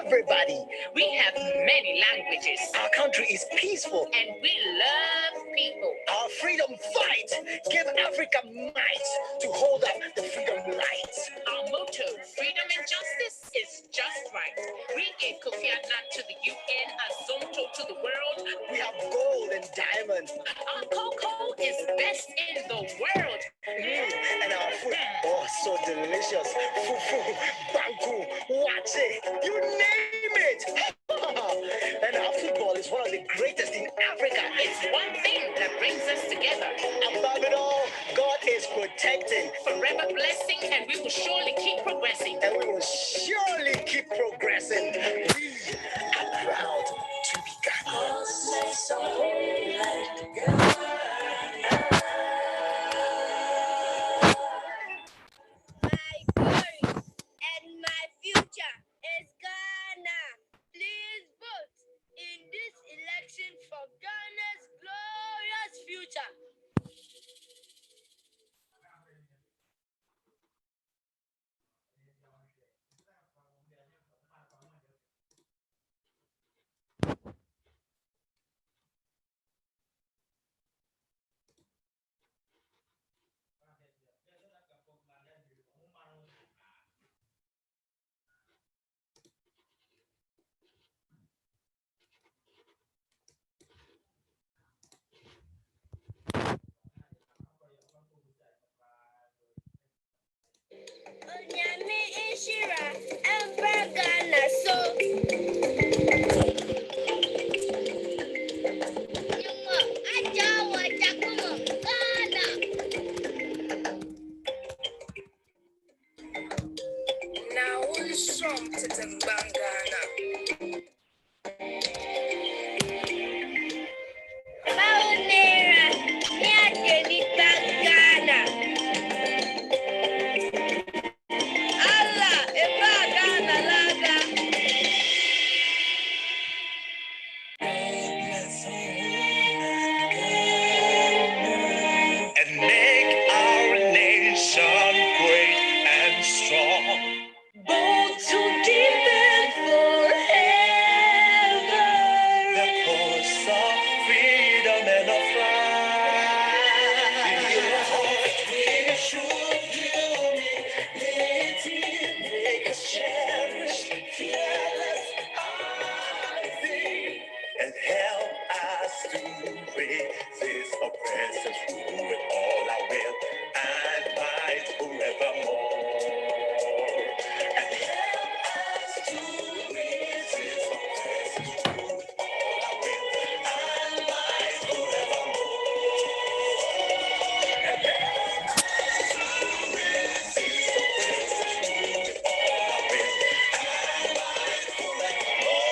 everybody. We have many languages. Our country is peaceful. And we love people. Our freedom fight give Africa might to hold up the freedom light. Our motto, freedom and justice, is just right. We gave Kofi Annan to the UN, Azonto to the world. We have gold and diamond. Our cocoa is best in the world. And our food, oh, so delicious. Fufu, banku, wache, you name it. And our football is one of the greatest in Africa. It's one thing that brings us together. Above it all, God is protecting. Forever blessing, and we will surely keep progressing. And we will surely keep progressing. We are proud to be Ghanaians. My glory and my future is Ghana. Please vote in this election for Ghana's glorious future. Onyame Ishira, Emperor Ghana, so. Nyuma, Ajawa, Jakuma, Ghana. Now, who's from Ghana? Maunera, Yakelita, Ghana. Allah, Eba Ghana, Laga. And make our nation great and strong. Bold to defend forever. The cause of freedom and of life. We should unity, make us cherish fearless honesty, and help us to resist oppressors, rule with all our will and might forevermore. And help us to resist oppressors, rule with all our will and might forevermore. And help us to resist oppressors, rule with all our will and might forevermore.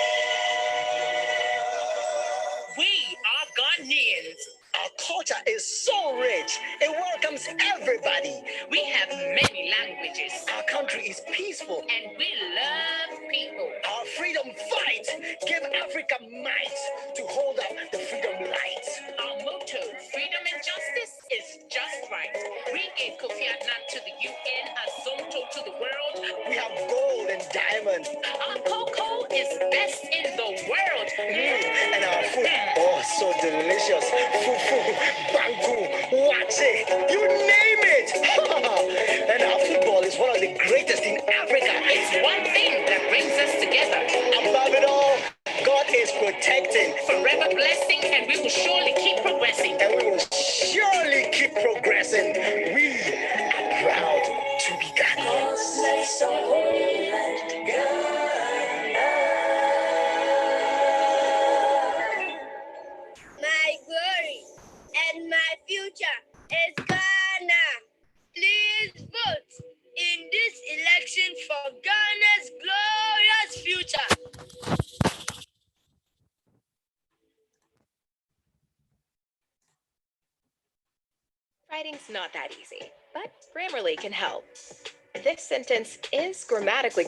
We are Ghanaians. Our culture is so rich. It welcomes everybody. We have many languages. Our country is peaceful. And we love people. Our freedom fight give Africa might to hold up the freedom light. Our motto, freedom and justice, is just right. We gave Kofi Annan to the UN, Azonto to the world. We have gold and diamond. Our cocoa is best in the world. And our food, oh, so delicious. Fufu, banku, wache, you name it. And our football is one of the greatest in Africa. It's one thing that brings us together. Above it all, God is protecting. Forever blessing, and we will surely keep progressing. And we will surely keep progressing. We are proud to be Ghanaians. My glory and my future is Ghana. Please vote in this election for Ghana's glorious future. Writing's not that easy, but Grammarly can help. This sentence is grammatically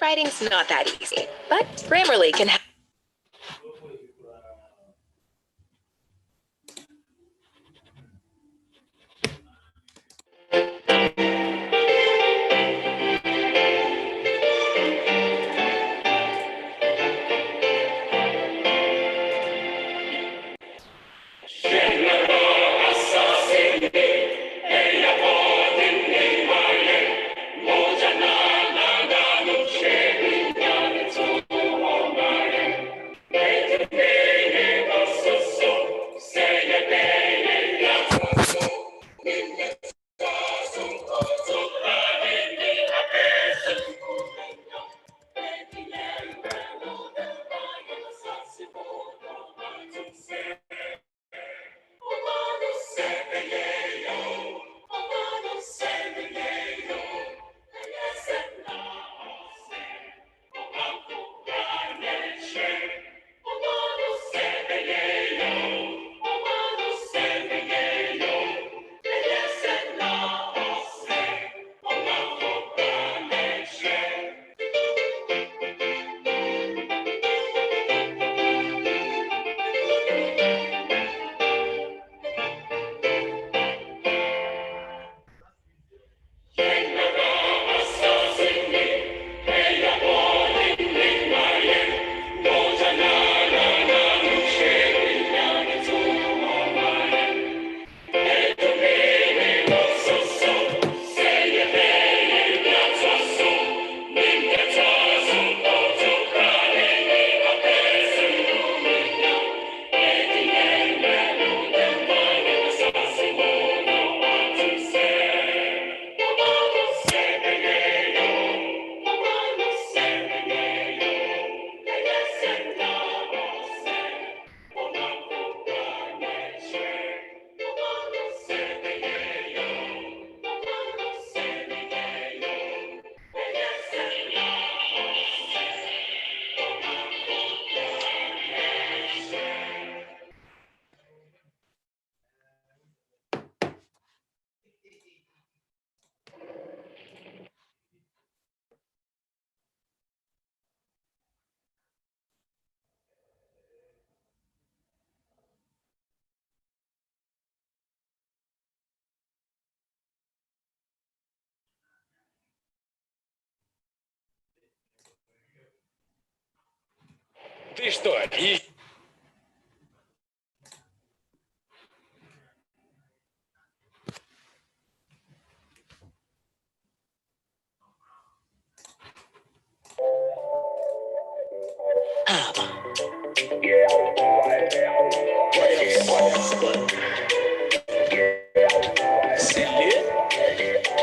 Writing's not that easy, but Grammarly can help. Ты что, и...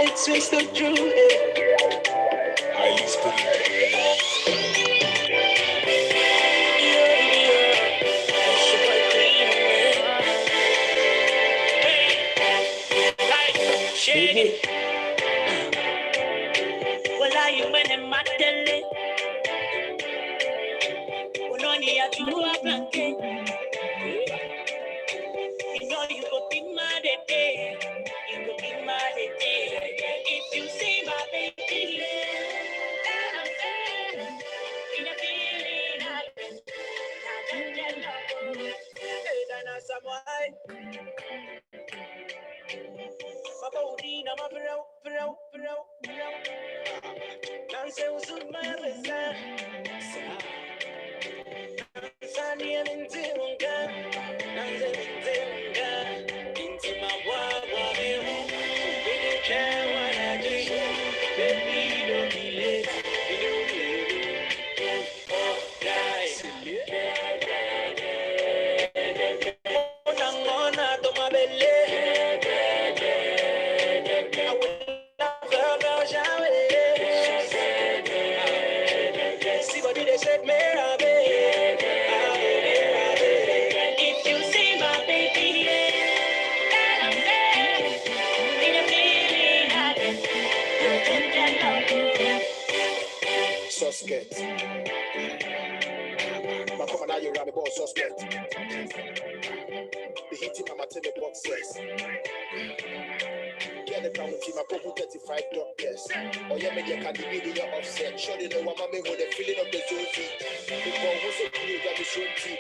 It's just so true. Highly spiritual. Shady. Well, I you when I'm at the when only I do a blanket. You know you could be mad at day. You could be mad at day. If you see my baby, that I'm sad. In a feeling I don't know. Hey, Dana Samuel. My body, I'm a bro. Nancy was a mother. Sunny and in Tunga. Nancy in Tunga. Into my wild baby, care what I do. Baby, don't be late. Oh, guys. Nangona to my belly. I will not go shower. See what they said, me. If you see my baby, that I'm there. In a feeling I suspect. But come on, now you're a boss suspect. The hitting my maternal boxes. Get it from the team, I put 35 doctors. Oh, yeah, media can be with your offset. Surely no one may hold the feeling of the Zofi. Before who's a crew that is so deep.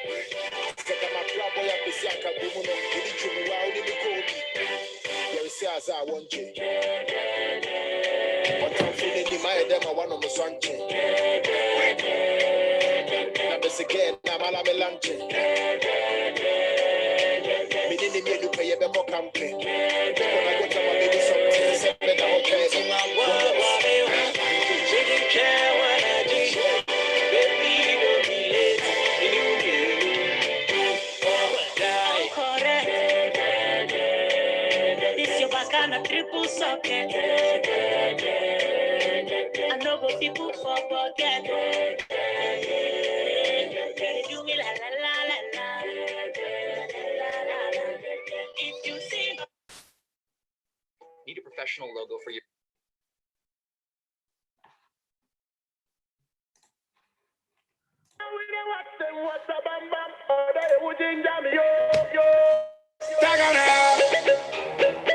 Take my club boy up, is Yanka Bumuno, you need to move out in the Kobe. You say, as I want you. What I'm feeling in my them, I want on the Sunday. Now, this again, I'm all I'm a luncheon. Meaning, you pay a better campaign. When I go to my baby, something, say, better, okay. Didn't care what I did. Baby, don't be late. This your back and a triple socket. I know what people forget. Do me la la la la la. If you see. Need a professional logo for your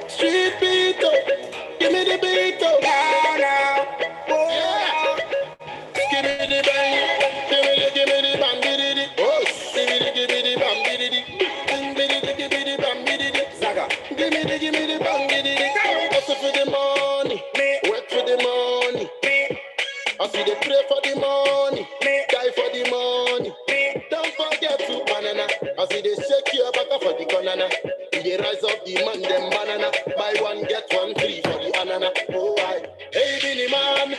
Street beat, give me the beat, now. Oh, give me the bang, give me the bang, oh, give me the bang, give me the bang, Zaga, give me the bang, hustle for the money, work for the money, I see they pray for the money, die for the money. Don't forget to banana. I see they shake your back for the banana. They rise up the man, them banana. Buy one, get one free for the banana. Oh, I. Hey, Billy man,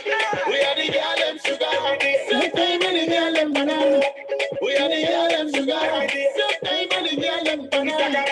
we are the girl them sugar. Sometimes when the girl them banana. We are the girl them sugar. Sometimes when the girl them banana.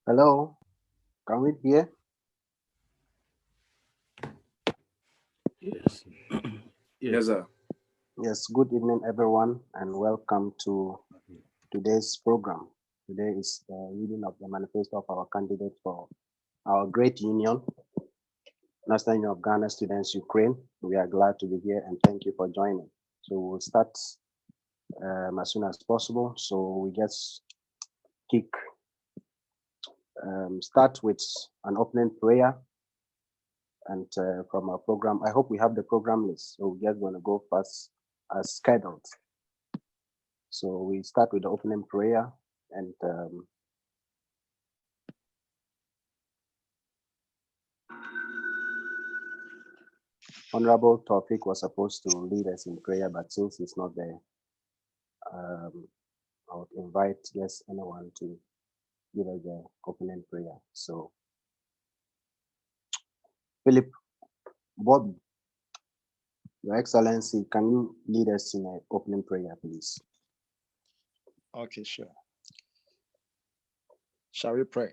Hello, can we hear? Yes. Yes, sir. Yes, good evening, everyone, and welcome to today's program. Today is the reading of the manifesto of our candidate for our great union, National Union of Ghana Students Ukraine. We are glad to be here and thank you for joining. So we'll start as soon as possible. So we just start with an opening prayer and from our program. I hope we have the program list. So we're just going to go fast as scheduled. So we start with the opening prayer and Honorable Tawfiq was supposed to lead us in prayer, but since he's not there, I would invite anyone to give us the opening prayer. So Philip Bobby, Your Excellency, can you lead us in an opening prayer, please? Okay, sure. Shall we pray?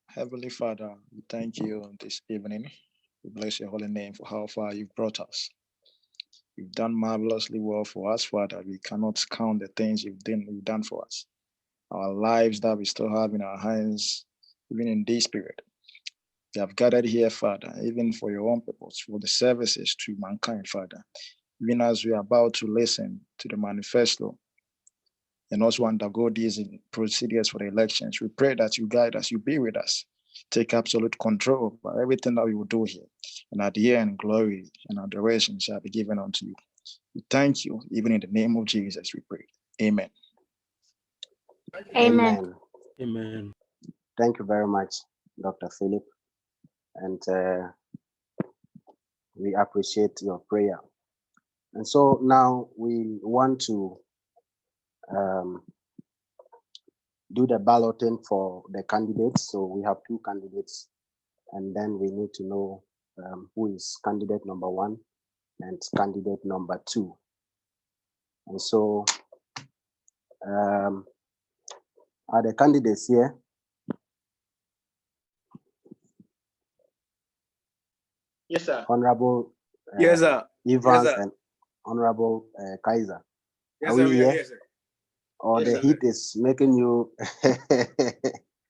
Heavenly Father, we thank you this evening. We bless your holy name for how far you've brought us. You've done marvelously well for us, Father. We cannot count the things you've done for us. Our lives that we still have in our hands, even in this period. We have gathered here, Father, even for your own purpose, for the services to mankind, Father. Even as we are about to listen to the manifesto and also undergo these procedures for the elections, we pray that you guide us, you be with us, take absolute control over everything that we will do here. And at the end, glory and adoration shall be given unto you. We thank you, even in the name of Jesus, we pray. Amen. Amen. Amen. Thank you very much, Dr. Philip. And we appreciate your prayer. And so now we want to do the balloting for the candidates. So we have 2 candidates, and then we need to know who is candidate number 1 and candidate number 2. And so are the candidates here? Yes, sir. Honorable Yes, sir. Evans Yes, sir. and Honorable Kaiser. Yes, Are sir. we We are here? here, sir. Or Yes, the sir. heat is making you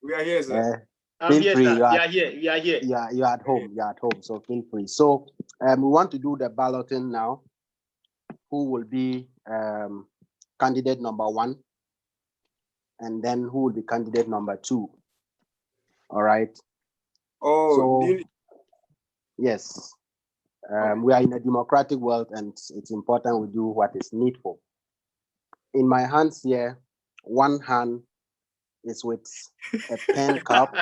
We are here, sir. I'm feel here, free. sir. You We are, are here. We are here. you are at home. You are at home. So feel free. So we want to do the balloting now. Who will be candidate number 1, and then who will be candidate number 2? All right. Oh, So yes, we are in a democratic world, and it's important we do what is needful. In my hands here, one hand is with a pen cap,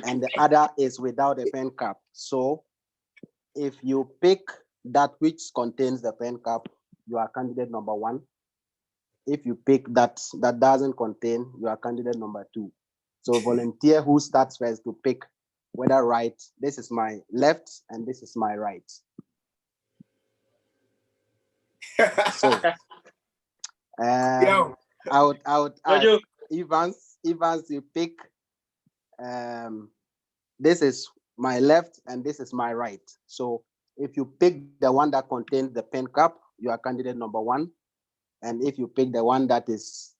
and the other is without a pen cap. So if you pick that which contains the pen cap, you are candidate number 1. If you pick that doesn't contain, you are candidate number 2. So volunteer who starts first to pick whether right. This is my left and this is my right. So I would ask Evans, you pick this is my left and this is my right. So if you pick the one that contains the pen cap, you are candidate number 1. And if you pick the one that is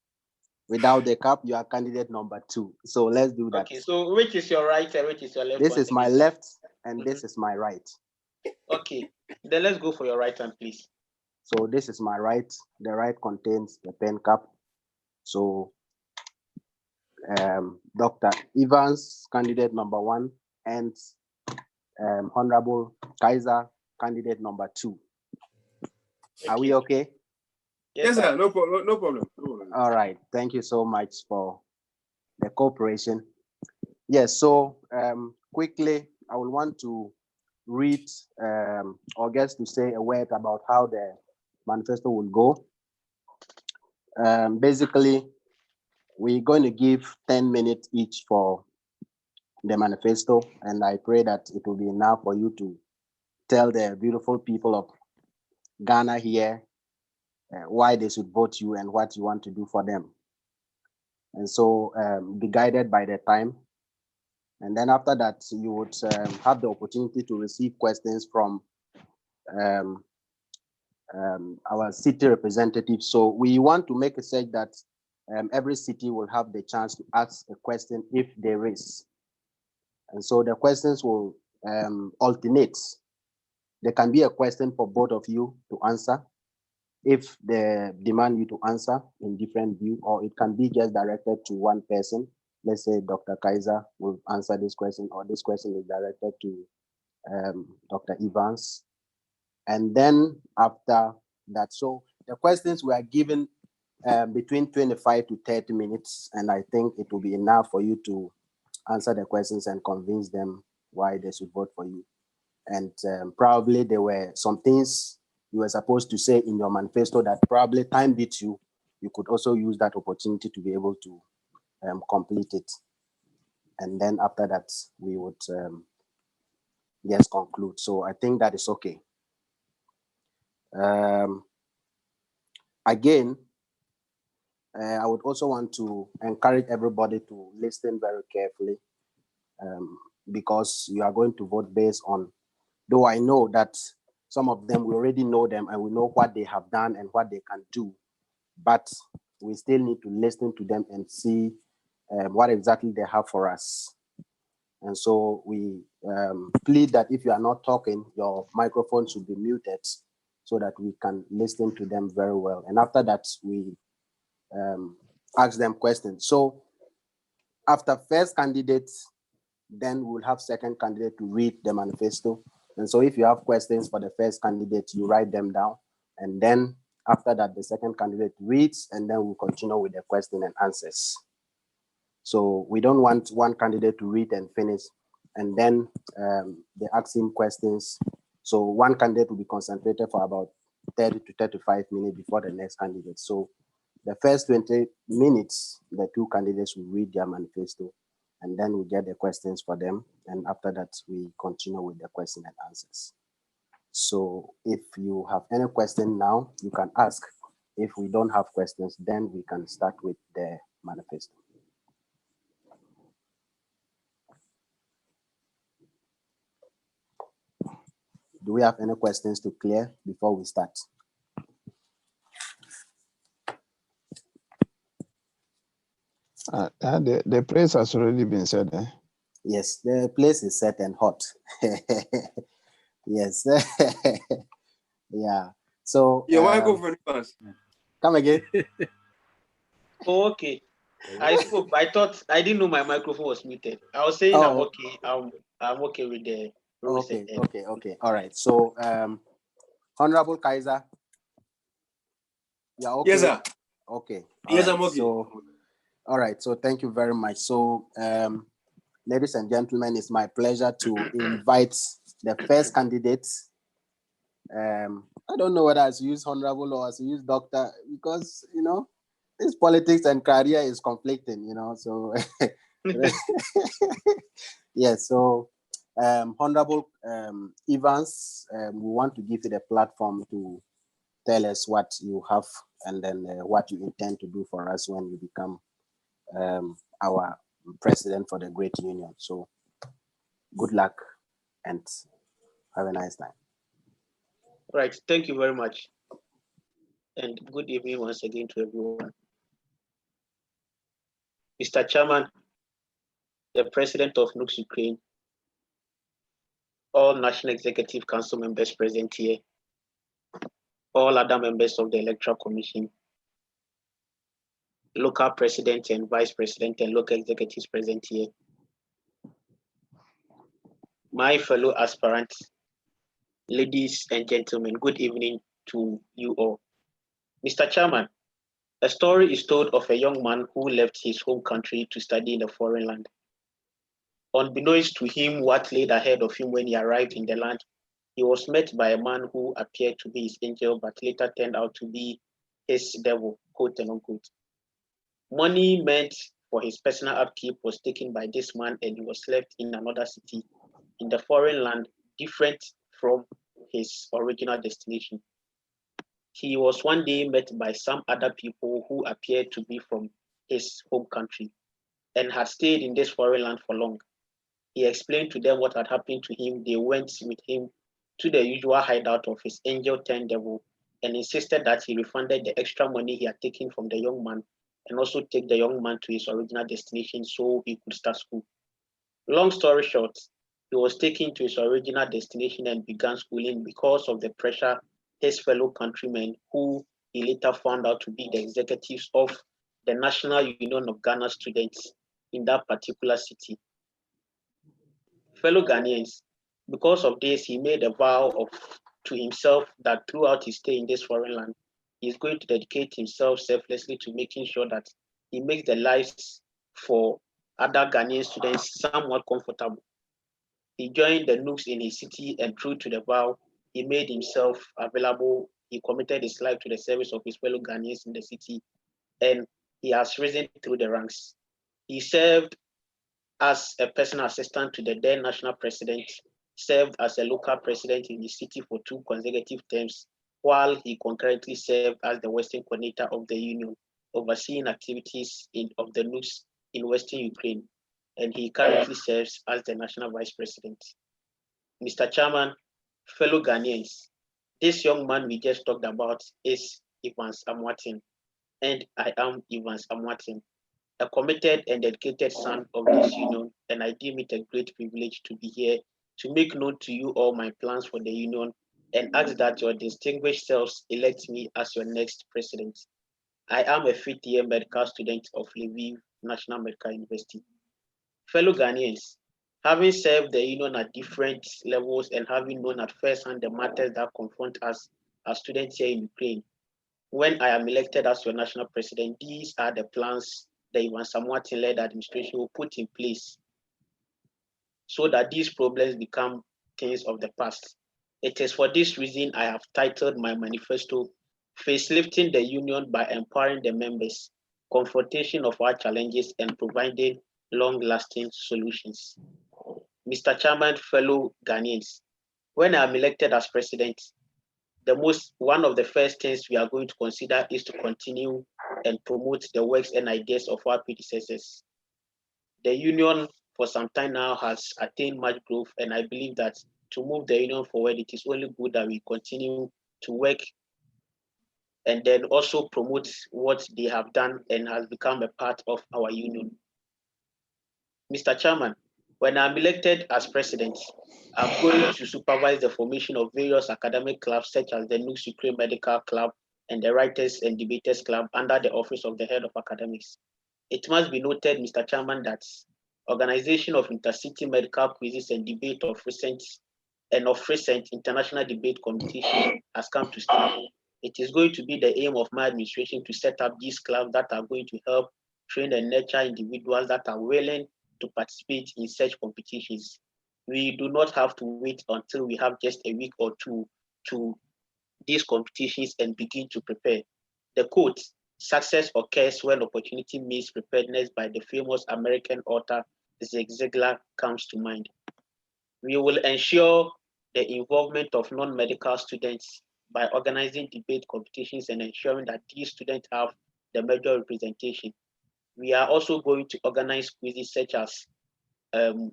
without the cap, you are candidate number 2. So let's do that. Okay, so which is your right and which is your left? This is my left and this is my right. Okay, then let's go for your right hand, please. So this is my right. The right contains the pen cap. So Dr. Evans, candidate number 1, and Honorable Kaiser, candidate number 2. Are we okay? Yes, sir. No problem. No problem. All right. Thank you so much for the cooperation. Yes. So quickly, I will want to read or just to say a word about how the manifesto will go. Basically, we're going to give 10 minutes each for the manifesto, and I pray that it will be enough for you to tell the beautiful people of Ghana here why they should vote you and what you want to do for them. And so be guided by the time. And then after that, you would have the opportunity to receive questions from our city representatives. So we want to make a say that every city will have the chance to ask a question if there is. And so the questions will alternate. There can be a question for both of you to answer if they demand you to answer in different view, or it can be just directed to one person. Let's say Dr. Kaiser will answer this question, or this question is directed to Dr. Evans. And then after that, so the questions were given between 25 to 30 minutes, and I think it will be enough for you to answer the questions and convince them why they should vote for you. And probably there were some things you were supposed to say in your manifesto that probably time beat you. You could also use that opportunity to be able to complete it. And then after that, we would just conclude. So I think that is okay. Again, I would also want to encourage everybody to listen very carefully, because you are going to vote based on, though I know that some of them, we already know them and we know what they have done and what they can do, but we still need to listen to them and see what exactly they have for us. And so we plead that if you are not talking, your microphone should be muted so that we can listen to them very well. And after that, we ask them questions. So after first candidate, then we'll have second candidate to read the manifesto. And so if you have questions for the first candidate, you write them down. And then after that, the second candidate reads, and then we'll continue with the question and answers. So we don't want one candidate to read and finish, and then they ask him questions. So one candidate will be concentrated for about 30 to 35 minutes before the next candidate. So the first 20 minutes, the two candidates will read their manifesto, and then we get the questions for them. And after that, we continue with the question and answers. So if you have any question now, you can ask. If we don't have questions, then we can start with the manifesto. Do we have any questions to clear before we start? The place has already been said. Yes, the place is set and hot. Yes. Yeah. So your microphone is. Come again. Oh, okay. I spoke. I thought I didn't know my microphone was muted. I was saying I'm okay. I'm okay with the rules. Okay. All right. So Honorable Kaiser. Yeah, okay. Yes, sir. Okay. Yes, I'm okay. So all right. So thank you very much. So ladies and gentlemen, it's my pleasure to invite the first candidate. I don't know whether I should use honorable or I should use doctor, because this politics and career is conflicting, so yes. So Honorable Evans, we want to give you the platform to tell us what you have and then what you intend to do for us when you become our president for the Great Union. So good luck and have a nice time. Right. Thank you very much. And good evening once again to everyone. Mr. Chairman, the President of Nugs Ukraine, all National Executive Council members present here, all other members of the Electoral Commission, local president and vice president and local executives present here, my fellow aspirants, ladies and gentlemen, good evening to you all. Mr. Chairman, a story is told of a young man who left his home country to study in a foreign land. Unbeknownst to him what laid ahead of him when he arrived in the land, he was met by a man who appeared to be his angel, but later turned out to be his devil, quote and unquote. Money meant for his personal upkeep was taken by this man, and he was left in another city in the foreign land, different from his original destination. He was one day met by some other people who appeared to be from his home country and had stayed in this foreign land for long. He explained to them what had happened to him. They went with him to the usual hideout of his angel turned devil and insisted that he refunded the extra money he had taken from the young man and also take the young man to his original destination so he could start school. Long story short, he was taken to his original destination and began schooling because of the pressure his fellow countrymen, who he later found out to be the executives of the National Union of Ghana Students in that particular city. Fellow Ghanaians, because of this, he made a vow to himself that throughout his stay in this foreign land, he is going to dedicate himself selflessly to making sure that he makes the lives for other Ghanaian students somewhat comfortable. He joined the Nugs in his city, and true to the vow, he made himself available. He committed his life to the service of his fellow Ghanaians in the city, and he has risen through the ranks. He served as a personal assistant to the then national president served as a local president in the city for 2 consecutive terms, while he concurrently served as the Western coordinator of the union, overseeing activities of the Nugs in Western Ukraine, and he currently serves as the national vice president. Mr. Chairman, fellow Ghanaians, this young man we just talked about is Evans Amwatin, and I am Evans Amwatin, a committed and dedicated son of this union, and I deem it a great privilege to be here to make known to you all my plans for the union and ask that your distinguished selves elect me as your next president. I am a fifth-year medical student of Lviv National Medical University. Fellow Ghanaians, having served the union at different levels and having known at first hand the matters that confront us as students here in Ukraine, when I am elected as your national president, these are the plans the Ivan Samuatin-led administration will put in place so that these problems become things of the past. It is for this reason I have titled my manifesto, Facelifting the Union by Empowering the Members, Confrontation of Our Challenges and Providing Long-Lasting Solutions. Mr. Chairman, fellow Ghanaians, when I am elected as president, one of the first things we are going to consider is to continue and promote the works and ideas of our predecessors. The union for some time now has attained much growth, and I believe that to move the union forward, it is only good that we continue to work and then also promote what they have done and has become a part of our union. Mr. Chairman, when I'm elected as president, I'm going to supervise the formation of various academic clubs such as the Nugs Ukraine Medical Club and the Writers and Debaters Club under the office of the head of academics. It must be noted, Mr. Chairman, that organization of intercity medical quizzes and debate of recent international debate competition has come to stay. It is going to be the aim of my administration to set up these clubs that are going to help train and nurture individuals that are willing to participate in such competitions. We do not have to wait until we have just a week or two to these competitions and begin to prepare. The quote, success occurs when opportunity meets preparedness, by the famous American author Zig Ziglar comes to mind. We will ensure the involvement of non-medical students by organizing debate competitions and ensuring that these students have the major representation. We are also going to organize quizzes such as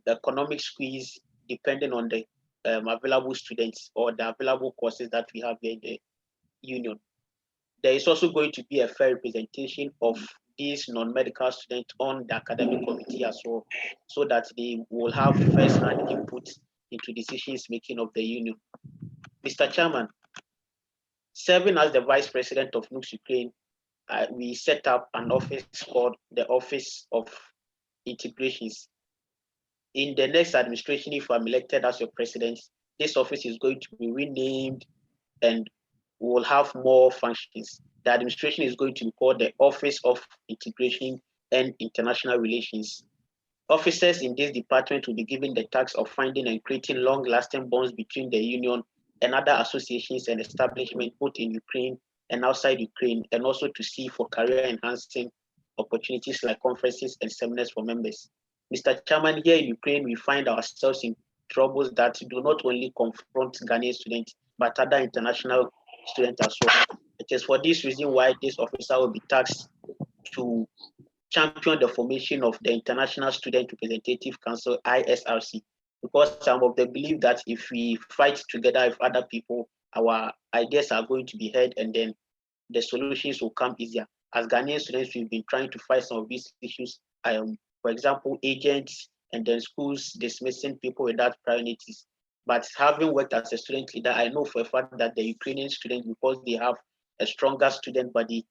economics quiz, depending on the available students or the available courses that we have in the union. There is also going to be a fair representation of these non-medical students on the academic committee as well, so that they will have first-hand input into decisions making of the union. Mr. Chairman, serving as the Vice President of Nugs Ukraine, we set up an office called the Office of Integrations. In the next administration, if I'm elected as your president, this office is going to be renamed and will have more functions. The administration is going to be called the Office of Integration and International Relations. Officers in this department will be given the task of finding and creating long-lasting bonds between the union and other associations and establishments both in Ukraine and outside Ukraine, and also to see for career-enhancing opportunities like conferences and seminars for members. Mr. Chairman, here in Ukraine, we find ourselves in troubles that do not only confront Ghanaian students, but other international students as well. It is for this reason why this officer will be tasked to champion the formation of the International Student Representative Council, ISRC, because I'm of the belief that if we fight together with other people, our ideas are going to be heard and then the solutions will come easier. As Ghanaian students, we've been trying to fight some of these issues. For example, agents and then schools dismissing people without priorities. But having worked as a student leader, I know for a fact that the Ukrainian students, because they have a stronger student body,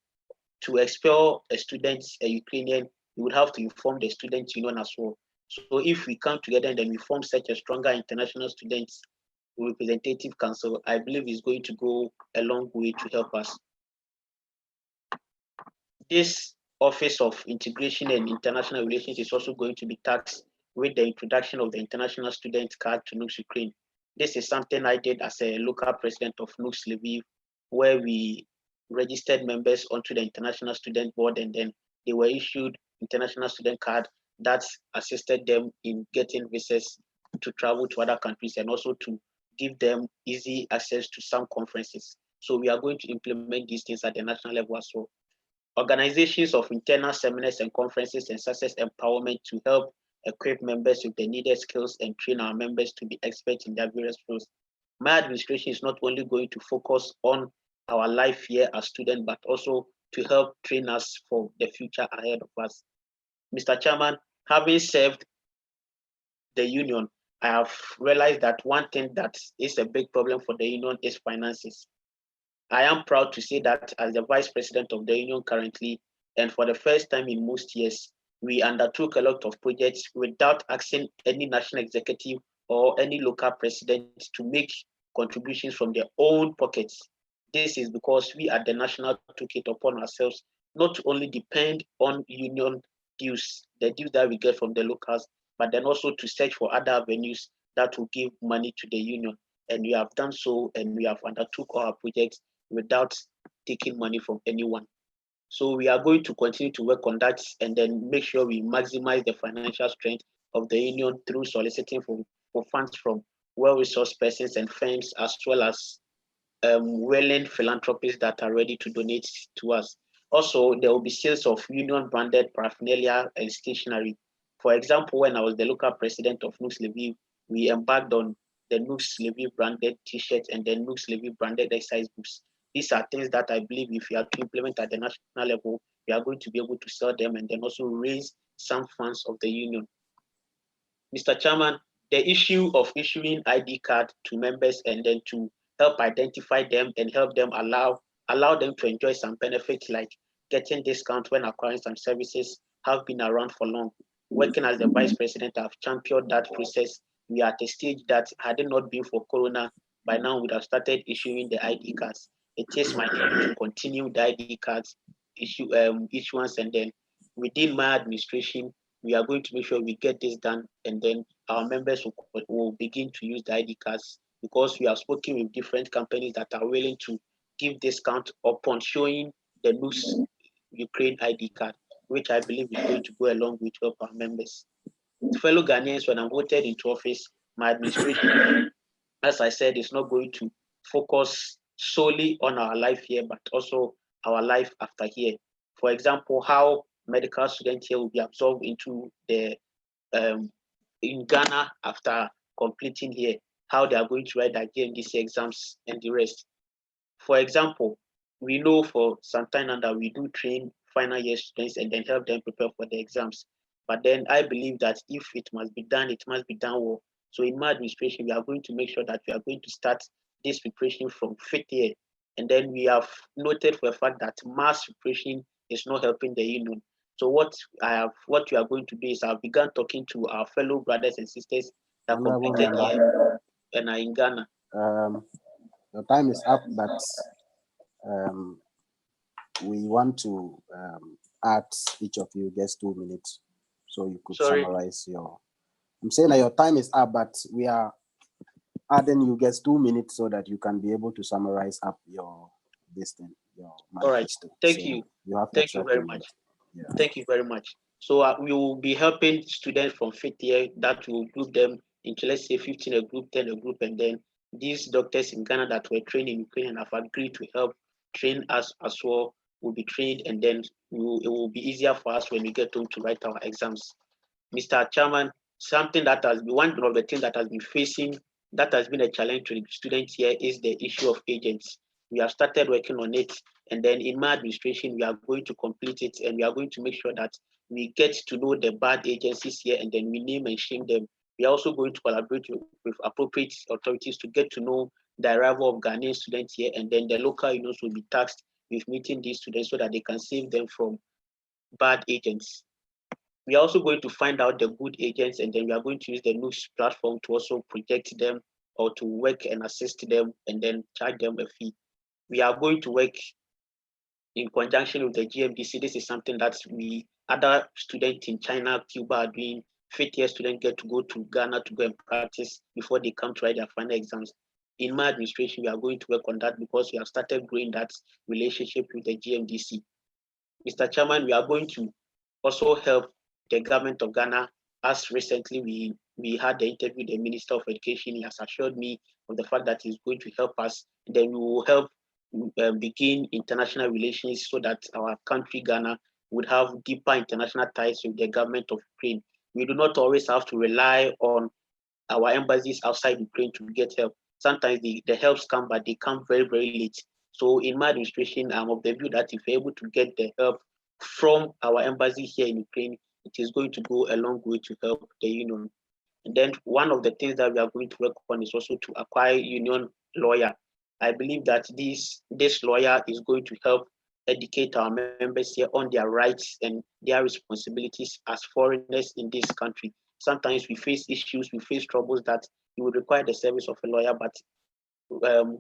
to expel a student, a Ukrainian, you would have to inform the student union as well. So if we come together and then we form such a stronger international students representative council, I believe is going to go a long way to help us. This Office of Integration and International Relations is also going to be tasked with the introduction of the International Student Card to Nugs Ukraine. This is something I did as a local president of Nugs Lviv, where we registered members onto the International Student Board, and then they were issued International Student Card that assisted them in getting visas to travel to other countries and also to give them easy access to some conferences. So we are going to implement these things at the national level as well. Organizations of internal seminars and conferences and success empowerment to help equip members with the needed skills and train our members to be experts in their various fields. My administration is not only going to focus on our life here as students, but also to help train us for the future ahead of us. Mr. Chairman, having served the union, I have realized that one thing that is a big problem for the union is finances. I am proud to say that as the vice president of the union currently, and for the first time in most years, we undertook a lot of projects without asking any national executive or any local president to make contributions from their own pockets. This is because we at the national took it upon ourselves not to only depend on union dues, the dues that we get from the locals, but then also to search for other avenues that will give money to the union. And we have done so, and we have undertook our projects without taking money from anyone. So we are going to continue to work on that and then make sure we maximize the financial strength of the union through soliciting for funds from well-resourced persons and firms, as well as willing philanthropists that are ready to donate to us. Also, there will be sales of union-branded paraphernalia and stationery. For example, when I was the local president of Nugs Lviv, we embarked on the Nugs Lviv branded T-shirts and the Nugs Lviv branded exercise books. These are things that I believe if we are to implement at the national level, we are going to be able to sell them and then also raise some funds of the union. Mr. Chairman, the issue of issuing ID card to members and then to help identify them and help them allow them to enjoy some benefits like getting discount when acquiring some services have been around for long. Working as the vice president, I've championed that process. We are at a stage that had it not been for Corona, by now we would have started issuing the ID cards. It is my aim to continue the ID cards issuance, and then within my administration, we are going to make sure we get this done, and then our members will begin to use the ID cards because we have spoken with different companies that are willing to give discount upon showing the Nugs Ukraine ID card, which I believe is going to go along with help our members. Fellow Ghanaians, when I'm voted into office, my administration, as I said, is not going to focus solely on our life here, but also our life after here. For example, how medical students here will be absorbed into the in Ghana after completing here, how they are going to write their GMDC exams and the rest. For example, we know for some time now that we do train final year students and then help them prepare for the exams. But then I believe that if it must be done, it must be done well. So in my administration, we are going to make sure that we are going to start this preparation from 5th year. And then we have noted for a fact that mass preparation is not helping the union. So what we are going to do is I've begun talking to our fellow brothers and sisters that completed here and are in Ghana. The time is up, but we want to add each of you just 2 minutes so you could summarize your. I'm saying that your time is up, but we are adding you just 2 minutes so that you can be able to summarize up your your manifesto. All right. Thank you. Thank you very much. Yeah. Thank you very much. So we will be helping students from 5th year that will group them into, let's say, 15 a group, 10 a group, and then these doctors in Ghana that were trained in Ukraine and have agreed to help train us as well will be trained, and then it will be easier for us when we get home to write our exams. Mr. Chairman, something that has been one of the things that has been facing, that has been a challenge to the students here is the issue of agents. We have started working on it, and then in my administration, we are going to complete it, and we are going to make sure that we get to know the bad agencies here, and then we name and shame them. We are also going to collaborate with appropriate authorities to get to know the arrival of Ghanaian students here, and then the local unions will be tasked with meeting these students so that they can save them from bad agents. We are also going to find out the good agents, and then we are going to use the Nugs platform to also project them or to work and assist them and then charge them a fee. We are going to work in conjunction with the GMDC. This is something that other students in China, Cuba are doing. 5th year students get to go to Ghana to go and practice before they come to write their final exams. In my administration, we are going to work on that because we have started growing that relationship with the GMDC. Mr. Chairman, we are going to also help the government of Ghana, as recently we we had the interview, the Minister of Education, he has assured me of the fact that he's going to help us. Then we will help begin international relations so that our country, Ghana, would have deeper international ties with the government of Ukraine. We do not always have to rely on our embassies outside Ukraine to get help. Sometimes the helps come, but they come very, very late. So in my administration, I'm of the view that if we're able to get the help from our embassy here in Ukraine, it is going to go a long way to help the union. And then one of the things that we are going to work on is also to acquire union lawyer. I believe that this lawyer is going to help educate our members here on their rights and their responsibilities as foreigners in this country. Sometimes we face issues, we face troubles that you would require the service of a lawyer, but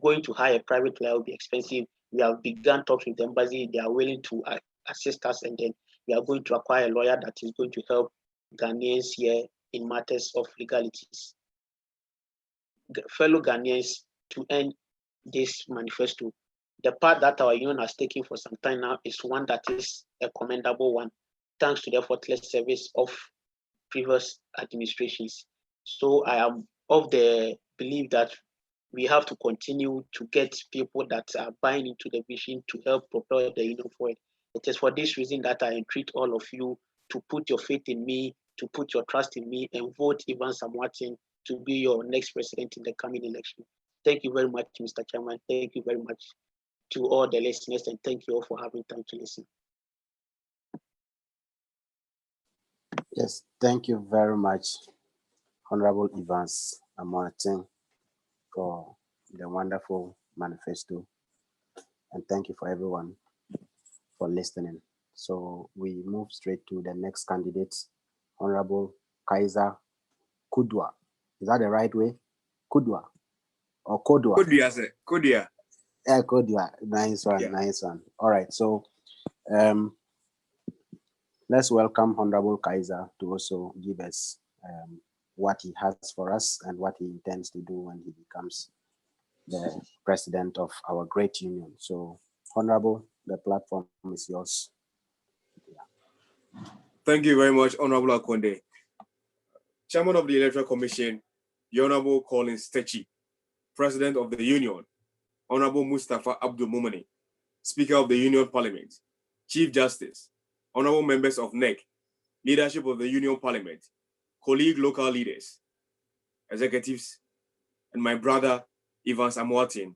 going to hire a private lawyer will be expensive. We have begun talks with the embassy. They are willing to assist us, and then we are going to acquire a lawyer that is going to help Ghanaians here in matters of legalities. Fellow Ghanaians, to end this manifesto, the part that our union has taken for some time now is one that is a commendable one, thanks to the effortless service of previous administrations. So I am of the belief that we have to continue to get people that are buying into the vision to help propel the union forward. It is for this reason that I entreat all of you to put your faith in me, to put your trust in me, and vote Ivan Samwatin to be your next president in the coming election. Thank you very much, Mr. Chairman. Thank you very much to all the listeners, and thank you all for having time to listen. Yes, thank you very much, Honorable Evans Amoating, for the wonderful manifesto. And thank you for everyone for listening. So we move straight to the next candidate, Honorable Kaiser Kudwa. Is that the right way? Kudwa or Kodwa? Kodwa, sir. Kodwa. Yeah, Kodwa. Nice one, nice one. All right, so let's welcome Honorable Kaiser to also give us what he has for us and what he intends to do when he becomes the president of our great union. So, Honorable, the platform is yours. Thank you very much, Honorable Akonde. Chairman of the Electoral Commission, the Honorable Colin Stechi, President of the Union, Honorable Mustafa Abdul Mumani, Speaker of the Union Parliament, Chief Justice, Honorable members of NEC, leadership of the Union Parliament, colleague local leaders, executives, and my brother, Evans Amoatin,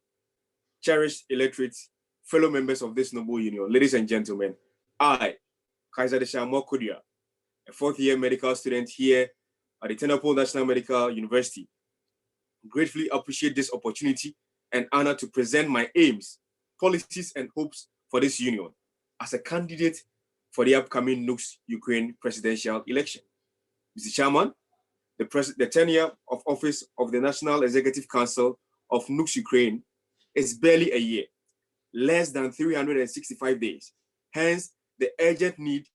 cherished electorates, fellow members of this noble union, ladies and gentlemen, I, Kaiser Deshamoa Kodwa, a fourth-year medical student here at the Tenapole National Medical University, gratefully appreciate this opportunity and honor to present my aims, policies, and hopes for this union as a candidate for the upcoming Nugs Ukraine presidential election. Mr. Chairman, the tenure of office of the National Executive Council of Nugs Ukraine is barely a year, less than 365 days. Hence, the urgent need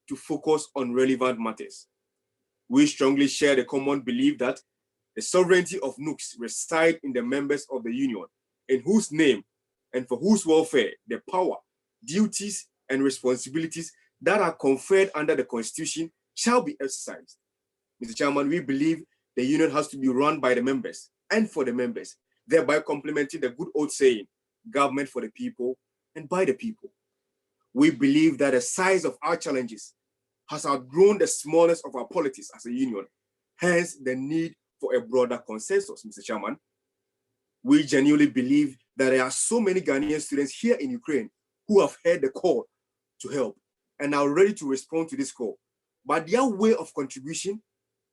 to focus on relevant matters. We strongly share the common belief that the sovereignty of Nugs reside in the members of the union, in whose name and for whose welfare the power, duties, and responsibilities that are conferred under the Constitution shall be exercised. Mr. Chairman, we believe the union has to be run by the members and for the members, thereby complementing the good old saying, government for the people and by the people. We believe that the size of our challenges has outgrown the smallness of our politics as a union, hence the need for a broader consensus, Mr. Chairman. We genuinely believe that there are so many Ghanaian students here in Ukraine who have heard the call to help and are ready to respond to this call, but their way of contribution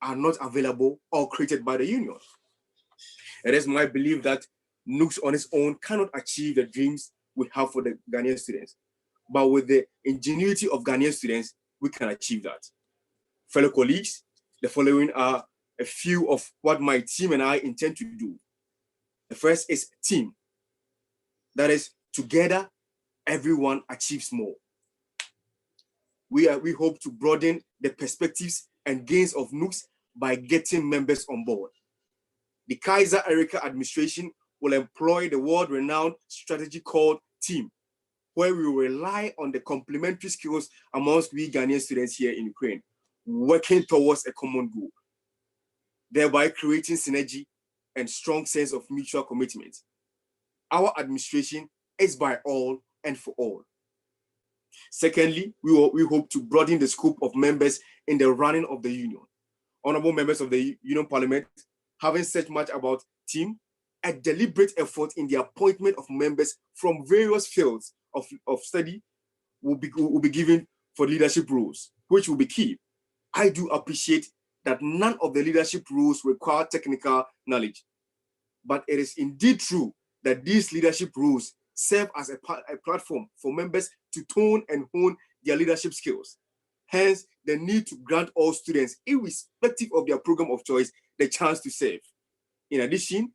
are not available or created by the union. It is my belief that Nugs on its own cannot achieve the dreams we have for the Ghanaian students, but with the ingenuity of Ghanaian students, we can achieve that. Fellow colleagues, the following are a few of what my team and I intend to do. The first is team. That is, together, everyone achieves more. We hope to broaden the perspectives and gains of Nugs by getting members on board. The Kaiser Erika administration will employ the world-renowned strategy called team, where we will rely on the complementary skills amongst we Ghanaian students here in Ukraine, working towards a common goal. thereby creating synergy and strong sense of mutual commitment. Our administration is by all and for all. Secondly, we hope to broaden the scope of members in the running of the union. Honorable members of the Union Parliament, having said much about team, a deliberate effort in the appointment of members from various fields of study will be given for leadership roles, which will be key. I do appreciate that none of the leadership roles require technical knowledge, but it is indeed true that these leadership roles serve as a platform for members to tone and hone their leadership skills. Hence, the need to grant all students, irrespective of their program of choice, the chance to serve. In addition,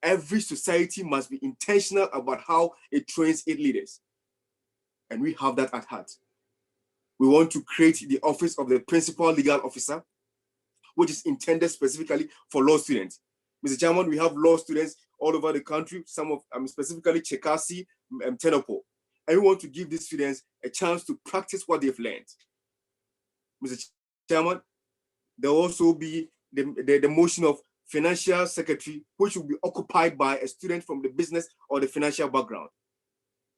every society must be intentional about how it trains its leaders. And we have that at heart. We want to create the office of the principal legal officer, which is intended specifically for law students. Mr. Chairman, we have law students all over the country, some of specifically Chekasi and Tenopo. And we want to give these students a chance to practice what they've learned. Mr. Chairman, there will also be the motion of financial secretary, which will be occupied by a student from the business or the financial background.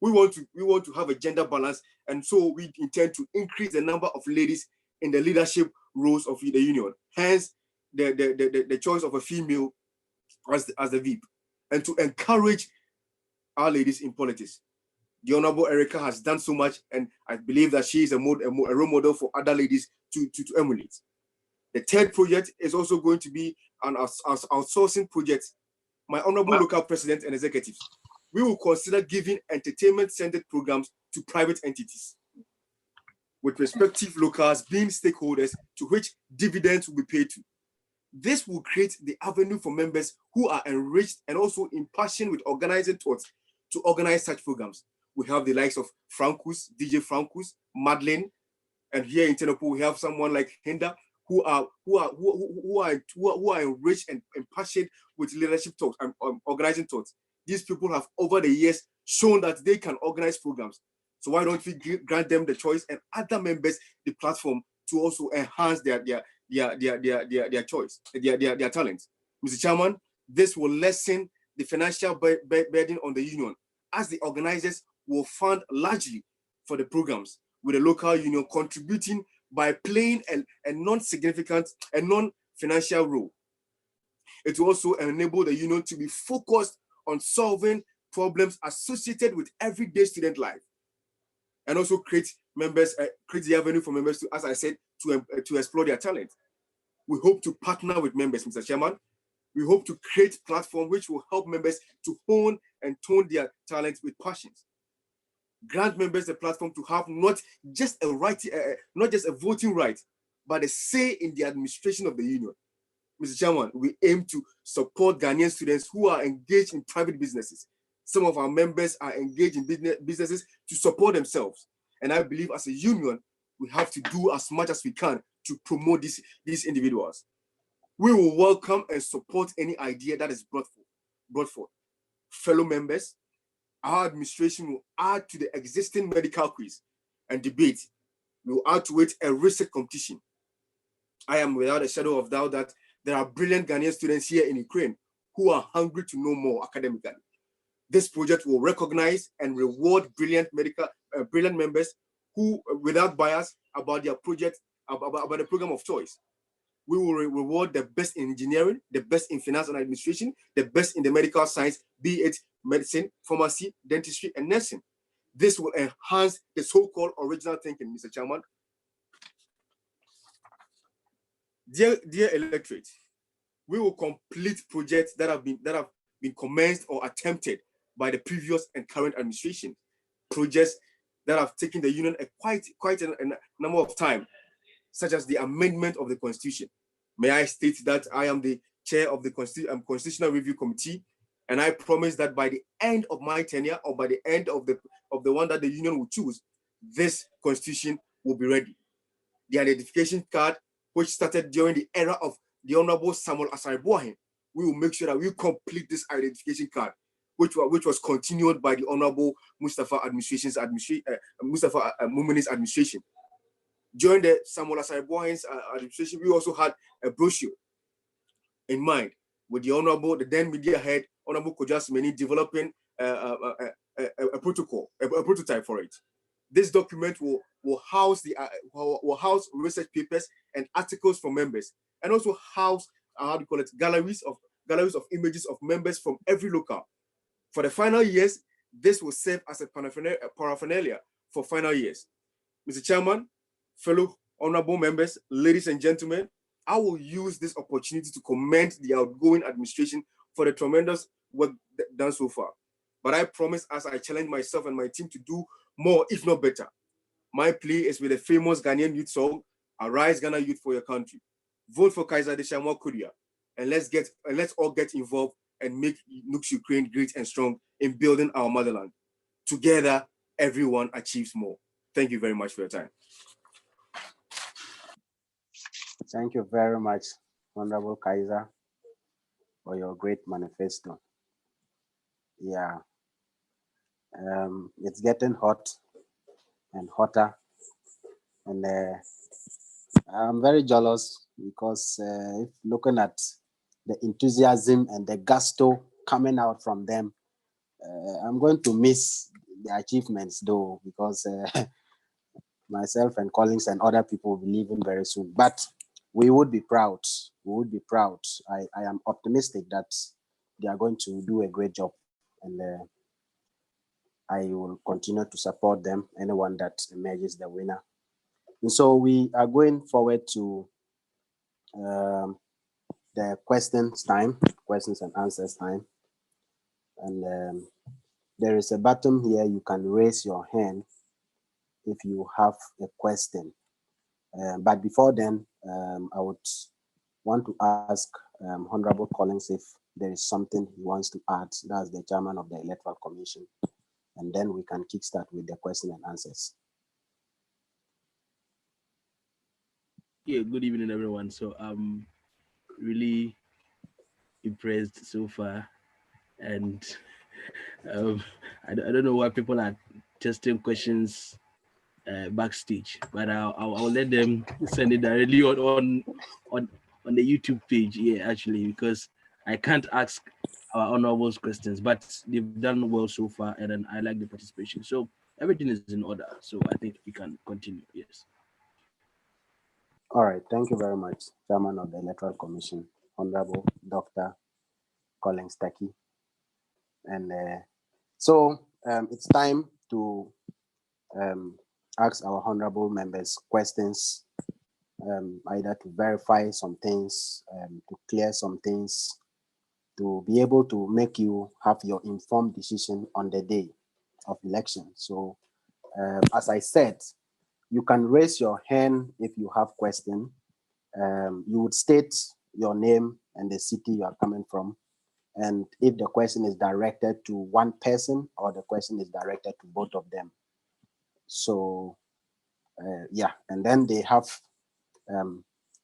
We want to have a gender balance, and so we intend to increase the number of ladies in the leadership roles of the union. Hence, the choice of a female as the VP, and to encourage our ladies in politics. The Honorable Erica has done so much, and I believe that she is a role model for other ladies to emulate. The third project is also going to be an outsourcing project. My Honorable local president and executives, we will consider giving entertainment-centered programs to private entities, with respective locals being stakeholders to which dividends will be paid to. This will create the avenue for members who are enriched and also impassioned with organizing thoughts to organize such programs. We have the likes of Frankus, DJ Frankus, Madeleine, and here in Tenopo we have someone like Hinda who are enriched and impassioned with leadership thoughts and organizing thoughts. These people have over the years shown that they can organize programs. So why don't we grant them the choice and other members the platform to also enhance their choice, their talents. Mr. Chairman, this will lessen the financial burden on the union, as the organizers will fund largely for the programs, with the local union contributing by playing a non-significant and non-financial role. It will also enable the union to be focused on solving problems associated with everyday student life, and also create the avenue for members to, as I said, to explore their talent. We hope to partner with members, Mr. Chairman. We hope to create platform which will help members to hone and tone their talents with passions. Grant members the platform to have not just a voting right, but a say in the administration of the union. Mr. Chairman, we aim to support Ghanaian students who are engaged in private businesses. Some of our members are engaged in businesses to support themselves. And I believe as a union, we have to do as much as we can to promote these individuals. We will welcome and support any idea that is brought forth. Fellow members, our administration will add to the existing medical quiz and debate. We will add to it a research competition. I am without a shadow of doubt that there are brilliant Ghanaian students here in Ukraine who are hungry to know more academically. This project will recognize and reward brilliant members who, without bias about their project, about the program of choice. We will reward the best in engineering, the best in finance and administration, the best in the medical science, be it medicine, pharmacy, dentistry, and nursing. This will enhance the so-called original thinking, Mr. Chairman. Dear electorate, we will complete projects that have been commenced or attempted by the previous and current administration. Projects that have taken the union quite a number of time, such as the amendment of the Constitution. May I state that I am the chair of the Constitutional Review Committee, and I promise that by the end of my tenure, or by the end of the one that the union will choose, this Constitution will be ready. The identification card, which started during the era of the Honorable Samuel Asare-Boahen, we will make sure that we complete this identification card, which was continued by the Honorable Mustafa Mumini's administration. During the Samuel Asare-Boahen's administration, we also had a brochure in mind, with the then media head, Honorable Kojasmeni, developing a protocol, a prototype for it. This document will house will house research papers and articles from members, and also house galleries of images of members from every locale. For the final years, this will serve as a paraphernalia for final years. Mr. Chairman, fellow honorable members, ladies and gentlemen, I will use this opportunity to commend the outgoing administration for the tremendous work done so far. But I promise, as I challenge myself and my team to do more, if not better. My plea is with the famous Ghanaian youth song, "Arise Ghana Youth for Your Country." Vote for Kaiser Deshamois Kuria, and let's all get involved and make Nugs Ukraine great and strong in building our motherland. Together, everyone achieves more. Thank you very much for your time. Thank you very much, Honorable Kaiser, for your great manifesto. Yeah, it's getting hot and hotter, and I'm very jealous because if looking at the enthusiasm and the gusto coming out from them, I'm going to miss the achievements though, because myself and colleagues and other people will be leaving very soon. But we would be proud. We would be proud. I am optimistic that they are going to do a great job, and I will continue to support them, anyone that emerges the winner. And so we are going forward to the questions and answers time. And there is a button here. You can raise your hand if you have a question. But before then, I would want to ask Honorable Collins if there is something he wants to add. That's the chairman of the Electoral Commission. And then we can kickstart with the question and answers. Yeah, good evening, everyone. So I'm really impressed so far. And I don't know why people are testing questions backstage, but I'll let them send it directly on the YouTube page. Yeah, actually, because I can't ask our honorables questions, but they've done well so far, and then I like the participation. So everything is in order. So I think we can continue. Yes. All right, thank you very much, Chairman of the Electoral Commission, Honorable Dr. Collins Taki. And so it's time to ask our honorable members questions, either to verify some things, to clear some things, to be able to make you have your informed decision on the day of election. So as I said, you can raise your hand if you have question. You would state your name and the city you are coming from. And if the question is directed to one person or the question is directed to both of them. So yeah, and then they have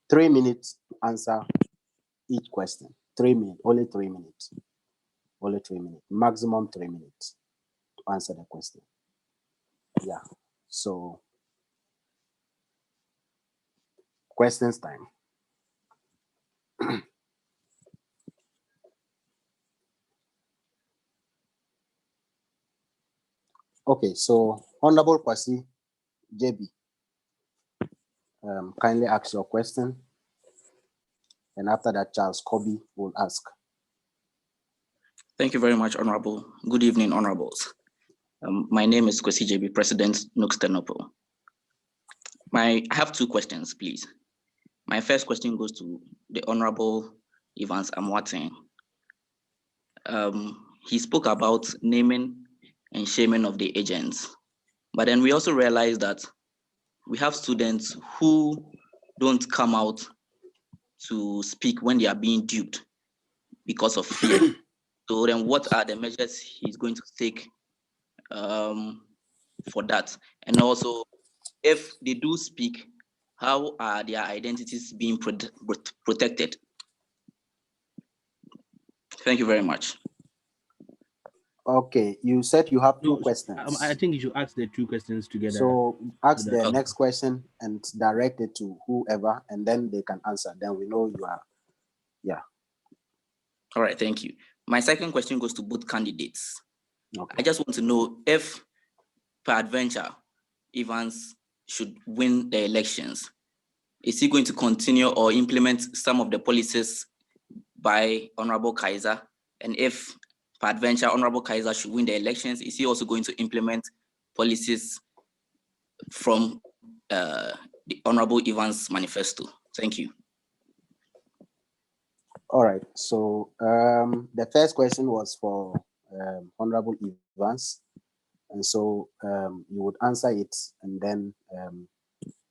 3 minutes to answer each question. 3 minutes, only 3 minutes. Only 3 minutes, maximum 3 minutes to answer the question. Yeah, so questions time. Okay, so Honorable Kwasi JB, kindly ask your question. And after that, Charles Kobe will ask. Thank you very much, Honorable. Good evening, Honorables. My name is Kwesi JB, President, Nugs Tenopo. I have 2 questions, please. My first question goes to the Honorable Evans Amwateng. He spoke about naming and shaming of the agents. But then we also realized that we have students who don't come out to speak when they are being duped because of fear. So then what are the measures he's going to take for that? And also, if they do speak, how are their identities being protected? Thank you very much. Okay, you said you have 2 questions. I think you should ask the 2 questions together. So ask the next question and direct it to whoever, and then they can answer. Then we know you are, yeah. All right, thank you. My second question goes to both candidates. Okay. I just want to know if, peradventure, Evans should win the elections, is he going to continue or implement some of the policies by Honorable Kaiser? And if, peradventure, Honorable Kaiser should win the elections, is he also going to implement policies from the Honorable Evans Manifesto? Thank you. All right. So the first question was for Honorable Evans. And so you would answer it and then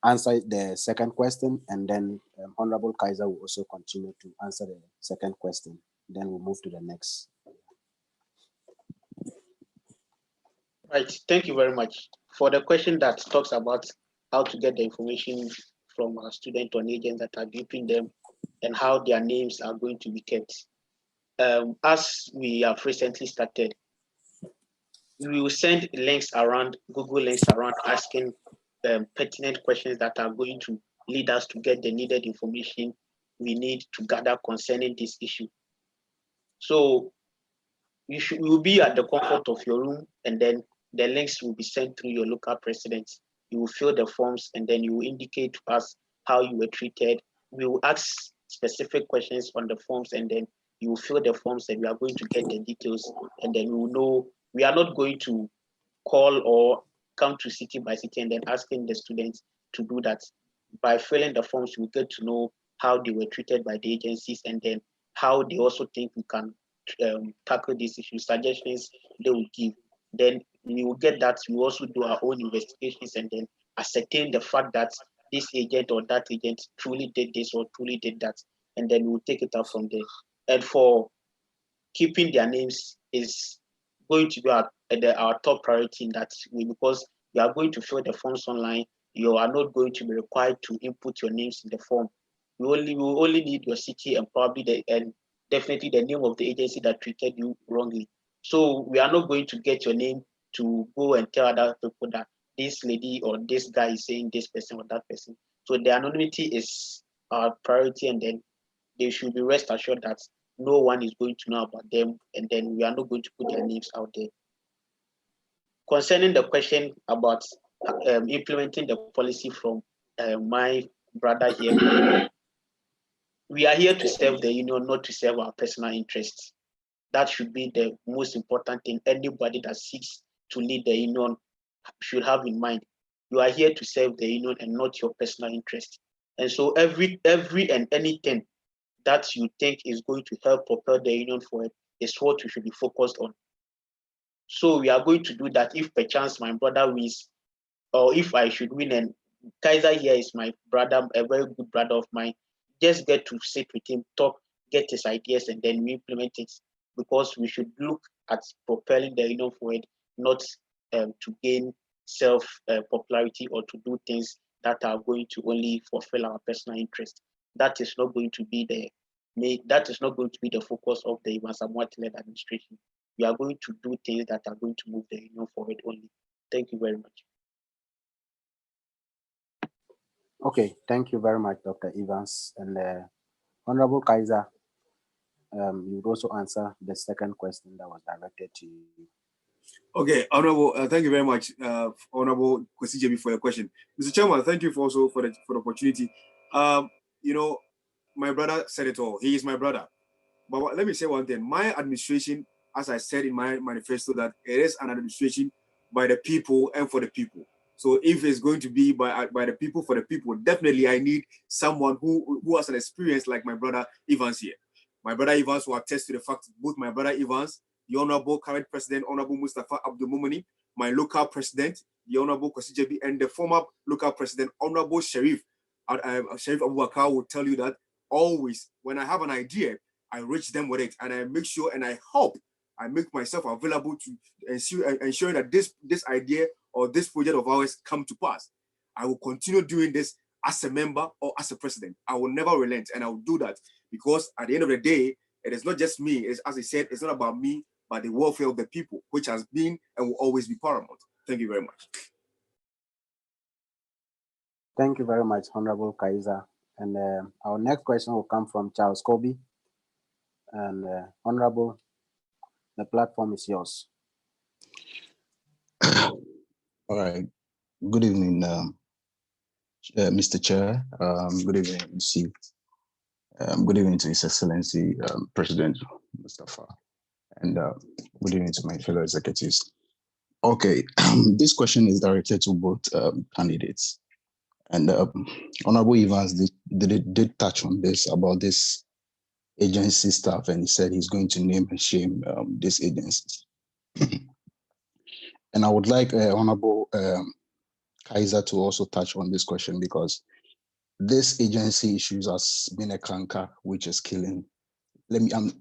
answer the second question, and then Honorable Kaiser will also continue to answer the second question. Then we'll move to the next. Right. Thank you very much. For the question that talks about how to get the information from our student on agents that are duping them and how their names are going to be kept. As we have recently started, we will send links around, Google links around, asking pertinent questions that are going to lead us to get the needed information we need to gather concerning this issue. So you will be at the comfort of your room, and then the links will be sent through your local president. You will fill the forms, and then you will indicate to us how you were treated. We will ask specific questions on the forms, and then you will fill the forms, and we are going to get the details, and then we will know. We are not going to call or come to city by city and then asking the students to do that. By filling the forms, we get to know how they were treated by the agencies, and then how they also think we can tackle these issues, suggestions they will give. Then we will get that. We also do our own investigations and then ascertain the fact that this agent or that agent truly did this or truly did that, and then we'll take it up from there. And for keeping their names is going to be our top priority in that way, because you are going to fill the forms online. You are not going to be required to input your names in the form. We will only need your city and probably and definitely the name of the agency that treated you wrongly. So we are not going to get your name to go and tell other people that this lady or this guy is saying this person or that person. So the anonymity is our priority, and then they should be rest assured that no one is going to know about them, and then we are not going to put their names out there. Concerning the question about implementing the policy from my brother here, we are here to serve the union, not to serve our personal interests. That should be the most important thing anybody that seeks to lead the union should have in mind. You are here to serve the union and not your personal interest. And so every and anything that you think is going to help propel the union forward is what we should be focused on. So we are going to do that if perchance my brother wins, or if I should win, and Kaiser here is my brother, a very good brother of mine. Just get to sit with him, talk, get his ideas, and then we implement it, because we should look at propelling the union forward, not to gain self popularity or to do things that are going to only fulfill our personal interest. That is not going to be the focus of the Ivan Samuel-led administration. We are going to do things that are going to move the union forward only. Thank you very much. Okay, thank you very much, Dr. Evans. And Honorable Kaiser, you would also answer the second question that was directed to you. Okay, Honorable, thank you very much, Honorable Kwesi Jebi, for your question. Mr. Chairman, thank you for the opportunity. You know, my brother said it all. He is my brother. But let me say one thing. My administration, as I said in my manifesto, that it is an administration by the people and for the people. So if it's going to be by the people for the people, definitely I need someone who has an experience like my brother Evans here. My brother Evans will attest to the fact both my brother Evans, the Honorable current President, Honorable Mustafa Abdul Mumani, my local president, the Honorable Kwesi Jebi, and the former local president, Honorable Sheriff Abubakar, will tell you that always when I have an idea, I reach them with it, and I make sure and I hope I make myself available to ensuring that this idea or this project of ours come to pass. I will continue doing this as a member or as a president. I will never relent, and I will do that because at the end of the day, it is not just me. As I said, it's not about me, but the welfare of the people, which has been and will always be paramount. Thank you very much. Thank you very much, Honorable Kaiser. And our next question will come from Charles Kobe. And Honorable, the platform is yours. All right. Good evening, Mr. Chair. Good evening, MC. Good evening to His Excellency President Mustafa, and good evening to my fellow executives. Okay, this question is directed to both candidates, and Honorable Evans did touch on this about this agency staff, and he said he's going to name and shame these agencies. And I would like Honorable Kaiser to also touch on this question, because this agency issues has been a canker which is killing. The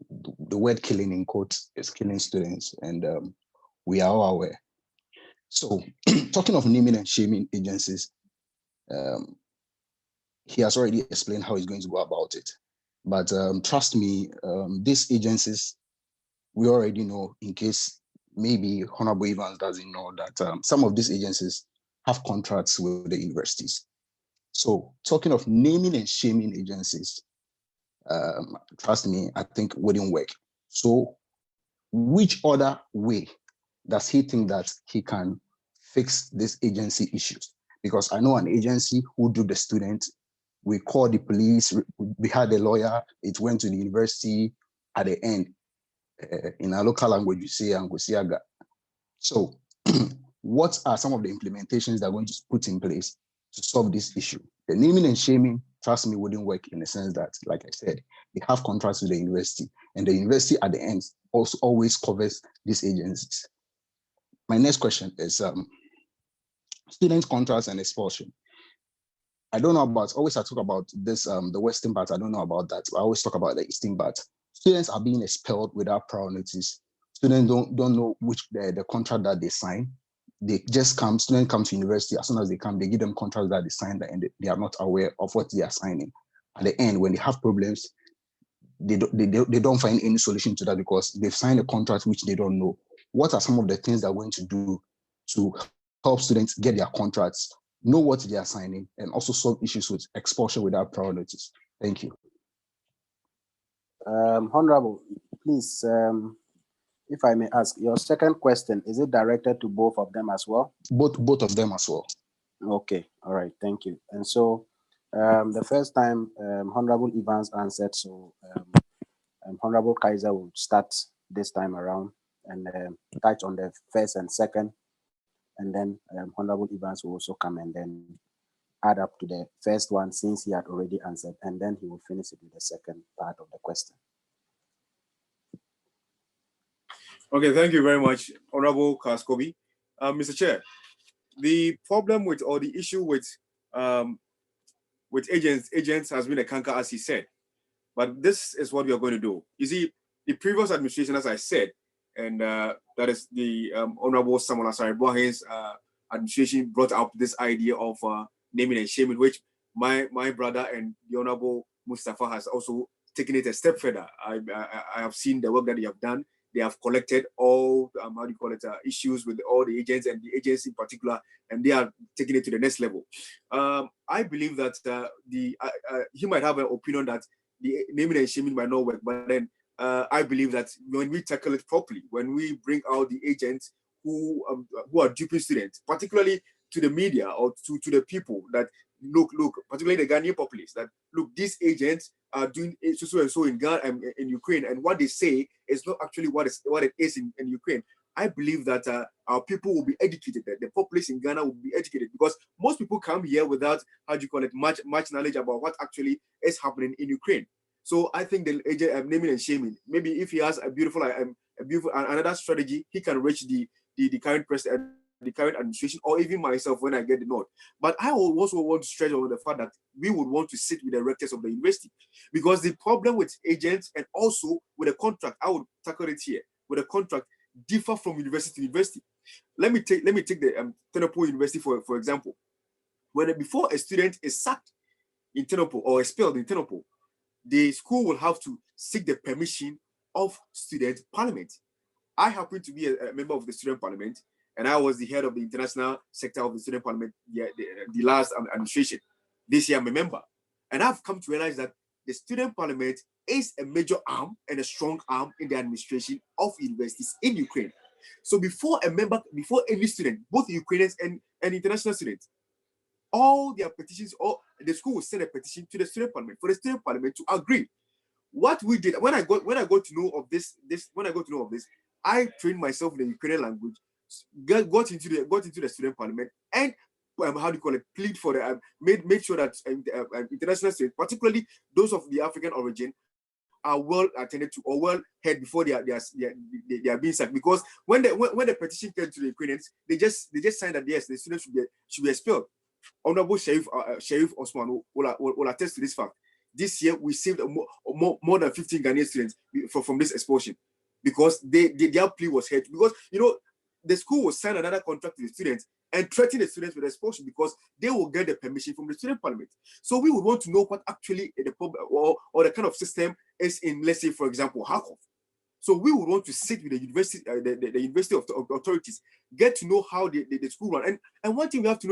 word killing in quotes is killing students, and we are all aware. So, talking of naming and shaming agencies, he has already explained how he's going to go about it. But trust me, these agencies, we already know, in case maybe Honorable Evans doesn't know, that some of these agencies have contracts with the universities. So talking of naming and shaming agencies, trust me, I think wouldn't work. So which other way does he think that he can fix these agency issues? Because I know an agency who do the student, we call the police, we had a lawyer, it went to the university. At the end, in our local language, you say Angosiaga. So what are some of the implementations that are going to put in place to solve this issue? The naming and shaming, trust me, wouldn't work, in the sense that, like I said, they have contracts with the university, and the university at the end also always covers these agencies. My next question is student contracts and expulsion. I don't know about, always I talk about this, the western part, I don't know about that. I always talk about the eastern part. Students are being expelled without prior notice. Students don't know which the contract that they sign. They just come, students come to university, as soon as they come, they give them contracts that they signed, and they are not aware of what they are signing. At the end, when they have problems, they don't find any solution to that, because they've signed a contract which they don't know. What are some of the things they're going to do to help students get their contracts, know what they are signing, and also solve issues with expulsion without prior notice? Thank you. Honorable, please, if I may ask, your second question, is it directed to both of them as well? Both of them as well. Okay, all right, thank you. And so the first time Honorable Evans answered, so Honorable Kaiser will start this time around and touch on the first and second, and then Honorable Evans will also come and then add up to the first one, since he had already answered, and then he will finish it with the second part of the question. Okay, thank you very much, Honorable Kaskobi. Mr. Chair, the problem with, or the issue with agents has been a canker, as he said. But this is what we are going to do. You see, the previous administration, as I said, and that is the Honorable Samuel Asari Boahen's administration, brought up this idea of naming and shaming, which my brother and the Honorable Mustafa has also taken it a step further. I have seen the work that they have done. They have collected all, issues with all the agents, and the agents in particular, and they are taking it to the next level. I believe that he might have an opinion that the naming and shaming might not work, but then I believe that when we tackle it properly, when we bring out the agents who are duping students, particularly to the media or to the people, that look, particularly the Ghanaian populace, that look, these agents are doing so and so in Ghana and in Ukraine, and what they say is not actually what it is in Ukraine. I believe that our people will be educated, that the populace in Ghana will be educated, because most people come here without, much knowledge about what actually is happening in Ukraine. So I think the agent naming and shaming, maybe if he has a beautiful another strategy, he can reach the current president, the current administration, or even myself when I get the nod. But I also want to stress on the fact that we would want to sit with the rectors of the university, because the problem with agents and also with a contract, I would tackle it here, with a contract differ from university to university. Let me take the Tenepo University for example. Before a student is sacked in Tenepo or expelled in Tenepo, the school will have to seek the permission of student parliament. I happen to be a member of the student parliament, and I was the head of the international sector of the student parliament the last administration. This year I'm a member, and I've come to realize that the student parliament is a major arm and a strong arm in the administration of universities in Ukraine. So before any student, both Ukrainians and international students, all their petitions, or the school will send a petition to the student parliament for the student parliament to agree. What we did when I got to know of this, I trained myself in the Ukrainian language, got into the student parliament, and plead for the made sure that international students, particularly those of the African origin, are well attended to or well heard before they are being sacked. Because when the petition came to the Ukrainians, they just signed that yes, the students should be expelled. Honorable Sheriff Osman will attest to this fact. This year, we saved more than 15 Ghanaian students from this expulsion, because their plea was heard. Because, the school will sign another contract to the students and threaten the students with expulsion because they will get the permission from the student parliament. So we would want to know what actually the problem or the kind of system is in, let's say, for example, Kharkov. So we would want to sit with the university, the university of authorities, get to know how the school run. And one thing we have to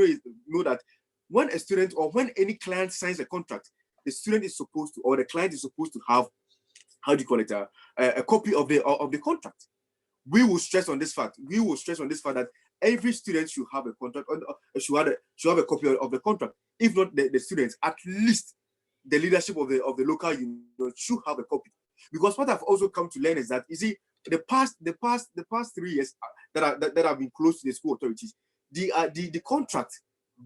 know that when a student or when any client signs a contract, the student is supposed to, or the client is supposed to have, a copy of the contract. We will stress on this fact. That every student should have a contract, should have a copy of the contract. If not the students, at least the leadership of the local union should have a copy. Because what I've also come to learn is that, you see, the past 3 years that have been close to the school authorities, the contract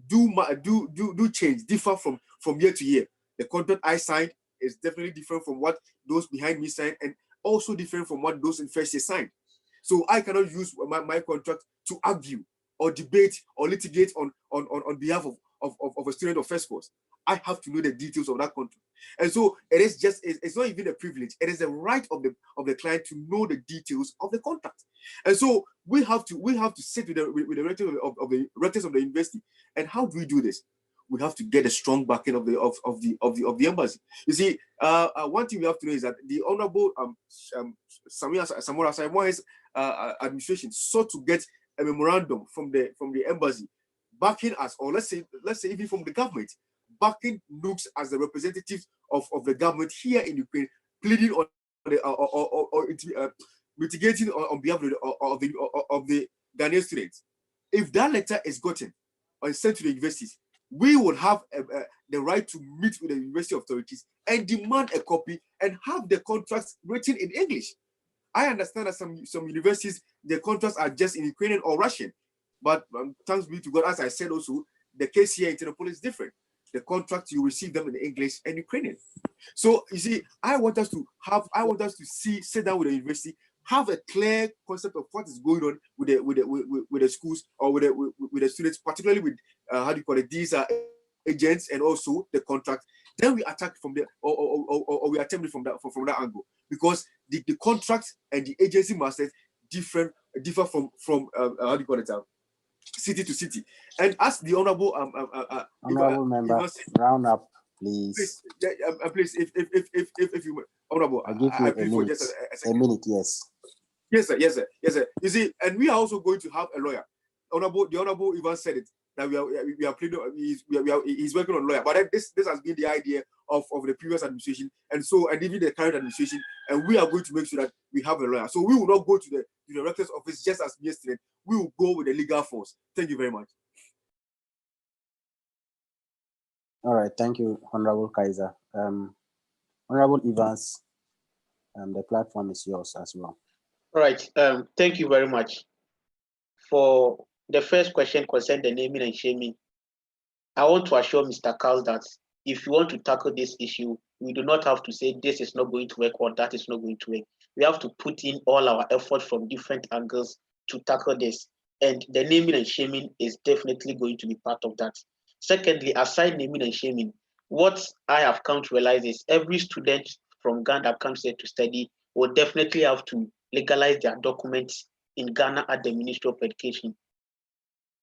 do change, differ from year to year. The contract I signed is definitely different from what those behind me signed, and also different from what those in first year signed. So I cannot use my contract to argue or debate or litigate on behalf of a student of first course. I have to know the details of that contract. And so it's not even a privilege. It is a right of the client to know the details of the contract. And so we have to sit with the rectors of the university. And how do we do this? We have to get a strong backing of the embassy. You see, one thing we have to know is that the Honorable Samora Saimoa's administration sought to get a memorandum from the embassy backing us, or let's say even from the government, backing Nugs as the representative of the government here in Ukraine, pleading on mitigating on behalf of the Ghanaian students. If that letter is gotten and sent to the universities, we will have the right to meet with the university authorities and demand a copy and have the contracts written in English. I understand that some universities, the contracts are just in Ukrainian or Russian, but thanks be to God, as I said also, the case here in Ternopil is different. The contracts, you receive them in English and Ukrainian. So you see, I want us to sit down with the university, have a clear concept of what is going on with the schools or with the students, particularly with these agents and also the contract. Then we attack from there, or we attempt it from that angle, because the contract and the agency masters differ from city to city. And as the honorable member, round up, please. Please, if you honorable, I give you a minute. A minute, yes. Yes, sir. You see, and we are also going to have a lawyer. The honorable Ivan said it, that we are pleading. He's working on a lawyer. But this has been the idea of the previous administration, and even the current administration. And we are going to make sure that we have a lawyer. So we will not go to the rector's office just as yesterday. We will go with the legal force. Thank you very much. All right, thank you, Honorable Kaiser. Honorable Evans, the platform is yours as well. All right, thank you very much. For the first question concerning the naming and shaming, I want to assure Mr. Carl that if you want to tackle this issue, we do not have to say this is not going to work or that is not going to work. We have to put in all our effort from different angles to tackle this. And the naming and shaming is definitely going to be part of that. Secondly, aside naming and shaming, what I have come to realize is every student from Ghana that comes here to study will definitely have to legalize their documents in Ghana at the Ministry of Education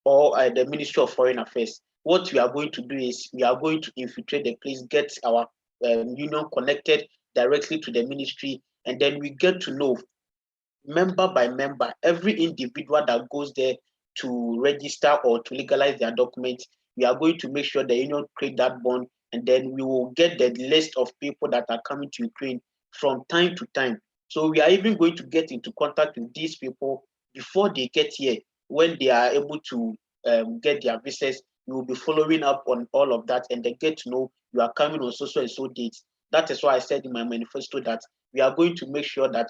or at the Ministry of Foreign Affairs. What we are going to do is we are going to infiltrate the place, get our union connected directly to the ministry, and then we get to know member by member, every individual that goes there to register or to legalize their documents. We are going to make sure the union create that bond and then we will get the list of people that are coming to Ukraine from time to time. So we are even going to get into contact with these people before they get here. When they are able to get their visas, we will be following up on all of that, and they get to know you are coming on so and so dates. That is why I said in my manifesto that we are going to make sure that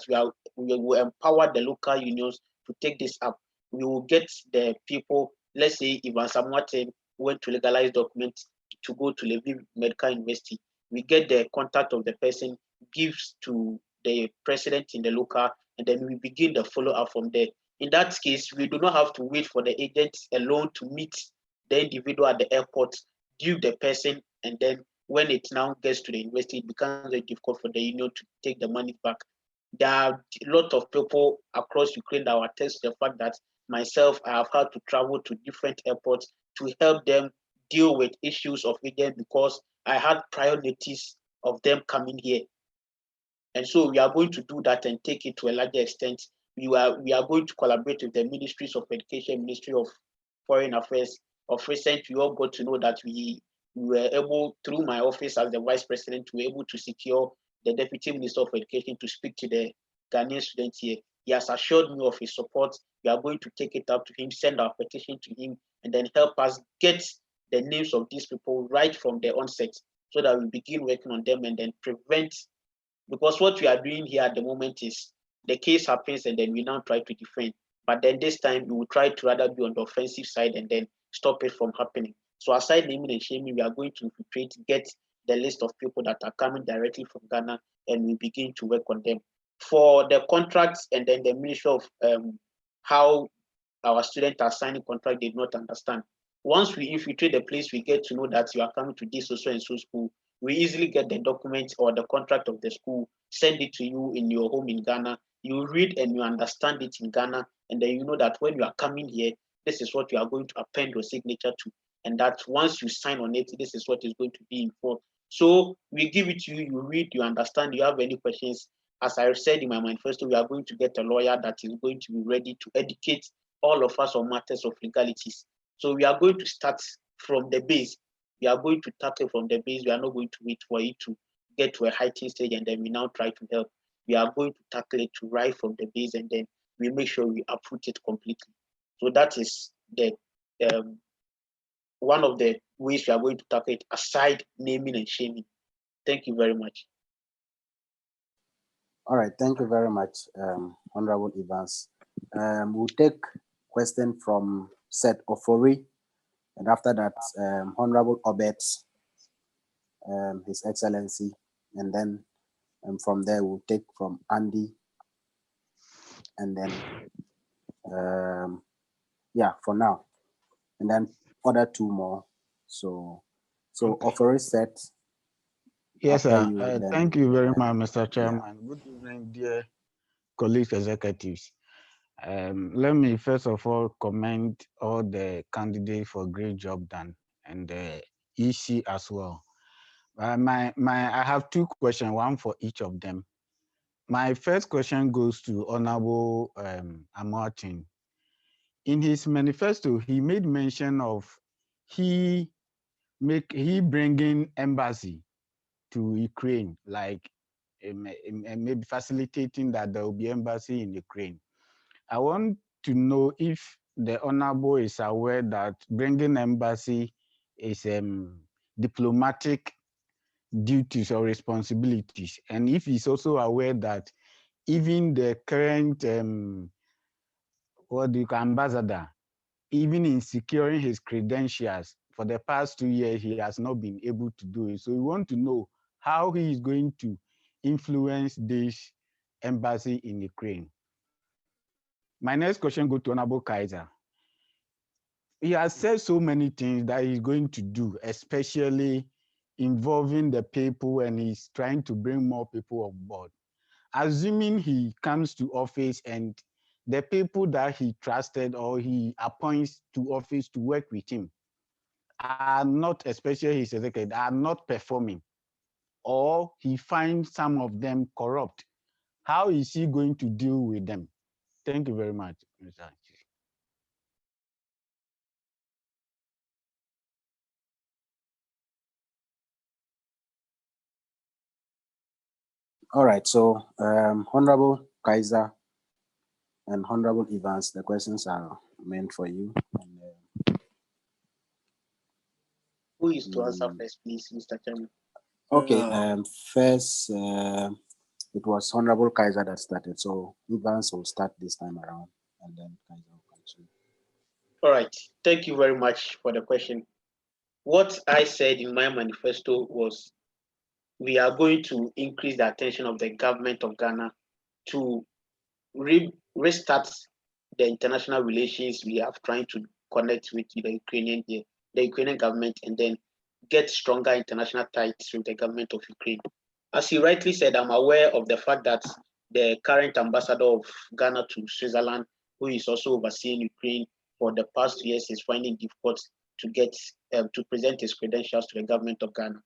we will empower the local unions to take this up. We will get the people. Let's say Ivan Samuatin went to legalize documents to go to Lviv Medical University. We get the contact of the person, gives to the president in the local, and then we begin the follow up from there. In that case, we do not have to wait for the agents alone to meet the individual at the airport, give the person, and then when it now gets to the university, it becomes very difficult for the union to take the money back. There are a lot of people across Ukraine that will attest to the fact that myself, I have had to travel to different airports to help them deal with issues of agents because I had prior notice of them coming here. And so we are going to do that and take it to a larger extent. We are going to collaborate with the ministries of education, Ministry of Foreign Affairs. Of recent, we all got to know that we were able, through my office as the vice president, we were able to secure the deputy minister of education to speak to the Ghanaian students here. He has assured me of his support. We are going to take it up to him, send our petition to him, and then help us get the names of these people right from the onset so that we begin working on them and then prevent, because what we are doing here at the moment is the case happens and then we now try to defend. But then this time we will try to rather be on the offensive side and then stop it from happening. So aside naming and shaming, we are going to get the list of people that are coming directly from Ghana, and we begin to work on them. For the contracts and then the Ministry of how our students are signing contract, they do not understand. Once we infiltrate the place, we get to know that you are coming to this so and so school. We easily get the document or the contract of the school, send it to you in your home in Ghana. You read and you understand it in Ghana, and then you know that when you are coming here, this is what you are going to append your signature to. And that once you sign on it, this is what is going to be informed. So we give it to you, you read, you understand, you have any questions. As I said in my manifesto, we are going to get a lawyer that is going to be ready to educate all of us on matters of legalities. So we are going to start from the base. We are going to tackle from the base. We are not going to wait for it to get to a heightened stage and then we now try to help. We are going to tackle it to right from the base and then we make sure we uproot it completely. So that is the one of the ways we are going to tackle it, aside naming and shaming. Thank you very much. All right, thank you very much, Honorable Evans. We'll take question from Seth Ofori, and after that, Honorable Obet, His Excellency, and then from there we'll take from Andy, and then yeah, for now, and then other two more. So Okay. Ofori said. Yes, sir. Thank you very much, Mr. Chairman. Yeah. Good evening, dear colleagues, executives. Let me first of all commend all the candidates for a great job done, and the EC as well. I have two questions, one for each of them. My first question goes to Honorable Amartin. In his manifesto, he made mention of he bringing embassy to Ukraine, like maybe facilitating that there will be embassy in Ukraine. I want to know if the Honorable is aware that bringing embassy is diplomatic duties or responsibilities, and if he's also aware that even the current ambassador, even in securing his credentials for the past 2 years, he has not been able to do it. So we want to know how he is going to influence this embassy in Ukraine. My next question goes to Honorable Kaiser. He has said so many things that he's going to do, especially involving the people, and he's trying to bring more people on board. Assuming he comes to office and the people that he trusted or he appoints to office to work with him are not, especially his executive, are not performing, or he finds some of them corrupt, how is he going to deal with them? Thank you very much, Mr. Chief. All right, so Honorable Kaiser and Honorable Evans, the questions are meant for you. And, Who is to answer first, please, Mr. Chairman? Okay, first, it was Honorable Kaiser that started, so Evans will start this time around, and then Kaiser will continue. All right, thank you very much for the question. What I said in my manifesto was we are going to increase the attention of the government of Ghana to restart the international relations we have trying to connect with the Ukrainian government, and then get stronger international ties with the government of Ukraine. As you rightly said, I'm aware of the fact that the current ambassador of Ghana to Switzerland, who is also overseeing Ukraine for the past years, is finding it difficult to get to present his credentials to the government of Ghana.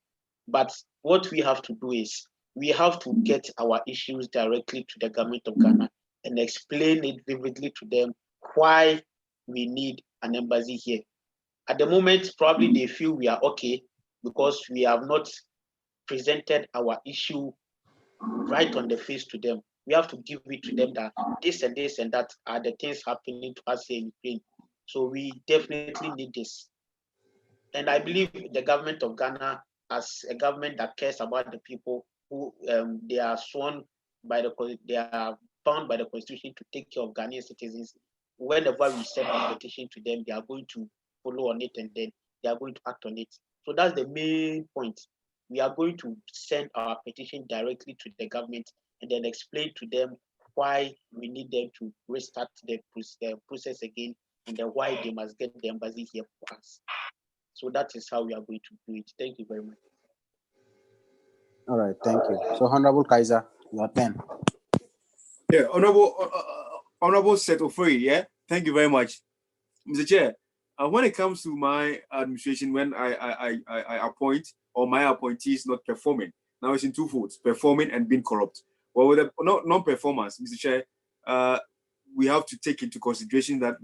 But what we have to do is we have to get our issues directly to the government of Ghana and explain it vividly to them why we need an embassy here. At the moment, probably they feel we are okay because we have not presented our issue right on the face to them. We have to give it to them that this and that are the things happening to us here in Ukraine. So we definitely need this. And I believe the government of Ghana, as a government that cares about the people who they are sworn by they are bound by the constitution to take care of Ghanaian citizens. Whenever we send a petition to them, they are going to follow on it, and then they are going to act on it. So that's the main point. We are going to send our petition directly to the government and then explain to them why we need them to restart the process again, and then why they must get the embassy here for us. So that is how we are going to do it. Thank you very much. All right, thank you. So Honorable Kaiser, your turn. Yeah, Honorable Setofree, yeah, thank you very much, Mr. Chair. When it comes to my administration, when I appoint or my appointee is not performing, now it's in two folds: performing and being corrupt. Well, with the non-performance, Mr. Chair, we have to take into consideration that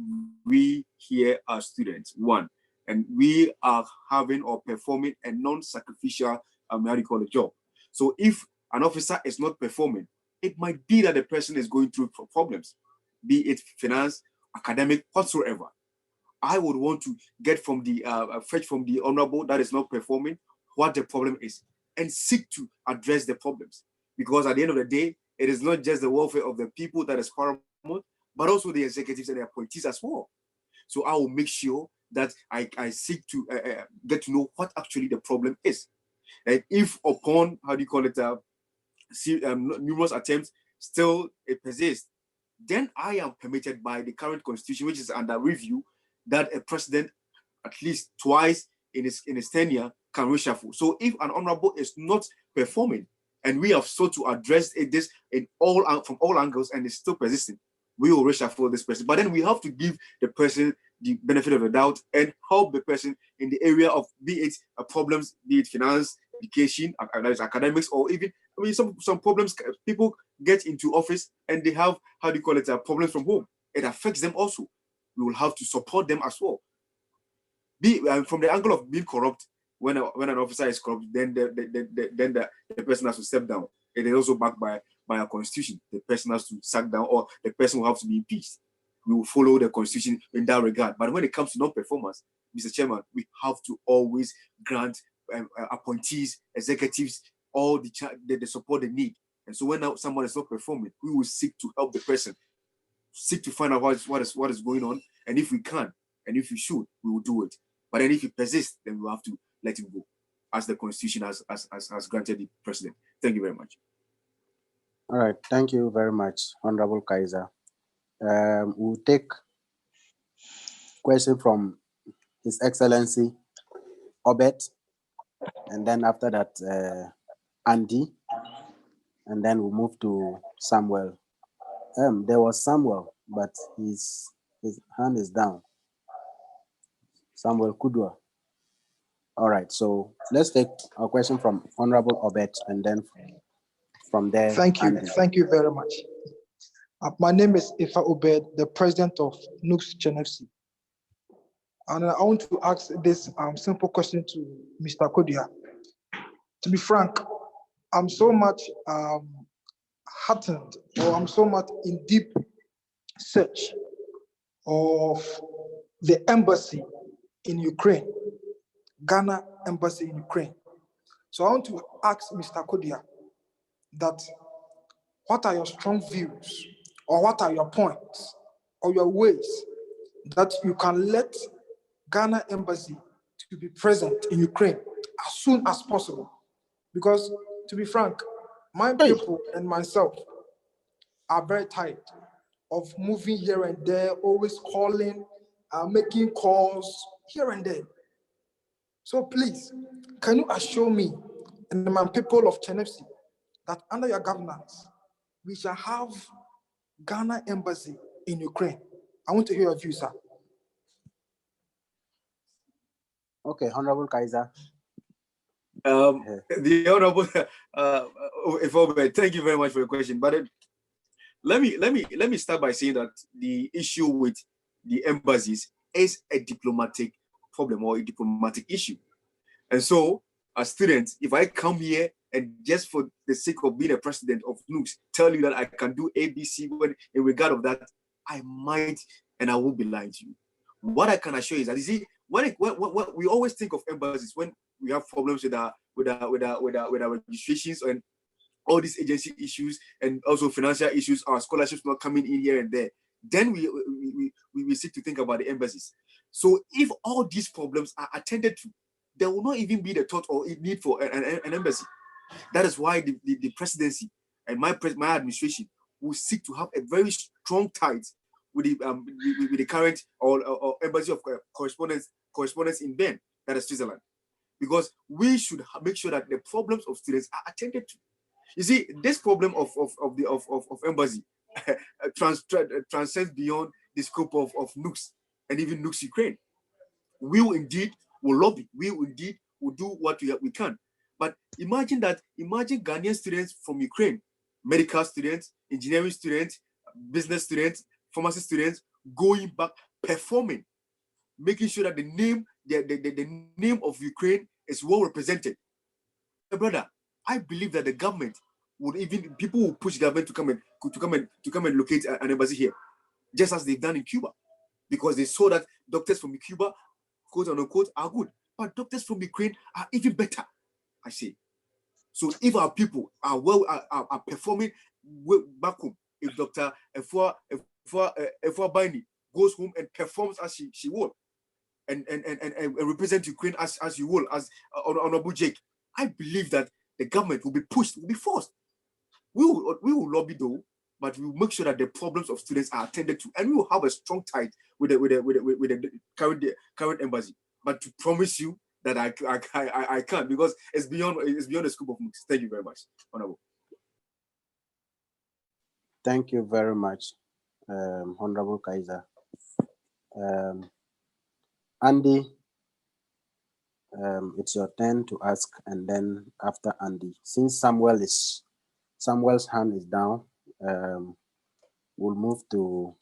we here are students, one, and we are having or performing a non-sacrificial, how do you call it, job. So if an officer is not performing, it might be that the person is going through problems, be it finance, academic, whatsoever. I would want to get from the fetch from the honorable that is not performing what the problem is and seek to address the problems. Because at the end of the day, it is not just the welfare of the people that is paramount, but also the executives and the appointees as well. So I will make sure that I seek to get to know what actually the problem is. And if upon, how do you call it, numerous attempts still it persists, then I am permitted by the current constitution, which is under review, that a president at least twice in his tenure can reshuffle. So if an honorable is not performing, and we have sought to address this from all angles, and it's still persisting, we will reshuffle this person. But then we have to give the person the benefit of the doubt and help the person in the area of, be it problems, be it finance, education, academics, or even, I mean, some problems people get into office and they have, how do you call it, problems from home. It affects them also. We will have to support them as well. From the angle of being corrupt, when an officer is corrupt, then the person has to step down. It is also backed by a constitution. The person has to sack down, or the person will have to be impeached. We will follow the constitution in that regard. But when it comes to non-performance, Mr. Chairman, we have to always grant appointees, executives, all the support they need. And so when someone is not performing, we will seek to help the person, seek to find out what is going on, and if we can, and if we should, we will do it. But then if it persists, then we'll have to let him go, as the constitution has granted the president. Thank you very much. All right, thank you very much, Honorable Kaiser. We'll take question from His Excellency Obet, and then after that, Andy, and then we'll move to Samuel. There was Samuel, but his hand is down. Samuel Kudwa. All right, so let's take a question from Honorable Obet, and then from there. Thank you. Andy. Thank you very much. My name is Ifa Obed, the president of Nugs FC. And I want to ask this simple question to Mr. Kodia. To be frank, I'm so much heartened, or I'm so much in deep search of the embassy in Ukraine, Ghana embassy in Ukraine. So I want to ask Mr. Kodia that what are your strong views, or what are your points, or your ways that you can let Ghana embassy to be present in Ukraine as soon as possible? Because to be frank, my people and myself are very tired of moving here and there, always calling, making calls here and there. So please, can you assure me and my people of Chenefsi that under your governance, we shall have Ghana embassy in Ukraine? I want to hear your view, sir. Okay, Honorable Kaiser. The Honorable thank you very much for your question. But let me start by saying that the issue with the embassies is a diplomatic problem or a diplomatic issue. And so, as students, if I come here and just for the sake of being a president of Nugs, tell you that I can do ABC in regard of that, I might and I won't be lying to you. What I can assure you is that, you see, when we always think of embassies when we have problems with our registrations and all these agency issues and also financial issues, our scholarships not coming in here and there, then we seek to think about the embassies. So if all these problems are attended to, there will not even be the thought or need for an embassy. That is why the presidency and my administration will seek to have a very strong ties with the current or embassy of correspondence in Bern, that is Switzerland, because we should make sure that the problems of students are attended to. You see, this problem of embassy transcends beyond the scope of Nugs and even Nugs Ukraine. We will indeed will lobby. We will indeed will do what we can. But imagine Ghanaian students from Ukraine, medical students, engineering students, business students, pharmacy students, going back, performing, making sure that the name of Ukraine is well represented. Brother, I believe that the government people will push government to come and locate an embassy here, just as they've done in Cuba, because they saw that doctors from Cuba, quote unquote, are good, but doctors from Ukraine are even better, I say. So if our people are performing back home, if Dr. Efua Baini goes home and performs as she will, and represent Ukraine as you will, as Honorable Jake, I believe that the government will be pushed, will be forced. We will lobby though, but we will make sure that the problems of students are attended to, and we will have a strong tie with the current embassy. But to promise you that I can't, because it's beyond the scope of Nugs. Thank you very much, Honorable. Thank you very much, Honorable Kaiser. Andy, it's your turn to ask, and then after Andy, since Samuel's hand is down, we'll move to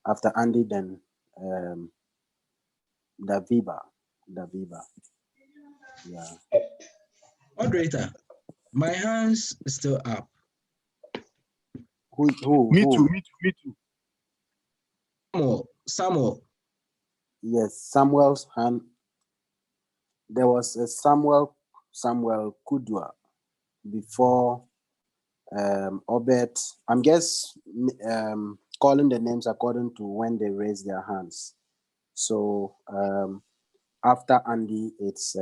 after Andy, then Daviba. Yeah. Moderator, my hands still up. Who? Me too. Samuel. Yes, Samuel's hand. There was a Samuel Kudwa before Obed. I'm just calling the names according to when they raise their hands. So after Andy, it's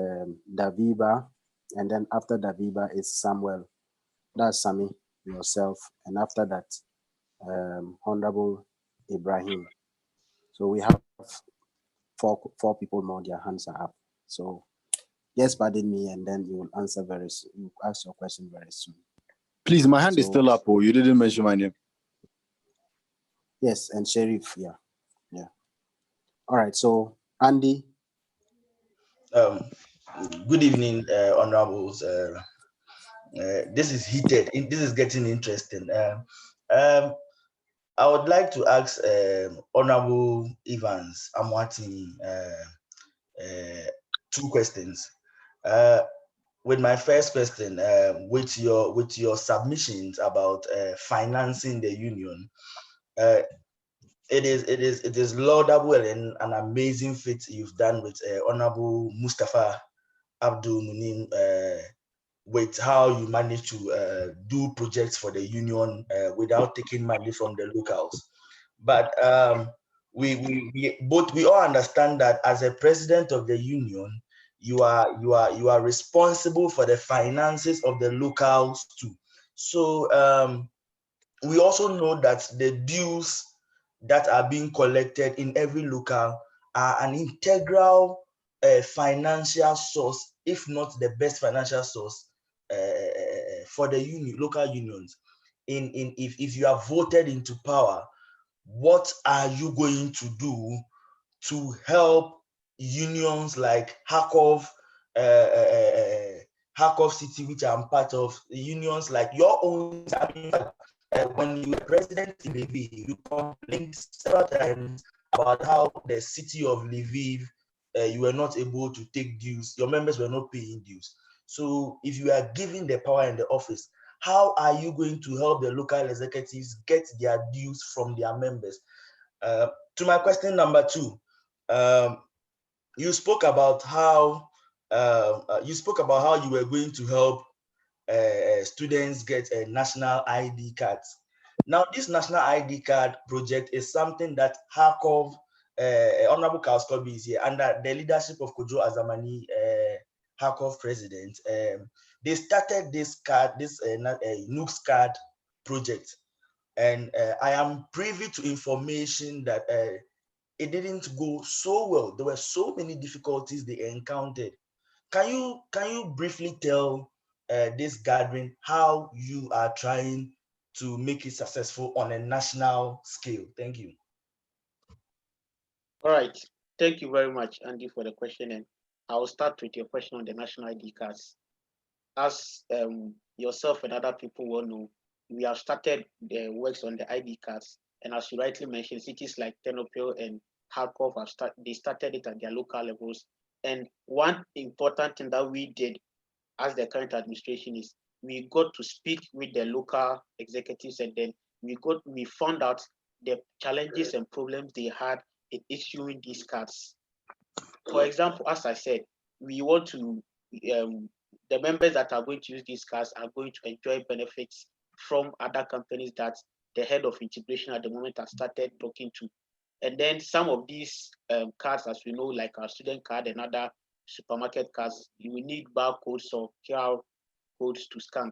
Daviba, and then after Daviba is Samuel. That's Sami, yourself, and after that, Honorable Ibrahim. So we have four people more, their hands are up. So just pardon me, and then you will answer very soon. You ask your question very soon. Please, my hand is still up. Oh, you didn't mention my name. Yes, and Sheriff, yeah. All right, so Andy. Good evening, honorables. This is heated. This is getting interesting. I would like to ask Honorable Evans Amwati two questions. with my first question, with your submissions about financing the union, it is laudable and an amazing feat you've done with Honorable Mustafa Abdul Munim, with how you manage to do projects for the union without taking money from the locals. But we all understand that as a president of the union, you are responsible for the finances of the locals too. So we also know that the dues that are being collected in every local are an integral financial source, if not the best financial source for the local unions. If you are voted into power, what are you going to do to help unions like Harkov, Harkov City, which I'm part of, unions like your own? When you were president in Lviv, you complained several times about how the city of Lviv, you were not able to take dues, your members were not paying dues. So if you are given the power in the office, how are you going to help the local executives get their dues from their members? To my question number two, you spoke about how you were going to help students get a national ID cards. Now, this national ID card project is something that Harkov, Honorable Kauskobi is here, under the leadership of Kojo Azamani, Harkov president. They started this card, this Nugs card project. And I am privy to information that it didn't go so well. There were so many difficulties they encountered. Can you briefly tell this gathering how you are trying to make it successful on a national scale? Thank you. All right. Thank you very much, Andy, for the question. And I'll start with your question on the national ID cards. As yourself and other people will know, we have started the works on the ID cards. And as you rightly mentioned, cities like Ternopil and Kharkov they started it at their local levels. And one important thing that we did as the current administration is we got to speak with the local executives, and then we found out the challenges and problems they had in issuing these cards. For example, as I said, we want to the members that are going to use these cards are going to enjoy benefits from other companies that the head of integration at the moment has started talking to. And then some of these cards, as we know, like our student card and other supermarket cards, you will need barcodes or QR codes to scan.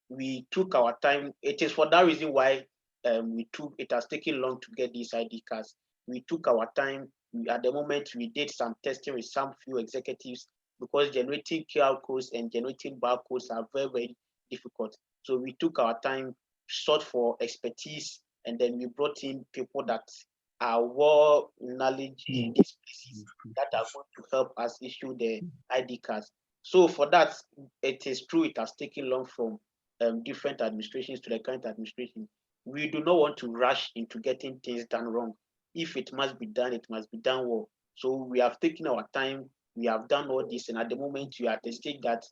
We took our time. It is for that reason why it has taken long to get these ID cards. We took our time. At the moment, we did some testing with some few executives, because generating QR codes and generating barcodes are very, very difficult. So we took our time, sought for expertise, and then we brought in people that are well knowledge in these places that are going to help us issue the ID cards. So for that, it is true it has taken long from different administrations to the current administration. We do not want to rush into getting things done wrong. If it must be done, it must be done well. So we have taken our time. We have done all this, and at the moment we are at the stage that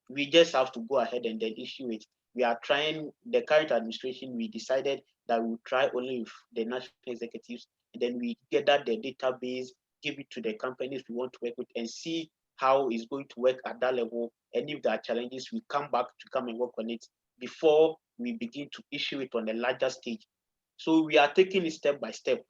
we just have to go ahead and then issue it. We are trying, the current administration, we decided that we will try only with the national executives, and then we gather the database, give it to the companies we want to work with, and see how it's going to work at that level. And if there are challenges, we come back to come and work on it before we begin to issue it on a larger stage. So we are taking it step by step.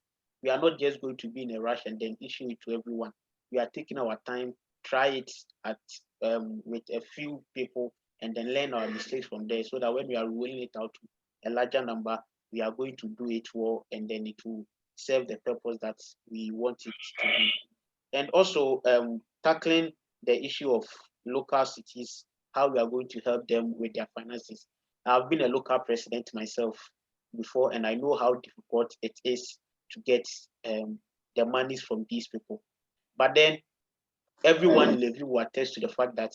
We are not just going to be in a rush and then issue it to everyone. We are taking our time, try it at with a few people, and then learn our mistakes from there, so that when we are rolling it out to a larger number, we are going to do it well, and then it will serve the purpose that we want it to be. And also tackling the issue of local cities, how we are going to help them with their finances. I've been a local president myself before, and I know how difficult it is to get the monies from these people. But then everyone in Lviv will attest to the fact that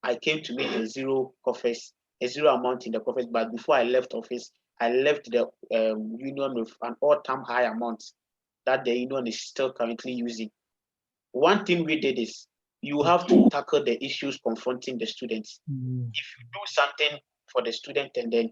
I came to meet a zero amount in the coffers. But before I left office, I left the union with an all-time high amount that the union is still currently using. One thing we did is you have to tackle the issues confronting the students. If you do something for the student and then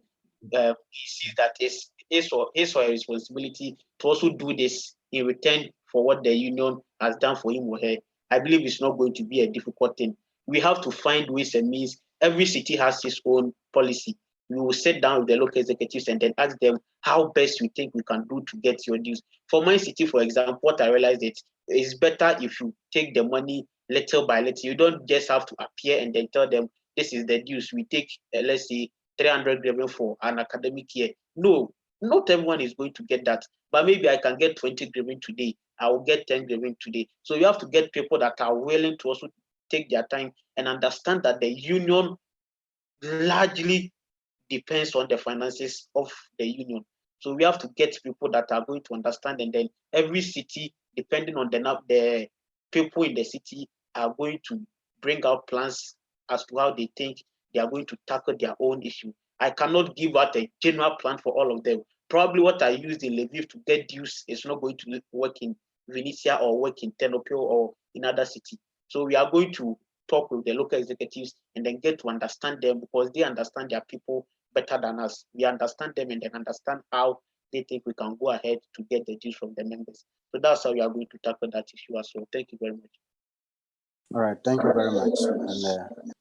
he sees that it's his or her responsibility to also do this in return for what the union has done for him or her, I believe it's not going to be a difficult thing. We have to find ways and means. Every city has its own policy. We will sit down with the local executives and then ask them how best we think we can do to get your dues. For my city, for example, what I realized it's better if you take the money little by little. You don't just have to appear and then tell them this is the dues. We take, let's say, 300 grivin for an academic year. No, not everyone is going to get that. But maybe I can get 20 grivin today. I will get 10 grivin today. So you have to get people that are willing to also take their time and understand that the union largely depends on the finances of the union. So we have to get people that are going to understand, and then every city, depending on the people in the city, are going to bring out plans as to how they think they are going to tackle their own issue. I cannot give out a general plan for all of them. Probably what I used in Lviv to get dues is not going to work in Venetia or work in Ternopil or in other city. So we are going to talk with the local executives and then get to understand them, because they understand their people better than us. We understand them and then understand how they think we can go ahead to get the dues from the members. So that's how we are going to tackle that issue as well. Thank you very much. All right, thank you very much. And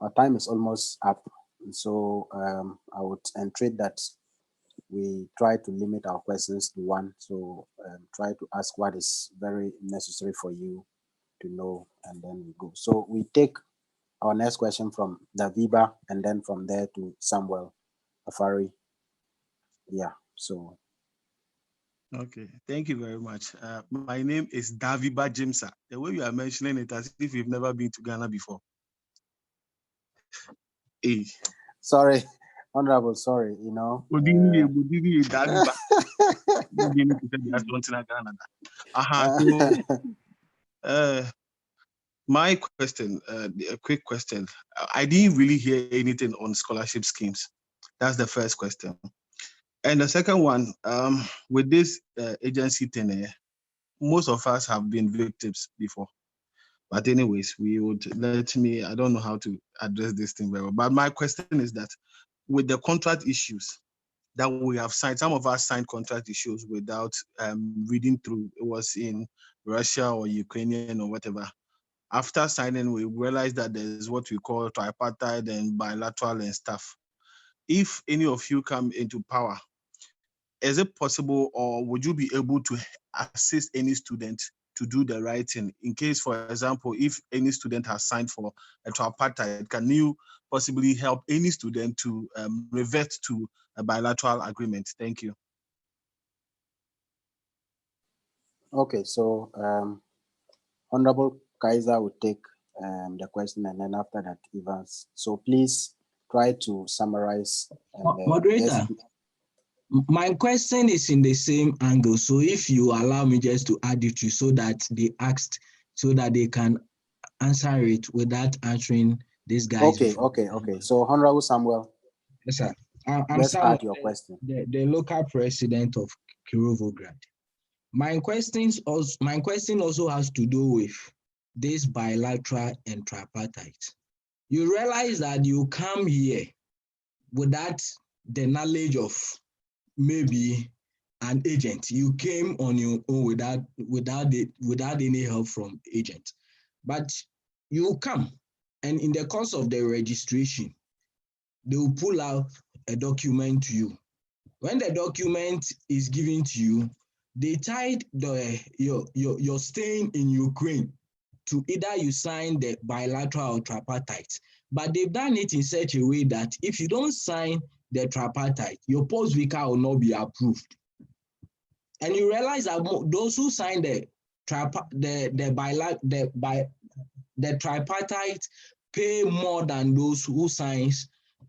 our time is almost up. So I would entreat that we try to limit our questions to one. So try to ask what is very necessary for you to know, and then we go. So we take our next question from Daviba, and then from there to Samuel Afari. Yeah, so. Okay, thank you very much. My name is Daviba Jimsa. The way you are mentioning it as if you've never been to Ghana before. Hey. Sorry, Honorable, sorry, you know. My question, a quick question. I didn't really hear anything on scholarship schemes. That's the first question. And the second one, with this agency thing, most of us have been victims before. But anyways, we would I don't know how to address this thing very well. But my question is that with the contract issues that we have signed, some of us signed contract issues without reading through. It was in Russia or Ukrainian or whatever. After signing, we realized that there's what we call tripartite and bilateral and stuff. If any of you come into power, is it possible, or would you be able to assist any student to do the right thing? In case, for example, if any student has signed for a tripartite, can you possibly help any student to revert to a bilateral agreement? Thank you. Okay, so Honorable Kaiser will take the question, and then after that, Evans. So please try to summarize. Moderator, my question is in the same angle. So if you allow me just to add it to so that they asked, so that they can answer it without answering this guy. Okay. So Honorable Samuel. Yes, sir. I'm let's add your question. The local president of Kirovograd. My question also has to do with this bilateral and tripartite. You realize that you come here without the knowledge of maybe an agent. You came on your own without any help from agent. But you come, and in the course of the registration, they will pull out a document to you. When the document is given to you, they tied your staying in Ukraine to either you sign the bilateral or tripartite. But they've done it in such a way that if you don't sign the tripartite, your post-visa will not be approved. And you realize that those who sign the tripartite pay more than those who signs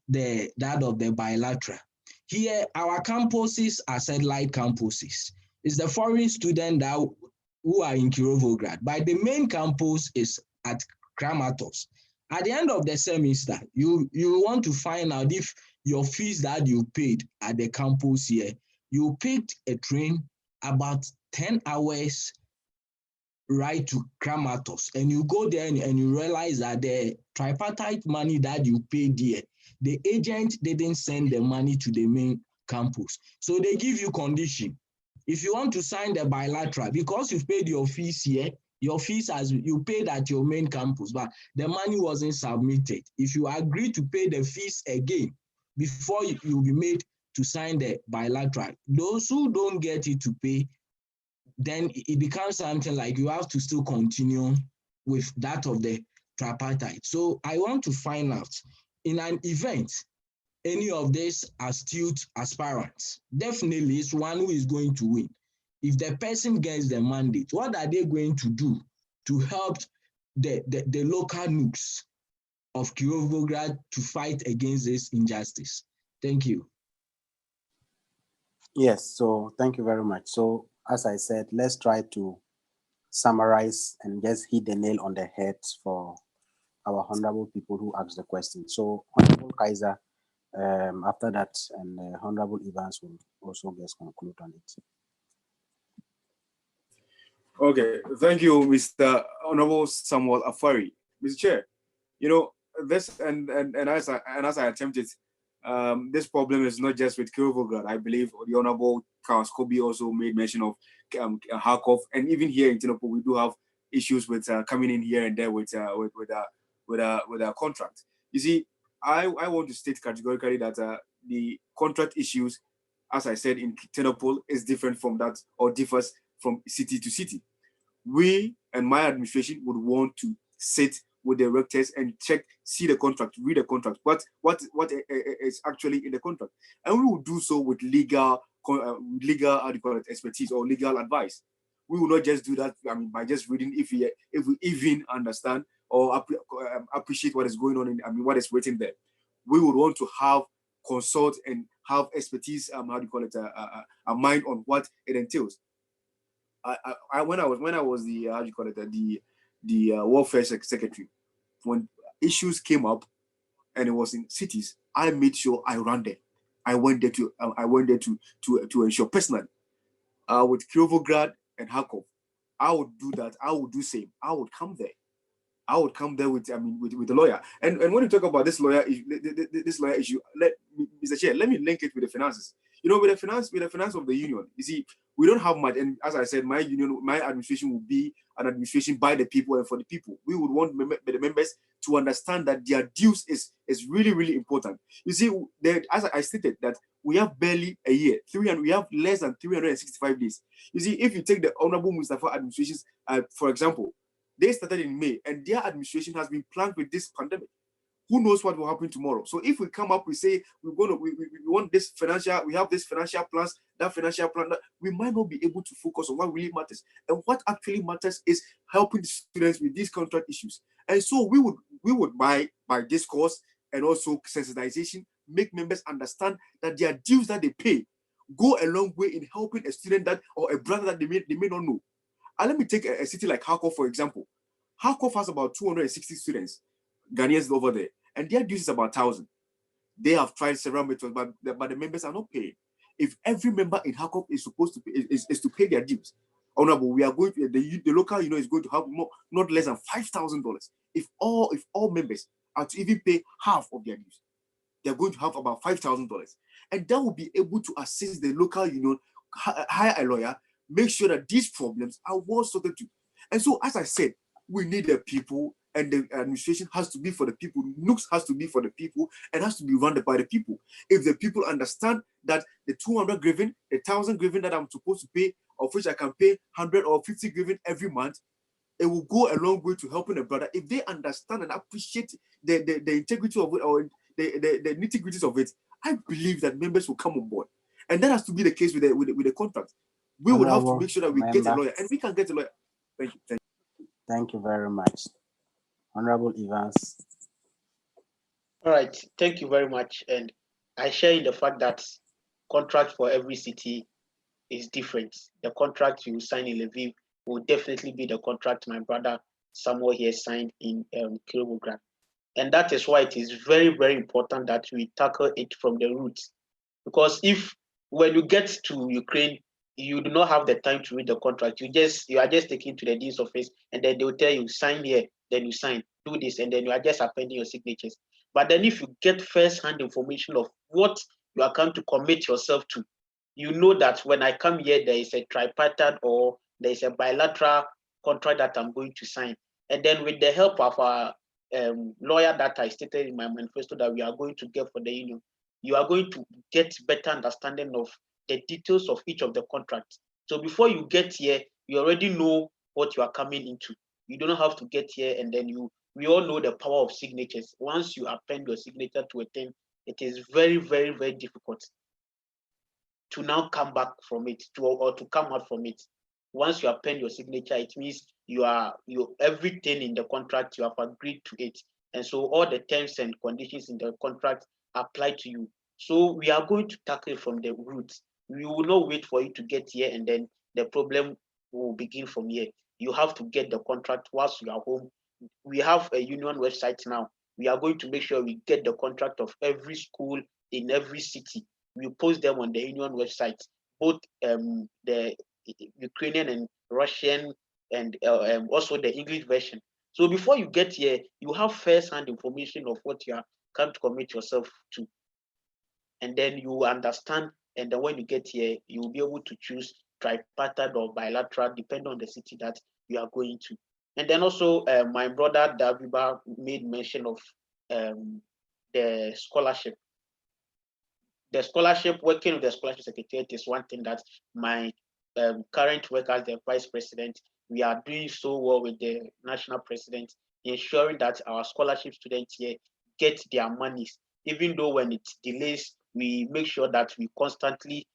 that of the bilateral. Here, our campuses are satellite campuses. It's the foreign students who are in Kirovograd, but the main campus is at Kramatorsk. At the end of the semester, you want to find out if your fees that you paid at the campus here, you picked a train about 10 hours right to Kramatorsk, and you go there and you realize that the tripartite money that you pay there, the agent didn't send the money to the main campus. So they give you condition. If you want to sign the bilateral, because you've paid your fees here, your fees as you paid at your main campus, but the money wasn't submitted. If you agree to pay the fees again before you'll be made to sign the bilateral, those who don't get it to pay, then it becomes something like you have to still continue with that of the tripartite. So I want to find out, in an event, any of these astute aspirants, definitely it's one who is going to win. If the person gets the mandate, what are they going to do to help the local Nugs of Kirovograd to fight against this injustice? Thank you. Yes, so thank you very much. So as I said, let's try to summarize and just hit the nail on the head for our honorable people who asked the question. So Honorable Kaiser, after that, and Honorable Evans will also just conclude on it. Okay, thank you, Mr. Honorable Samuel Afari. Mr. Chair, you know, this and as I attempted, this problem is not just with Kirovograd. I believe the Honorable Charles Kobe also made mention of Harkov, and even here in Tinopo, we do have issues with coming in here and there with a contract. You see, I want to state categorically that the contract issues, as I said, in Tinopo is different from that, or differs from city to city. We and my administration would want to sit with the rectors and check, see the contract, read the contract, what is actually in the contract, and we will do so with legal how do you call it, expertise or legal advice. We will not just do that, I mean, by just reading if we even understand or appreciate what is going on in, I mean, what is written there. We would want to have consult and have expertise, how do you call it, a mind on what it entails. When I was the how do you call it, the welfare secretary, when issues came up and it was in cities, I made sure I ran there. I went there to ensure personally. With Kirovograd and Harkov, I would do that. I would do same. I would come there. I would come there with, I mean, with the lawyer. And when you talk about this lawyer issue, Mr. Chair, let me link it with the finances. You know, with the finance of the union, you see, we don't have much. And as I said, my administration will be an administration by the people and for the people. We would want the members to understand that their dues is really, really important. You see, as I stated, that we have barely a year, we have less than 365 days. You see, if you take the Honorable Mustafa administrations, for example, they started in May, and their administration has been plagued with this pandemic. Who knows what will happen tomorrow? So if we come up, we say we want this financial, we have this financial plans, that financial plan, we might not be able to focus on what really matters. And what actually matters is helping the students with these contract issues. And so we would by discourse and also sensitization, make members understand that their dues that they pay go a long way in helping a student that or a brother that they may not know. And let me take a city like Harkov, for example. Harkov has about 260 students, Ghanaians over there, and their dues is about 1,000. They have tried several methods, but the members are not paying. If every member in Harkov is supposed to pay, is to pay their dues, honorable, we are going to the local union is going to have not less than $5,000. If all members are to even pay half of their dues, they're going to have about $5,000, and that will be able to assist the local union, hire a lawyer, make sure that these problems are well sorted to. And so, as I said, we need the people, and the administration has to be for the people. Nugs has to be for the people, and has to be run by the people. If the people understand that the 200 griven, the 1,000 griven that I'm supposed to pay, of which I can pay 100 or 50 griven every month, it will go a long way to helping a brother. If they understand and appreciate the integrity of it, or the nitty-gritties of it, I believe that members will come on board. And that has to be the case with the contract. We would have to make sure that we get a lawyer, and we can get a lawyer. Thank you. Thank you very much. Honorable Evans. All right, thank you very much. And I share in the fact that contract for every city is different. The contract you sign in Lviv will definitely be the contract my brother Samuel here signed in Kirovograd. And that is why it is very, very important that we tackle it from the roots. Because if when you get to Ukraine you do not have the time to read the contract. You are just taking to the dean's office, and then they will tell you sign here, then you sign, do this, and then you are just appending your signatures. But then if you get first-hand information of what you are going to commit yourself to, you know that when I come here, there is a tripartite or there is a bilateral contract that I'm going to sign. And then with the help of our lawyer that I stated in my manifesto that we are going to get for the union, you are going to get better understanding of the details of each of the contracts. So before you get here, you already know what you are coming into. You don't have to get here and then we all know the power of signatures. Once you append your signature to a thing, it is very, very, very difficult to now come back from it, or to come out from it. Once you append your signature, it means you everything in the contract, you have agreed to it. And so all the terms and conditions in the contract apply to you. So we are going to tackle it from the roots. We will not wait for you to get here and then the problem will begin from here. You have to get the contract whilst you are home. We have a union website now. We are going to make sure we get the contract of every school in every city. We post them on the union website, both the Ukrainian and Russian, and also the English version. So before you get here, you have first-hand information of what you are come to commit yourself to. And then you understand, and then when you get here, you will be able to choose tripartite or bilateral, depending on the city that you are going to. And then also, my brother Daviba made mention of the scholarship. The scholarship, working with the scholarship secretariat is one thing that my current work as the vice president, we are doing so well with the national president, ensuring that our scholarship students here get their monies. Even though when it delays, we make sure that we constantly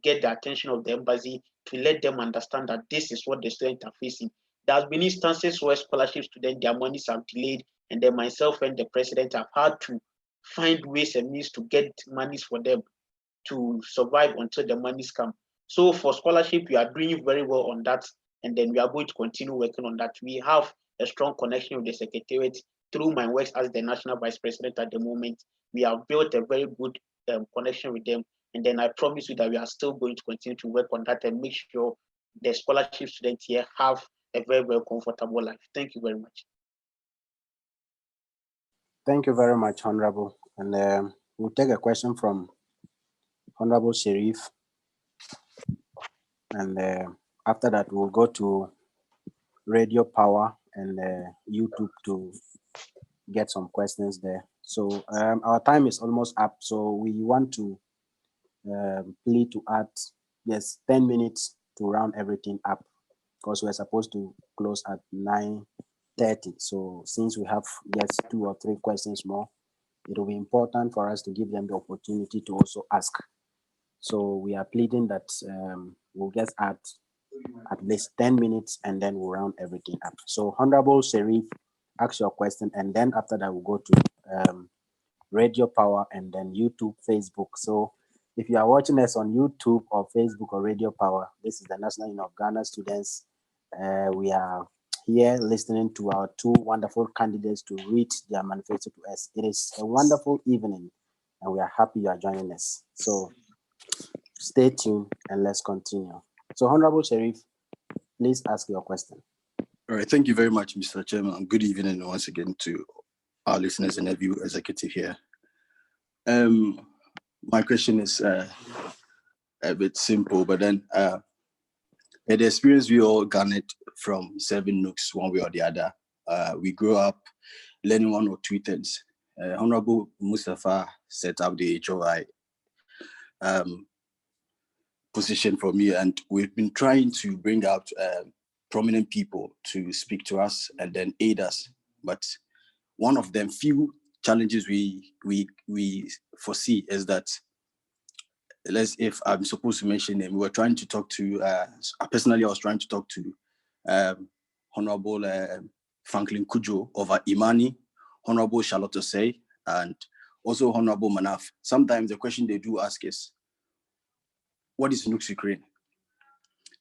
get the attention of the embassy to let them understand that this is what the students are facing. There has been instances where scholarship students, their monies have delayed, and then myself and the president have had to find ways and means to get monies for them to survive until the monies come. So for scholarship, we are doing very well on that, and then we are going to continue working on that. We have a strong connection with the secretariat through my work as the national vice president at the moment. We have built a very good connection with them, and then I promise you that we are still going to continue to work on that and make sure the scholarship students here have a very, very comfortable life. Thank you very much. Thank you very much, Honorable. And we'll take a question from Honorable Sharif. And after that, we'll go to Radio Power and YouTube to get some questions there. So our time is almost up. So we want to plead to add, 10 minutes to round everything up, because we're supposed to close at 9:30. So since we have just 2 or 3 questions more, it will be important for us to give them the opportunity to also ask. So we are pleading that we'll get at least 10 minutes and then we'll round everything up. So Honorable Sharif, ask your question, and then after that we'll go to Radio Power and then YouTube, Facebook. So if you are watching us on YouTube or Facebook or Radio Power, this is the National Union of Ghana Students. We are here listening to our 2 wonderful candidates to read their manifesto to us. It is a wonderful evening and we are happy you are joining us. So stay tuned and let's continue. So Honorable Sharif, please ask your question. All right, thank you very much, Mr. Chairman. Good evening once again to our listeners and every executive here. My question is a bit simple, but then the experience we all garnered from serving Nugs one way or the other, we grew up learning 1 or 2 things. Honorable Mustafa set up the HOI position for me, and we've been trying to bring out prominent people to speak to us and then aid us. But one of them few challenges we foresee is that, if I'm supposed to mention him, we were trying to talk to, personally I was trying to talk to Honorable Franklin Kujo over Imani, Honorable Charlotte Osei, and also Honorable Manaf. Sometimes the question they do ask is, what is Nugs Ukraine?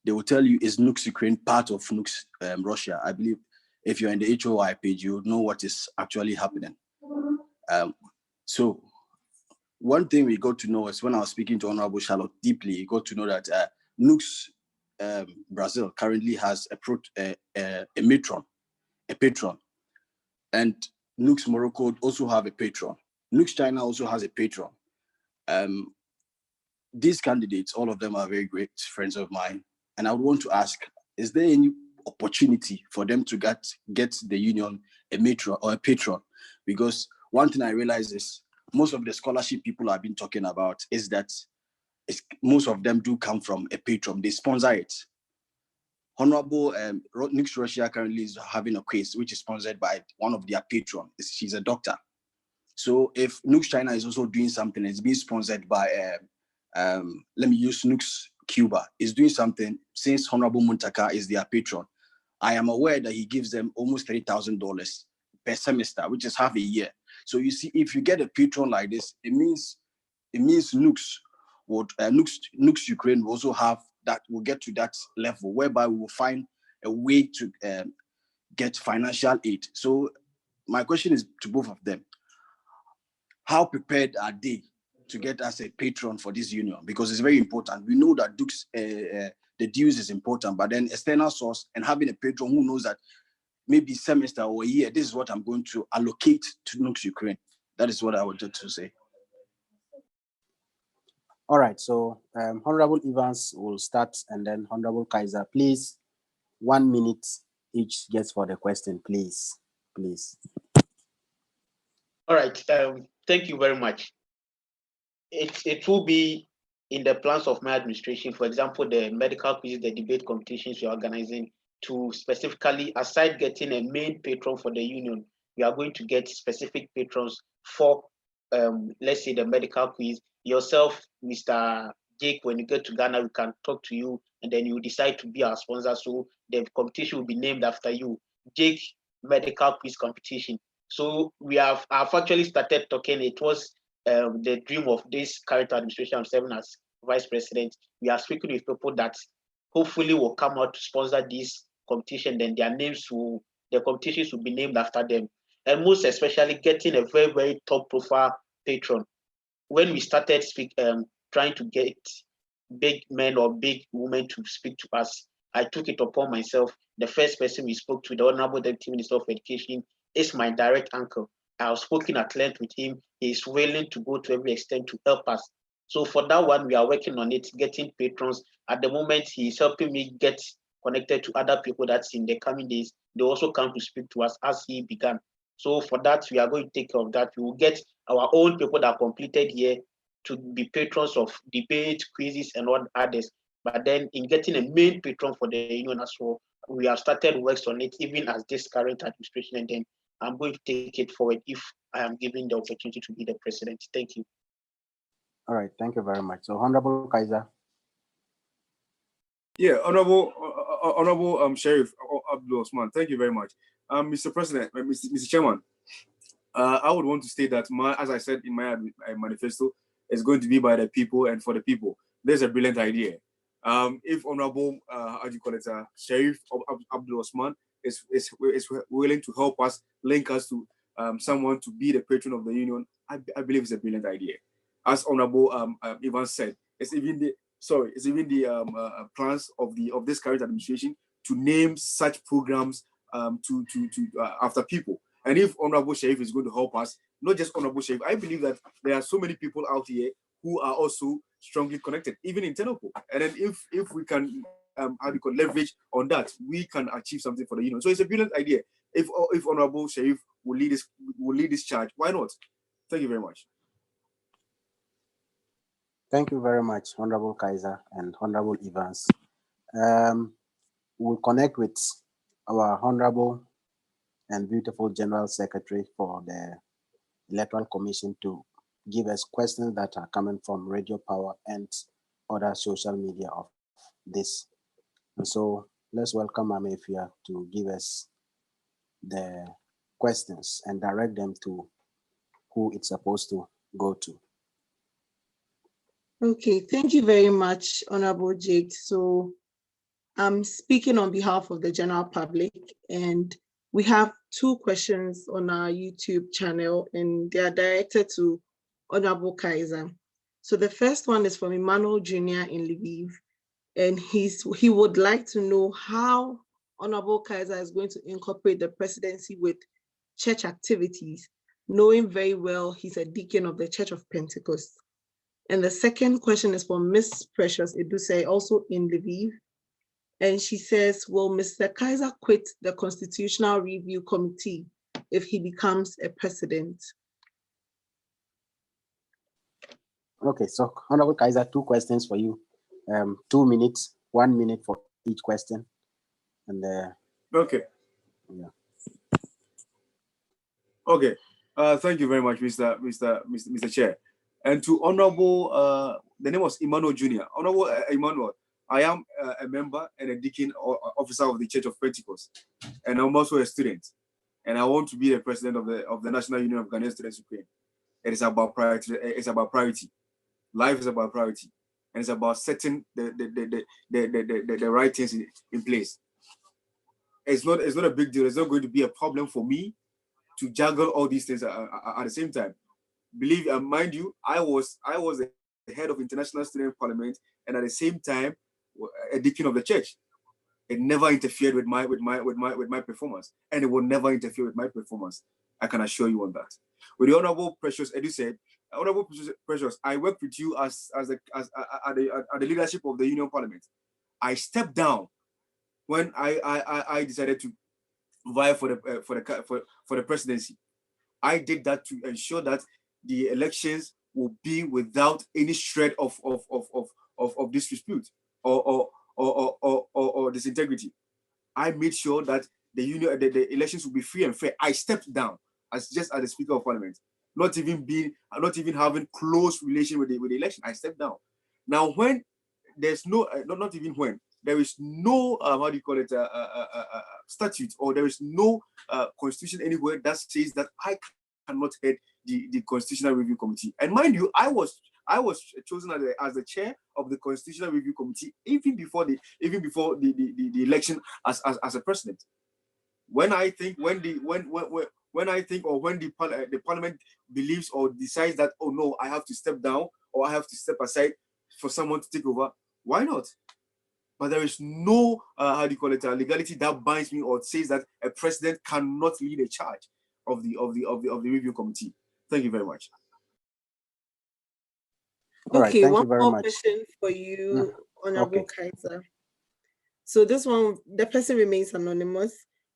They will tell you, is Nugs Ukraine part of Nugs Russia? I believe if you're in the HOI page, you know what is actually happening. So one thing we got to know is when I was speaking to Honorable Charlotte deeply, you got to know that Nugs Brazil currently has a patron, and Nugs Morocco also have a patron. Nugs China also has a patron. These candidates, all of them are very great friends of mine, and I would want to ask: is there any opportunity for them to get the union a matron or a patron? Because one thing I realize is most of the scholarship people have been talking about is that most of them do come from a patron. They sponsor it. Honorable Nugs Russia currently is having a case which is sponsored by one of their patrons. She's a doctor. So if Nugs China is also doing something, it's being sponsored by, let me use Nugs Cuba, is doing something, since Honorable Muntaka is their patron, I am aware that he gives them almost $3,000 per semester, which is half a year. So you see, if you get a patron like this, it means Nugs Ukraine will also have that, will get to that level whereby we will find a way to get financial aid. So my question is to both of them: how prepared are they to get us a patron for this union? Because it's very important. We know that the dues is important, but then external source and having a patron who knows that maybe semester or a year, this is what I'm going to allocate to Nugs Ukraine. That is what I wanted to say. All right, so Honorable Evans will start, and then Honorable Kaiser, please, 1 minute each gets for the question, please. All right, thank you very much. It will be in the plans of my administration, for example, the medical quizzes, the debate competitions we're organizing, to specifically, aside getting a main patron for the union, we are going to get specific patrons for, let's say, the medical quiz. Yourself, Mr. Jake, when you get to Ghana, we can talk to you, and then you decide to be our sponsor. So the competition will be named after you, Jake Medical Quiz Competition. So I've actually started talking. It was the dream of this current administration. I'm serving as vice president. We are speaking with people that hopefully will come out to sponsor this competition. Then the competitions will be named after them. And most especially getting a very, very top profile patron. When we started trying to get big men or big women to speak to us, I took it upon myself. The first person we spoke to, the Honorable Deputy Minister of Education, is my direct uncle. I have spoken at length with him. He is willing to go to every extent to help us. So for that one, we are working on it, getting patrons. At the moment, he is helping me get connected to other people that's in the coming days. They also come to speak to us as he began. So for that, we are going to take care of that. We will get our own people that are completed here to be patrons of debate, quizzes, and all others. But then in getting a main patron for the union as well, we have started works on it, even as this current administration, and then I'm going to take it forward if I am given the opportunity to be the president. Thank you. All right, thank you very much. So Honorable Kaiser. Yeah, Honorable Sheriff Abdul Osman, thank you very much. Mr. President, Mr. Chairman, I would want to state that, as I said in my manifesto, is going to be by the people and for the people. There's a brilliant idea. If Honorable, Sheriff Abdul Osman is willing to help us, link us to someone to be the patron of the union, I believe it's a brilliant idea. As Honorable Evans said, it's even the plans of this current administration to name such programs after people. And if Honorable Sheriff is going to help us, not just Honorable Sheriff, I believe that there are so many people out here who are also strongly connected, even in Tenapo. And then if we can leverage on that, we can achieve something for the union. So it's a brilliant idea. If Honorable Sheriff will lead this charge, why not? Thank you very much. Thank you very much, Honorable Kaiser and Honorable Evans. We'll connect with our Honorable and beautiful General Secretary for the Electoral Commission to give us questions that are coming from Radio Power and other social media of this. And so let's welcome Amefia to give us the questions and direct them to who it's supposed to go to. Okay, thank you very much, Honorable Jake. So I'm speaking on behalf of the general public, and we have 2 questions on our YouTube channel, and they are directed to Honorable Kaiser. So the first one is from Emmanuel Jr. in Lviv, and he would like to know how Honorable Kaiser is going to incorporate the presidency with church activities, knowing very well he's a deacon of the Church of Pentecost. And the second question is for Miss Precious Edusei, also in Lviv. And she says, will Mr. Kaiser quit the Constitutional Review Committee if he becomes a president? Okay, so Honorable Kaiser, 2 questions for you. 2 minutes, 1 minute for each question. And okay. Yeah. Okay. Thank you very much, Mr. Chair. And to Honorable, the name was Emmanuel Jr. Honorable Emmanuel, I am a member and a deacon or officer of the Church of Pentecost, and I'm also a student. And I want to be the president of the National Union of Ghanaian Students Ukraine. It is about priority. It's about priority. Life is about priority, and it's about setting the right things in place. It's not a big deal. It's not going to be a problem for me to juggle all these things at the same time. Believe, mind you, I was the head of International Student Parliament, and at the same time, a deacon of the church. It never interfered with my performance, and it will never interfere with my performance. I can assure you on that. With the Honorable Precious Edu said, Honorable Precious, I worked with you at the leadership of the Union Parliament. I stepped down when I decided to vie for the presidency. I did that to ensure that the elections will be without any shred of disrepute or disintegrity. I made sure that the elections will be free and fair. I stepped down as the Speaker of Parliament, not even having close relation with the election. I stepped down. Now, when there's no, not even when there is no how do you call it statute, or there is no constitution anywhere that says that I cannot head the Constitutional Review Committee. And mind you, I was chosen as the chair of the Constitutional Review Committee even before the election as a president. When the parliament believes or decides that, oh no, I have to step down or I have to step aside for someone to take over, why not? But there is no legality that binds me or says that a president cannot lead a charge of the review committee. Thank you very much. All right, okay, thank one you very more much. question for you, Honorable Okay. Kaiser. So this one, the person remains anonymous,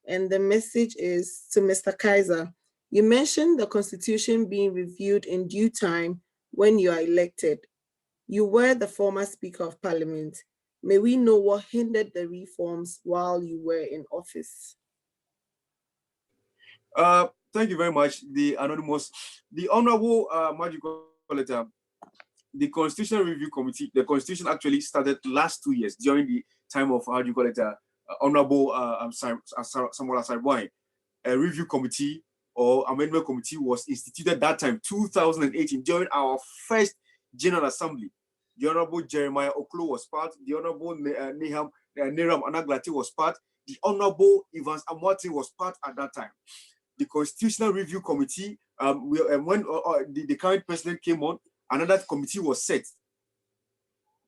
and the message is to Mr. Kaiser. You mentioned the Constitution being reviewed in due time when you are elected. You were the former Speaker of Parliament. May we know what hindered the reforms while you were in office? Thank you very much, the anonymous, the honorable the Constitutional Review Committee. The Constitution actually started last 2 years during the time of Honorable Samuel Asarboy. A review committee or amendment committee was instituted that time, 2018, during our first General Assembly. The Honorable Jeremiah Oklo was part. The Honorable Neram Anaglati was part. The Honorable Evans Amwati was part at that time. The Constitutional Review Committee, when the current president came on, another committee was set.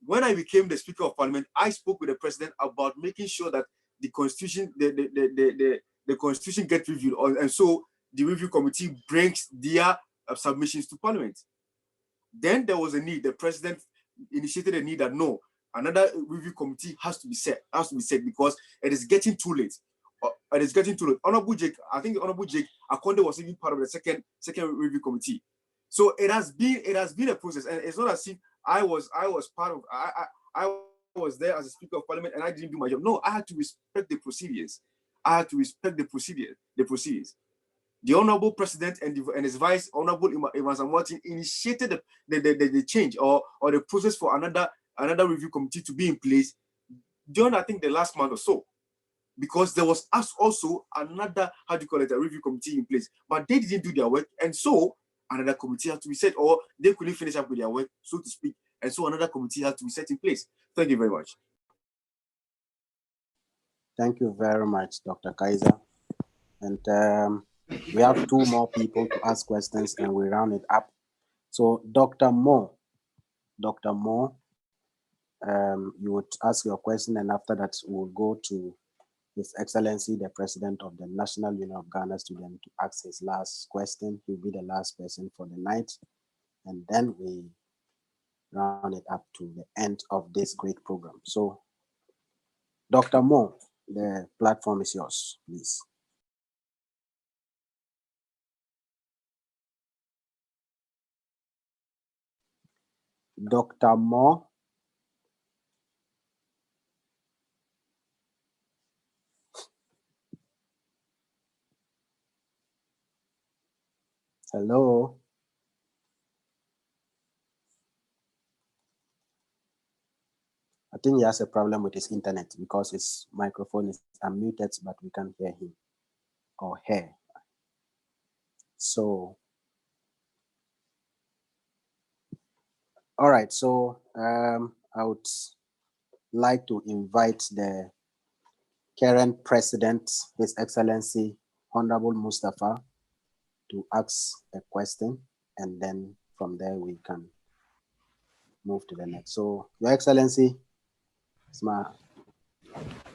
When I became the Speaker of Parliament, I spoke with the president about making sure that the Constitution, the Constitution gets reviewed, and so the review committee brings their submissions to Parliament. Then there was a need. The president initiated a need that no, another review committee has to be set because it is getting too late. It is getting too late. Honorable Jake, I think Honorable Jake Akonde was even part of the second review committee. So it has been a process, and it's not as if I was part of. I was there as a Speaker of Parliament and I didn't do my job. No, I had to respect the procedures. I had to respect the procedures. The Honorable President and his Vice Honorable Evans Amwati initiated the change or the process for another review committee to be in place during, I think, the last month or so, because there was also another a review committee in place, but they didn't do their work, and so another committee had to be set, or they couldn't finish up with their work, so to speak, and so another committee had to be set in place. Thank you very much. Thank you very much, Dr. Kaiser. And we have 2 more people to ask questions, and we round it up. So Dr. Moore, you would ask your question, and after that, we'll go to His Excellency, the President of the National Union of Ghana Students, to ask his last question. He'll be the last person for the night, and then we round it up to the end of this great program. So, Dr. Mo, the platform is yours, please. Dr. Mo. Hello. I think he has a problem with his internet because his microphone is unmuted, but we can't hear him or her. So, all right. So I would like to invite the current president, His Excellency Honorable Mustafa, to ask a question, and then from there we can move to the next. So, Your Excellency,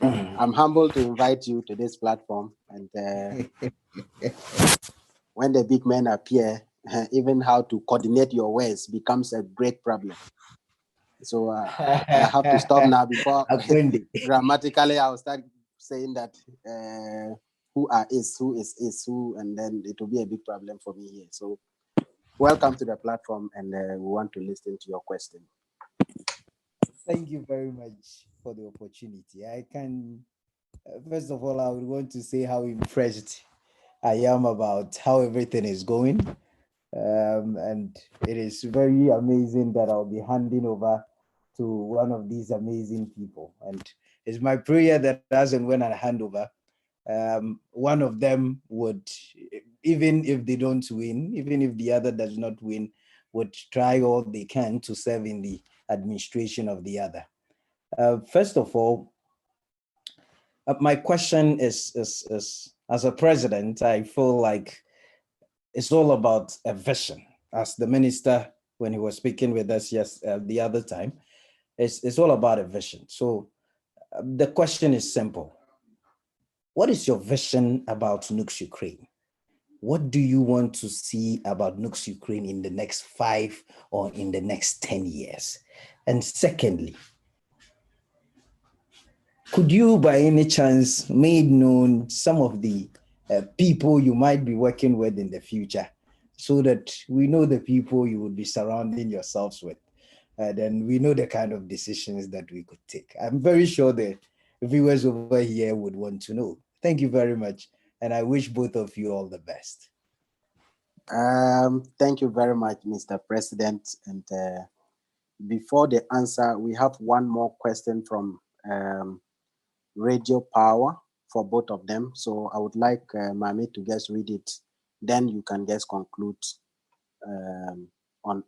I'm humbled to invite you to this platform, and when the big men appear, even how to coordinate your words becomes a great problem. So I have to stop now before grammatically I'll start saying that who is, who, and then it will be a big problem for me here. So welcome to the platform, and we want to listen to your question. Thank you very much for the opportunity. I can, first of all, I would want to say how impressed I am about how everything is going. And it is very amazing that I'll be handing over to one of these amazing people. And it's my prayer that as and when I hand over, one of them would, even if they don't win, even if the other does not win, would try all they can to serve in the administration of the other. First of all, my question is as a president, I feel like it's all about a vision. As the minister, when he was speaking with us the other time, it's all about a vision. So the question is simple. What is your vision about Nugs Ukraine? What do you want to see about Nugs Ukraine in the next 5 or in the next 10 years? And secondly, could you by any chance make known some of the people you might be working with in the future, so that we know the people you would be surrounding yourselves with? Then we know the kind of decisions that we could take. I'm very sure the viewers over here would want to know. Thank you very much. And I wish both of you all the best. Thank you very much, Mr. President. And before the answer, we have one more question from Radio Power for both of them. So I would like Mami to just read it. Then you can just conclude on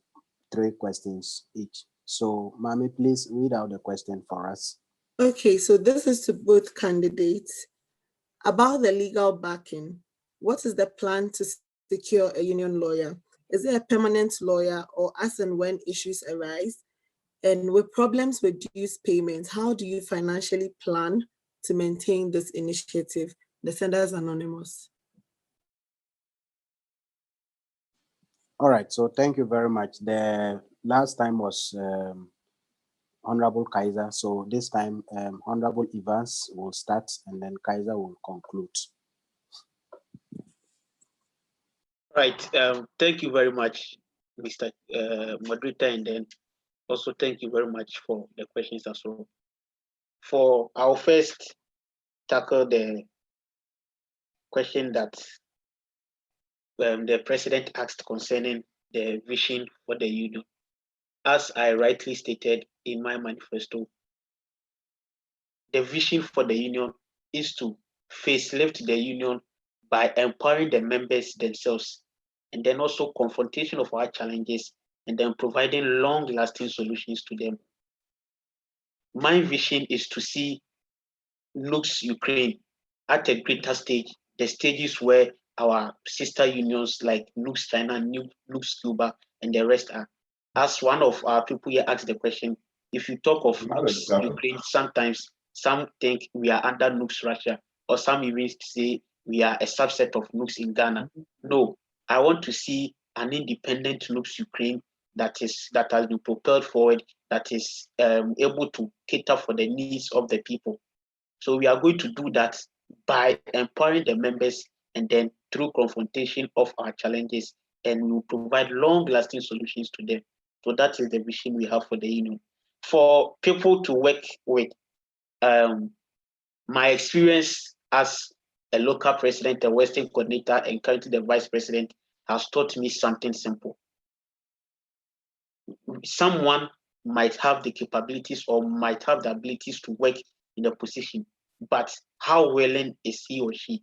3 questions each. So Mami, please read out the question for us. Okay, so this is to both candidates. About the legal backing, what is the plan to secure a union lawyer? Is it a permanent lawyer, or as and when issues arise? And with problems with dues payments, how do you financially plan to maintain this initiative? The sender is anonymous. All right, so thank you very much. The last time was Honorable Kaiser. So this time, Honorable Evans will start, and then Kaiser will conclude. Right. Thank you very much, Mr. Moderator, and then also thank you very much for the questions as well. For our first tackle the question that the president asked concerning the vision for the union. As I rightly stated in my manifesto, the vision for the union is to facelift the union by empowering the members themselves, and then also confrontation of our challenges, and then providing long-lasting solutions to them. My vision is to see Nugs Ukraine at a greater stage, the stages where our sister unions like Nugs China, Nugs Cuba, and the rest are. As one of our people here asked the question, if you talk of Ukraine, sometimes some think we are under Nugs Russia, or some even say we are a subset of Nugs in Ghana. No, I want to see an independent Nugs Ukraine that has been propelled forward, that is able to cater for the needs of the people. So we are going to do that by empowering the members and then through confrontation of our challenges, and we will provide long-lasting solutions to them. So that is the vision we have for the union. For people to work with, my experience as a local president, a Western coordinator, and currently the vice president has taught me something simple. Someone might have the capabilities or might have the abilities to work in a position, but how willing is he or she?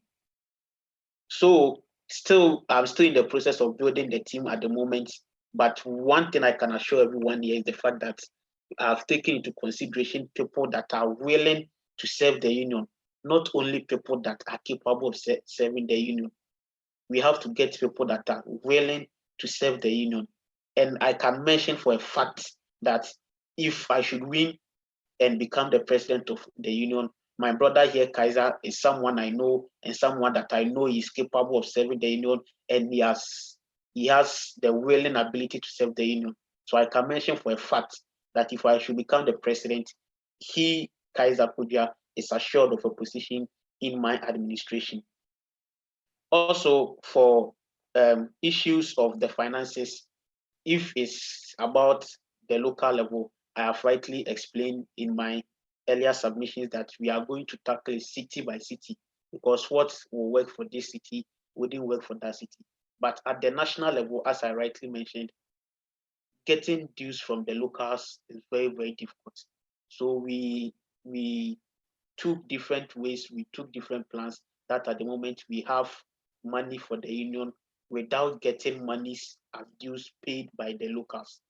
So I'm still in the process of building the team at the moment. But one thing I can assure everyone here is the fact that I've taken into consideration people that are willing to serve the union, not only people that are capable of serving the union. We have to get people that are willing to serve the union. And I can mention for a fact that if I should win and become the president of the union, my brother here, Kaiser, is someone I know and someone that I know is capable of serving the union, and he has the willing ability to serve the union. So I can mention for a fact that if I should become the president, he, Kaiser Kudja, is assured of a position in my administration. Also, for issues of the finances, if it's about the local level, I have rightly explained in my earlier submissions that we are going to tackle city by city, because what will work for this city wouldn't work for that city. But at the national level, as I rightly mentioned, getting dues from the locals is very, very difficult. So we took different ways, we took different plans that at the moment we have money for the union without getting monies as dues paid by the locals.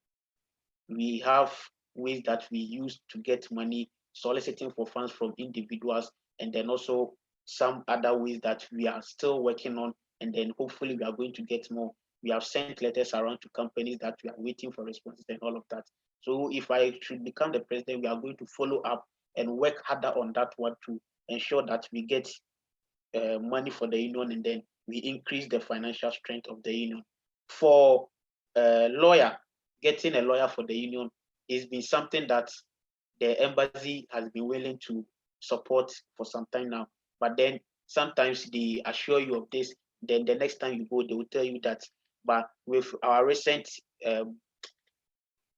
We have ways that we use to get money, soliciting for funds from individuals, and then also some other ways that we are still working on, and then hopefully we are going to get more. We have sent letters around to companies that we are waiting for responses and all of that. So if I should become the president, we are going to follow up and work harder on that one to ensure that we get money for the union, and then we increase the financial strength of the union. For a lawyer, getting a lawyer for the union has been something that the embassy has been willing to support for some time now. But then sometimes they assure you of this, then the next time you go, they will tell you that. But with our recent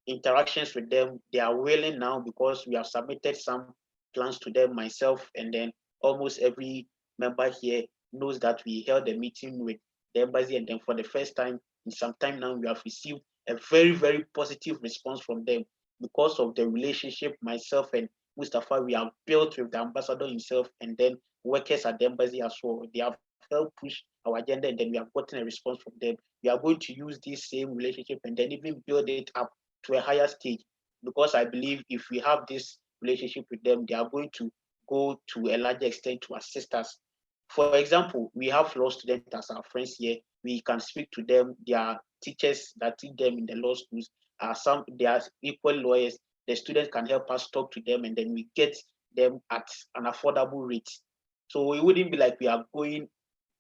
interactions with them, they are willing now, because we have submitted some plans to them, myself, and then almost every member here knows that we held a meeting with the embassy, and then for the first time in some time now, we have received a very, very positive response from them because of the relationship myself and Mustafa we have built with the ambassador himself, and then workers at the embassy as well. They have helped push our agenda, and then we have gotten a response from them. We are going to use this same relationship and then even build it up to a higher stage, because I believe if we have this relationship with them, they are going to go to a larger extent to assist us. For example, we have law students as our friends here. We can speak to them. They are teachers that teach them in the law schools. They are equal lawyers. The students can help us talk to them, and then we get them at an affordable rate. So it wouldn't be like we are going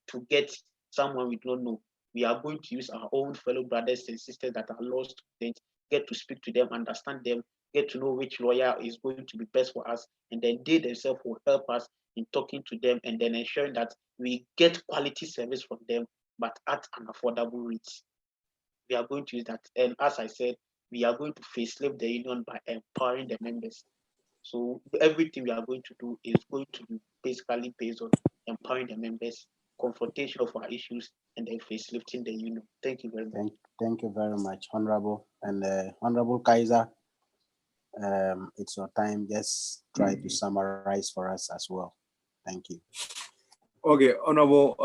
to get someone we don't know. We are going to use our own fellow brothers and sisters that are law students, get to speak to them, understand them, get to know which lawyer is going to be best for us, and then they themselves will help us in talking to them, and then ensuring that we get quality service from them, but at an affordable rate. We are going to use that. And as I said, we are going to facelift the union by empowering the members. So everything we are going to do is going to be basically based on empowering the members, confrontation of our issues, and then facelifting the union. Thank you very much. Thank you very much, Honorable. And Honorable Kaiser, it's your time. Just try to summarize for us as well. Thank you. Okay, Honorable,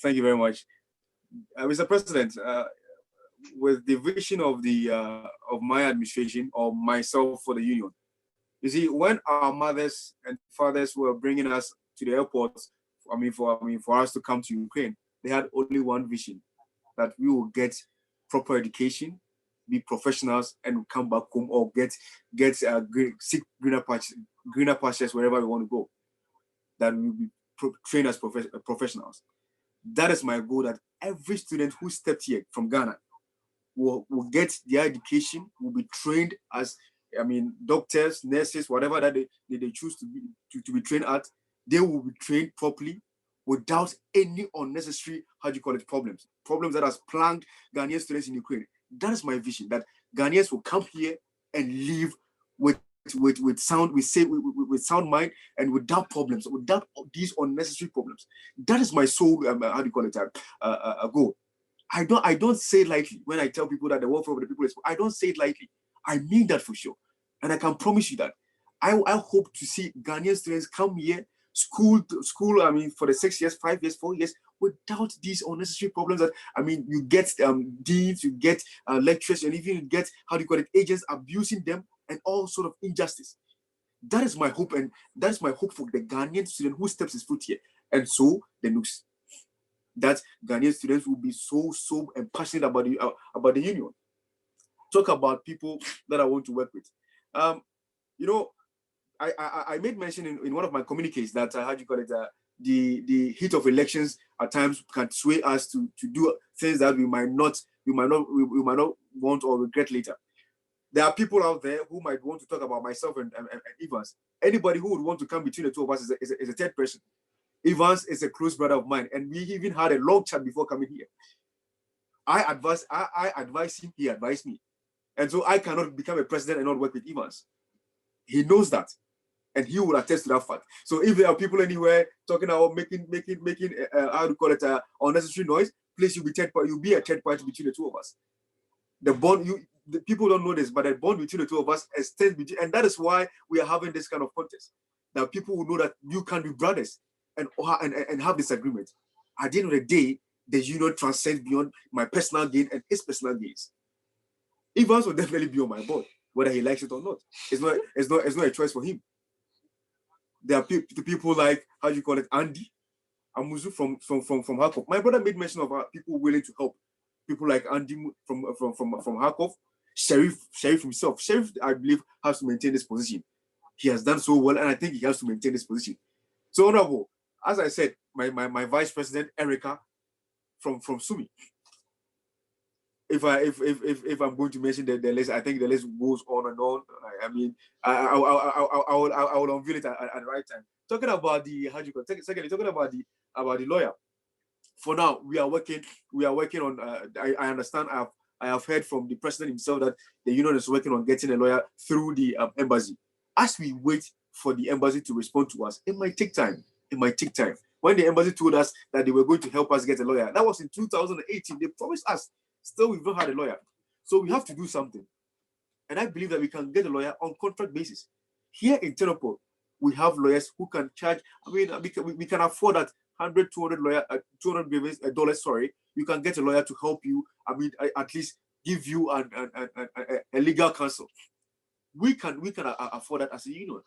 thank you very much. Mr. President, with the vision of my administration or myself for the union, you see, when our mothers and fathers were bringing us to the airport, for us to come to Ukraine, they had only one vision, that we will get proper education, be professionals and come back home or seek greener pastures wherever we want to go. That we will be trained as professionals. That is my goal, that every student who stepped here from Ghana will get their education, will be trained as, doctors, nurses, whatever that they choose to be trained at. They will be trained properly without any unnecessary, problems that has plagued Ghanaian students in Ukraine. That is my vision, that Ghanaians will come here and live with sound mind and without problems, without these unnecessary problems. That is my sole a goal. I don't say it lightly when I tell people that the welfare of the people is. I don't say it lightly. I mean that for sure, and I can promise you that I hope to see Ghanaian students come here, school. For the 6 years, 5 years, 4 years, without these unnecessary problems. That you get deans, you get lecturers, and even you get agents abusing them and all sort of injustice. That is my hope, and that is my hope for the Ghanaian student who steps his foot here, and so the Nugs. That Ghanaian students will be so and passionate about the union. Talk about people that I want to work with. I made mention in one of my communiques that the heat of elections at times can sway us to do things that we might not want or regret later. There are people out there who might want to talk about myself and Evans. Anybody who would want to come between the two of us is a third person. Evans is a close brother of mine, and we even had a long chat before coming here. I advise him, he advised me. And so I cannot become a president and not work with Evans. He knows that, and he will attest to that fact. So if there are people anywhere talking about making unnecessary noise, please, you'll be a third party between the two of us. The bond, the people don't know this, but the bond between the two of us extends between, and that is why we are having this kind of contest. That people will know that you can be brothers and have disagreement. At the end of the day, the union transcends beyond my personal gain and his personal gains. Evans will definitely be on my board, whether he likes it or not. It's not a choice for him. There are people like Andy Amuzu from Harkov. My brother made mention of people willing to help. People like Andy from Harkov, Sheriff himself. Sheriff, I believe, has to maintain this position. He has done so well, and I think he has to maintain this position. So, Honorable, as I said, my Vice President Erica from Sumi. If I'm going to mention the list, I think the list goes on and on. I will unveil it at the right time. Talking about secondly, talking about the lawyer. For now, we are working on. I understand. I have heard from the president himself that the union is working on getting a lawyer through the embassy. As we wait for the embassy to respond to us, it might take time. When the embassy told us that they were going to help us get a lawyer, that was in 2018. They promised us. Still, we've not had a lawyer. So we have to do something. And I believe that we can get a lawyer on contract basis. Here in Tenopol, we have lawyers who can charge. We can afford that $100, $200 sorry. You can get a lawyer to help you. At least give you a legal counsel. We can afford that as a union.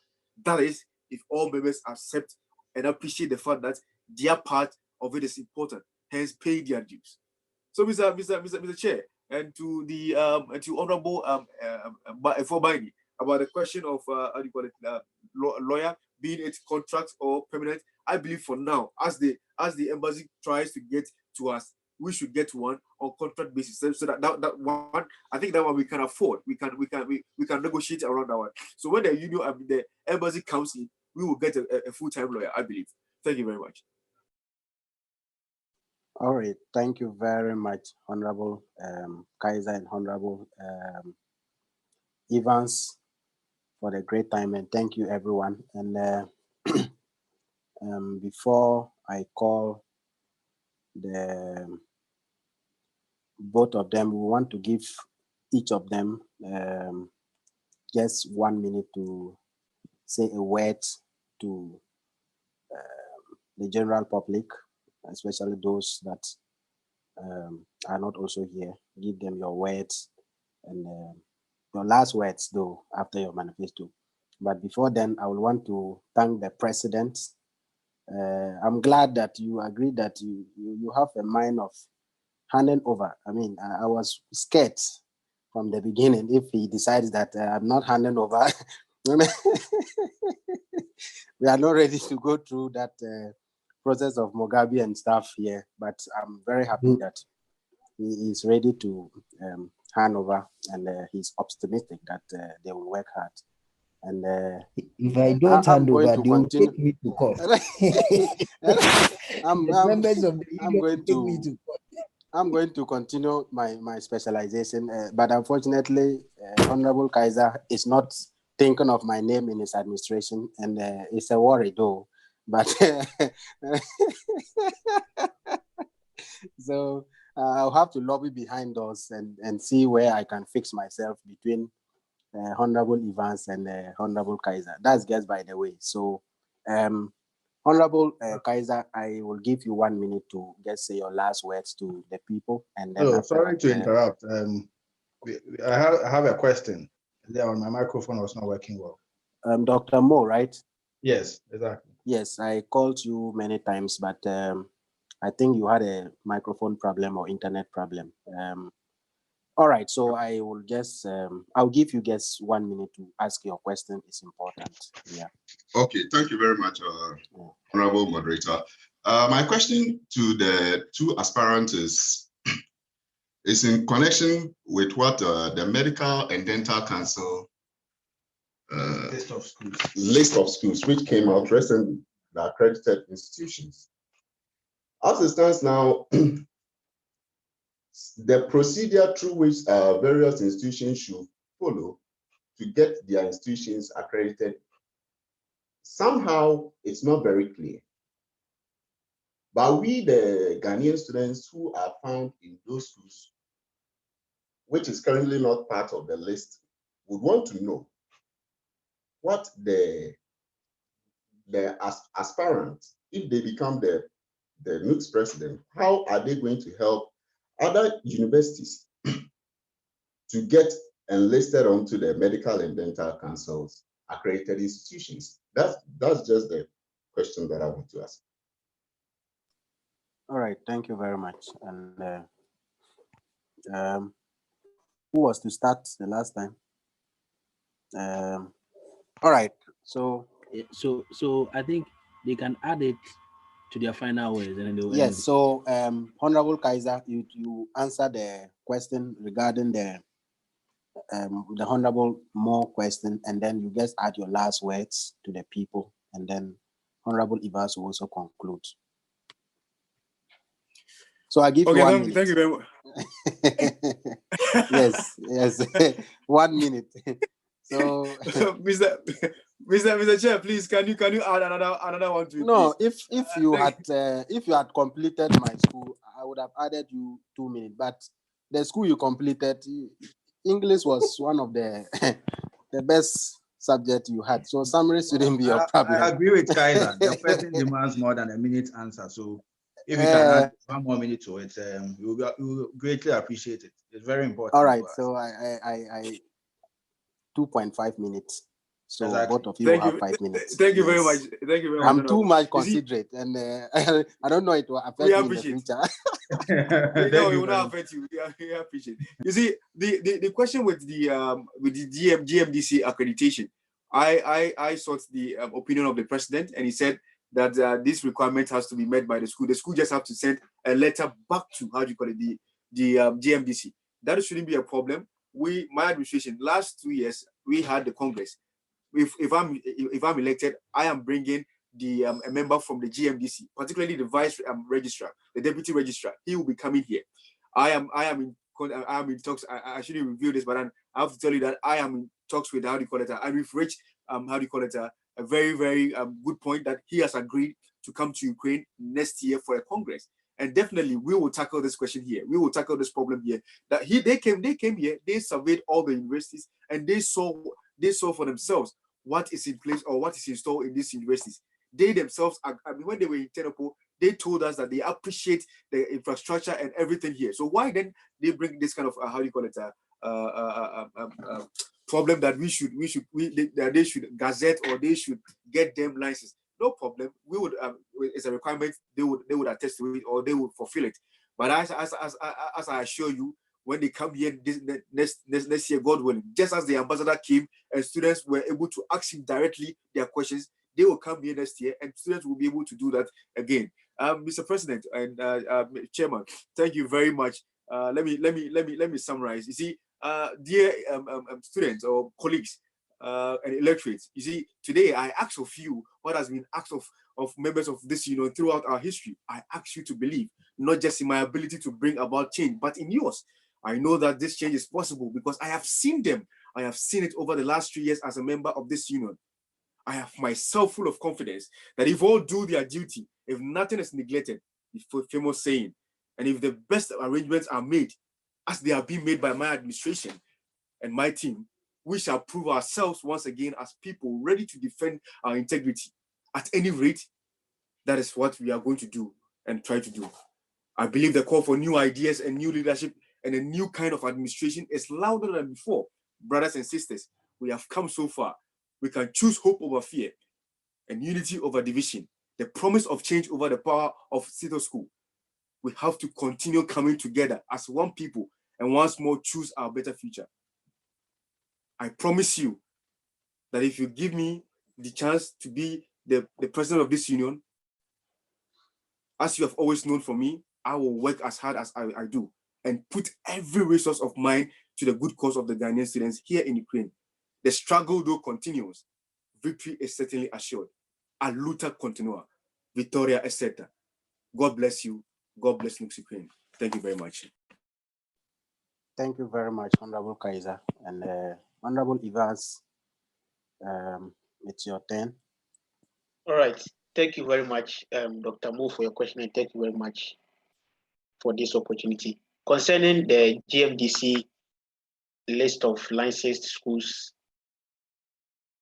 That is, if all members accept and appreciate the fact that their part of it is important, hence pay their dues. So, Mr. Chair, and to the to Honorable Fobaini about the question of lawyer, being it contract or permanent. I believe for now, as the embassy tries to get to us, we should get one on contract basis. So that one, I think that one we can afford. We can negotiate around that one. So when the union, the embassy comes in, we will get a full-time lawyer, I believe. Thank you very much. All right, thank you very much, Honorable Kaiser and Honorable Evans, for the great time, and thank you, everyone. And before I call both of them, we want to give each of them just 1 minute to say a word to the general public, especially those that are not also here. Give them your words and your last words, though, after your manifesto. But before then, I would want to thank the president. I'm glad that you agreed that you have a mind of handing over. I mean, I was scared from the beginning. If he decides that I'm not handing over, we are not ready to go through that process of Mugabe and stuff here. But I'm very happy that he is ready to hand over, and he's optimistic that they will work hard. And if I don't hand over, they will take me to court. Members of the union will take me to court. I'm going to continue my specialization, but unfortunately, Honorable Kaiser is not thinking of my name in his administration, and it's a worry though. But so I'll have to lobby behind us and see where I can fix myself between Honorable Evans and Honorable Kaiser. That's just by the way. So, Honorable Kaiser, I will give you 1 minute to just say your last words to the people, and then. Oh, sorry to interrupt. I have a question. My microphone was not working well. Dr. Mo, right? Yes, exactly. Yes, I called you many times, but I think you had a microphone problem or internet problem. All right, so I will just, I'll give you just 1 minute to ask your question. It's important. Yeah. Okay, thank you very much, Honorable Moderator. My question to the two aspirants is in connection with what the Medical and Dental Council list of schools which came out recently, the accredited institutions. As it stands now, the procedure through which various institutions should follow to get their institutions accredited, somehow it's not very clear. But we, the Ghanaian students who are found in those schools, which is currently not part of the list, would want to know what the aspirants, if they become the Nugs president, how are they going to help other universities to get enlisted onto the Medical and Dental Council's accredited institutions? That's just the question that I want to ask. All right, thank you very much. And who was to start the last time? All right, so I think they can add it to their final words, and then they will yes. So Honorable Kaiser, you answer the question regarding the Honorable Mo question, and then you just add your last words to the people, and then Honorable Evans will also conclude. So I give you 1 minute. Thank you very much. Yes, 1 minute. So, Mr. Chair, please, can you add another one to it? No, please? if you had completed my school, I would have added you 2 minutes. But the school you completed, English was one of the the best subject you had. So summary shouldn't be your problem. I agree with Kaiser. The question demands more than a minute answer. So if you can add 1 more minute to it, we will greatly appreciate it. It's very important. All right. So I 2.5 minutes. So exactly. Both of you have 5 minutes. Thank you very much. Thank you very much. I'm too much considerate, and I don't know it will affect me in the future. No, it will not affect you. We appreciate. You see, the question with the GMDC accreditation, I sought the opinion of the president, and he said that this requirement has to be met by the school. The school just have to send a letter back to the GMDC. That shouldn't be a problem. My administration, last 2 years, we had the Congress. If I'm elected, I am bringing a member from the GMDC, particularly the vice registrar, the deputy registrar. He will be coming here. I am in talks. I shouldn't reveal this, but I have to tell you that I am in talks with and we've reached a very, very good point that he has agreed to come to Ukraine next year for a Congress. And definitely we will tackle this question here. We will tackle this problem here. That they came here, they surveyed all the universities, and they saw for themselves what is in place or what is installed in these universities. They themselves, when they were in Tenepo, they told us that they appreciate the infrastructure and everything here. So why then they bring this kind of problem that they should gazette or they should get them license? No problem. We would it's a requirement. They would attest to it or they would fulfill it. But as I assure you, when they come here next year, God willing, just as the ambassador came and students were able to ask him directly their questions, they will come here next year and students will be able to do that again. Mr. President and Chairman, thank you very much. Let me summarize. You see, dear students or colleagues and electorates, you see, today I ask of you what has been asked of members of this union throughout our history. I ask you to believe, not just in my ability to bring about change, but in yours. I know that this change is possible because I have seen them. I have seen it over the last 3 years as a member of this union. I have myself full of confidence that if all do their duty, if nothing is neglected, the famous saying, and if the best arrangements are made, as they are being made by my administration and my team, we shall prove ourselves once again as people ready to defend our integrity. At any rate, that is what we are going to do and try to do. I believe the call for new ideas and new leadership and a new kind of administration is louder than before. Brothers and sisters, we have come so far. We can choose hope over fear and unity over division, the promise of change over the power of status quo. We have to continue coming together as one people and once more choose our better future. I promise you that if you give me the chance to be the president of this union, as you have always known from me, I will work as hard as I do and put every resource of mine to the good cause of the Ghanaian students here in Ukraine. The struggle, though, continues. Victory is certainly assured. A luta continua. Victoria est certa. God bless you. God bless Nugs Ukraine. Thank you very much. Thank you very much, Honorable Kaiser. And Honorable Evans, it's your turn. All right. Thank you very much, Dr. Mo, for your question, and thank you very much for this opportunity. Concerning the GMDC list of licensed schools,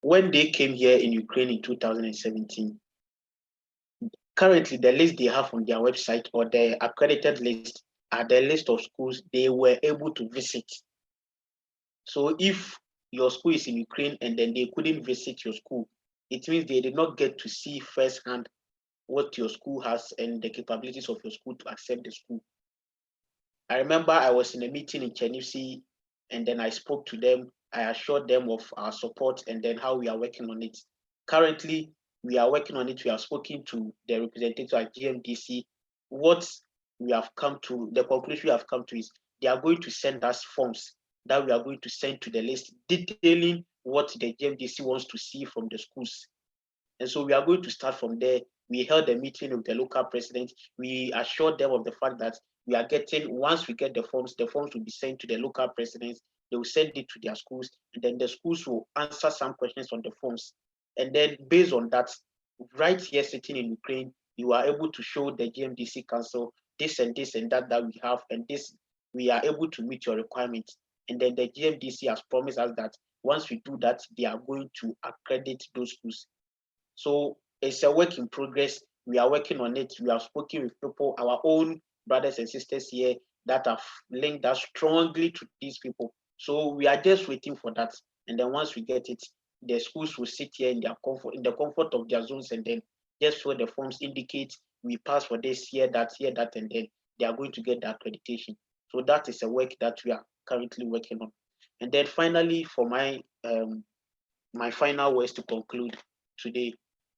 when they came here in Ukraine in 2017, currently the list they have on their website or the accredited list are the list of schools they were able to visit. So if your school is in Ukraine and then they couldn't visit your school, it means they did not get to see firsthand what your school has and the capabilities of your school to accept the school. I remember I was in a meeting in Chernivtsi and then I spoke to them. I assured them of our support and then how we are working on it. Currently, we are working on it. We have spoken to the representative at GMDC. What we have come to, the conclusion we have come to is they are going to send us forms that we are going to send to the list detailing what the GMDC wants to see from the schools. And so we are going to start from there. We held a meeting with the local president. We assured them of the fact that we are getting, once we get the forms will be sent to the local presidents. They will send it to their schools, and then the schools will answer some questions on the forms. And then based on that, right here sitting in Ukraine, you are able to show the GMDC Council this and that we have, and this, we are able to meet your requirements. And then the GMDC has promised us that once we do that, they are going to accredit those schools. So it's a work in progress. We are working on it. We have spoken with people, our own brothers and sisters here that have linked us strongly to these people. So we are just waiting for that. And then once we get it, the schools will sit here in their comfort, in the comfort of their zones, and then just fill the forms, indicate we pass for this, here, that, and then they are going to get the accreditation. So that is a work that we are currently working on. And then finally, for my my final words to conclude today.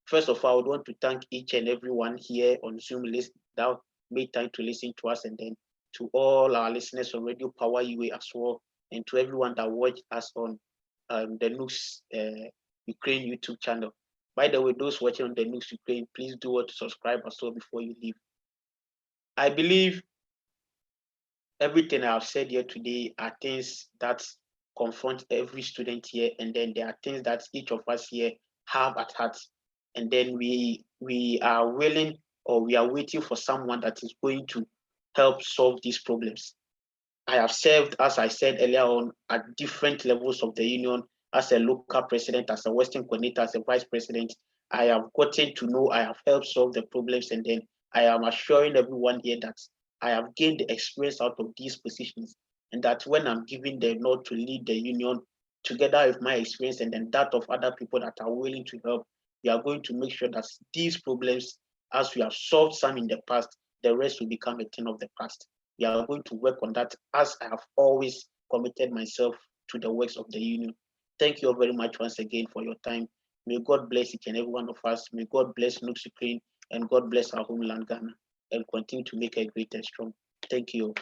First of all, I would want to thank each and everyone here on Zoom list that made time to listen to us, and then to all our listeners on Radio Power UA as well, and to everyone that watched us on the Nugs Ukraine YouTube channel. By the way, those watching on the Nugs Ukraine, please do what to subscribe as well before you leave. I believe everything I've said here today are things that confront every student here, and then there are things that each of us here have at heart, and then we are willing, or we are waiting for someone that is going to help solve these problems. I have served, as I said earlier on, at different levels of the union, as a local president, as a Western coordinator, as a vice president. I have gotten to know, I have helped solve the problems, and then I am assuring everyone here that I have gained the experience out of these positions, and that when I'm given the nod to lead the union, together with my experience and then that of other people that are willing to help, we are going to make sure that these problems, as we have solved some in the past, the rest will become a thing of the past. We are going to work on that as I have always committed myself to the works of the union. Thank you all very much once again for your time. May God bless each and every one of us. May God bless Nugs Ukraine and God bless our homeland Ghana and continue to make her great and strong. Thank you.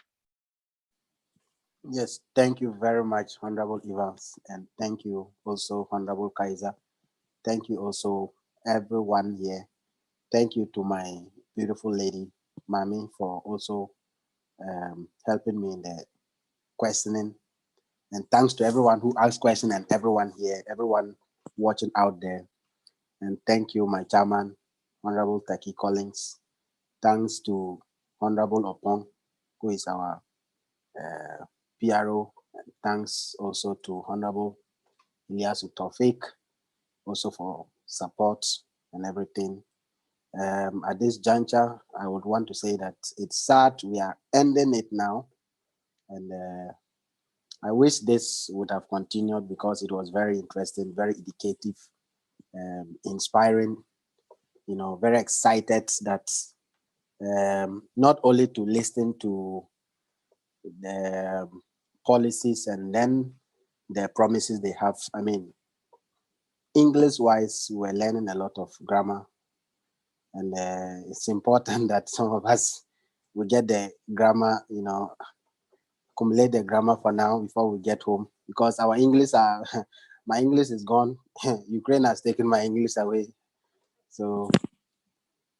Yes, thank you very much, Honorable Evans, and thank you also, Honorable Kaiser. Thank you also, everyone here. Thank you to my beautiful lady, Mami, for also helping me in the questioning. And thanks to everyone who asked questions and everyone here, everyone watching out there. And thank you, my chairman, Honorable Taki Collins. Thanks to Honorable Opong, who is our PRO. And thanks also to Honorable Ilyasu Tofik, also for support and everything. At this juncture, I would want to say that it's sad we are ending it now. And I wish this would have continued because it was very interesting, very educative, inspiring, very excited that not only to listen to the policies and then the promises they have. I mean, English-wise, we're learning a lot of grammar, and it's important that some of us we get the grammar, accumulate the grammar for now before we get home, because our English are my English is gone. Ukraine has taken my English away, so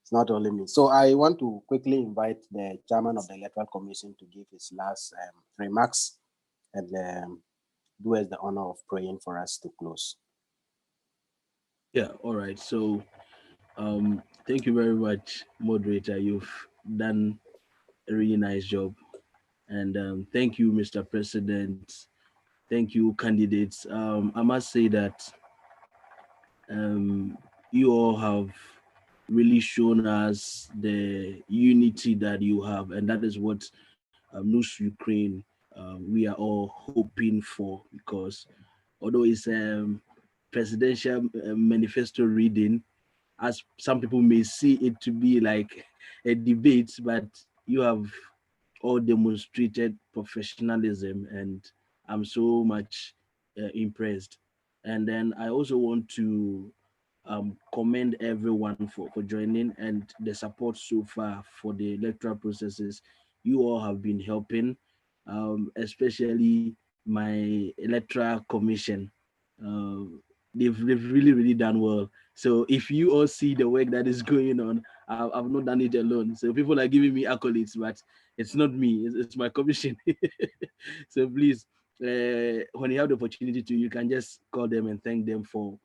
it's not only me. So I want to quickly invite the chairman of the Electoral Commission to give his last remarks and do us the honor of praying for us to close. Yeah, all right. So thank you very much, moderator. You've done a really nice job. And thank you, Mr. President. Thank you, candidates. I must say that you all have really shown us the unity that you have, and that is what News Ukraine we are all hoping for, because although it's presidential manifesto reading, as some people may see it to be like a debate, but you have all demonstrated professionalism, and I'm so much impressed. And then I also want to commend everyone for joining and the support so far for the electoral processes. You all have been helping, especially my electoral commission. They've really done well. So if you all see the work that is going on, I've not done it alone. So people are giving me accolades, but it's not me, it's my commission. So please, when you have the opportunity to, you can just call them and thank them for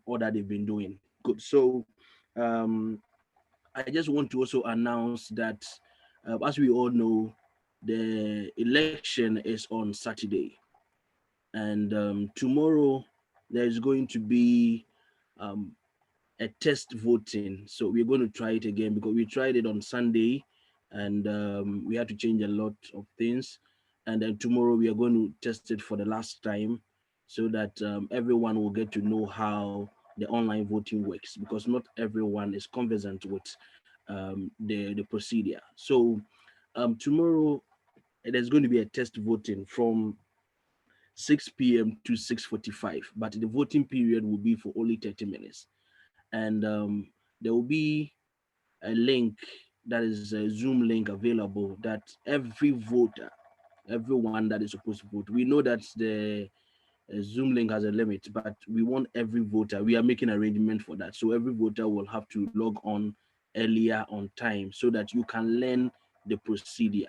all that they've been doing. Good. So I just want to also announce that as we all know, the election is on Saturday, and tomorrow there's going to be a test voting. So we're going to try it again, because we tried it on Sunday and we had to change a lot of things. And then tomorrow we are going to test it for the last time, so that everyone will get to know how the online voting works, because not everyone is conversant with the procedure. So tomorrow there's going to be a test voting from 6 p.m. to 6:45, but the voting period will be for only 30 minutes. And there will be a link, that is a Zoom link available, that every voter, everyone that is supposed to vote, we know that the Zoom link has a limit, but we want every voter, we are making arrangement for that. So every voter will have to log on earlier on time, so that you can learn the procedure.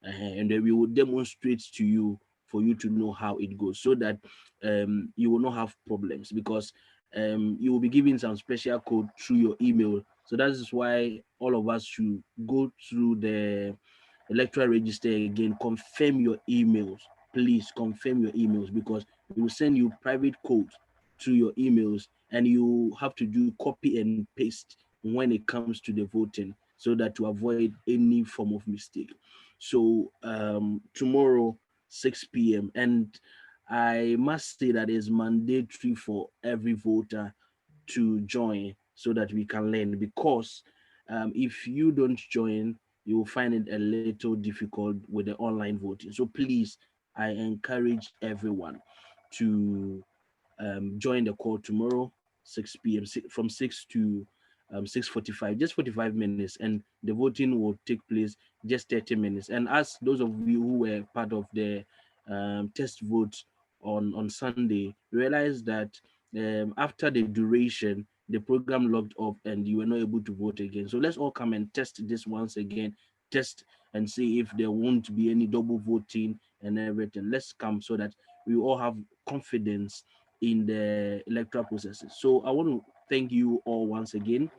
And then we will demonstrate to you, for you to know how it goes, so that you will not have problems, because you will be given some special code through your email. So that is why all of us should go through the electoral register again, confirm your emails. Please confirm your emails, because we will send you private codes through your emails, and you have to do copy and paste when it comes to the voting, so that to avoid any form of mistake. So tomorrow 6 p.m. and I must say that it's mandatory for every voter to join, so that we can learn, because if you don't join, you will find it a little difficult with the online voting. So please, I encourage everyone to join the call tomorrow, 6 p.m. From 6 to 6:45, just 45 minutes, and the voting will take place just 30 minutes. And as those of you who were part of the test vote on Sunday, realize that after the duration, the program logged off and you were not able to vote again. So let's all come and test this once again, test and see if there won't be any double voting and everything. Let's come so that we all have confidence in the electoral processes. So I want to thank you all once again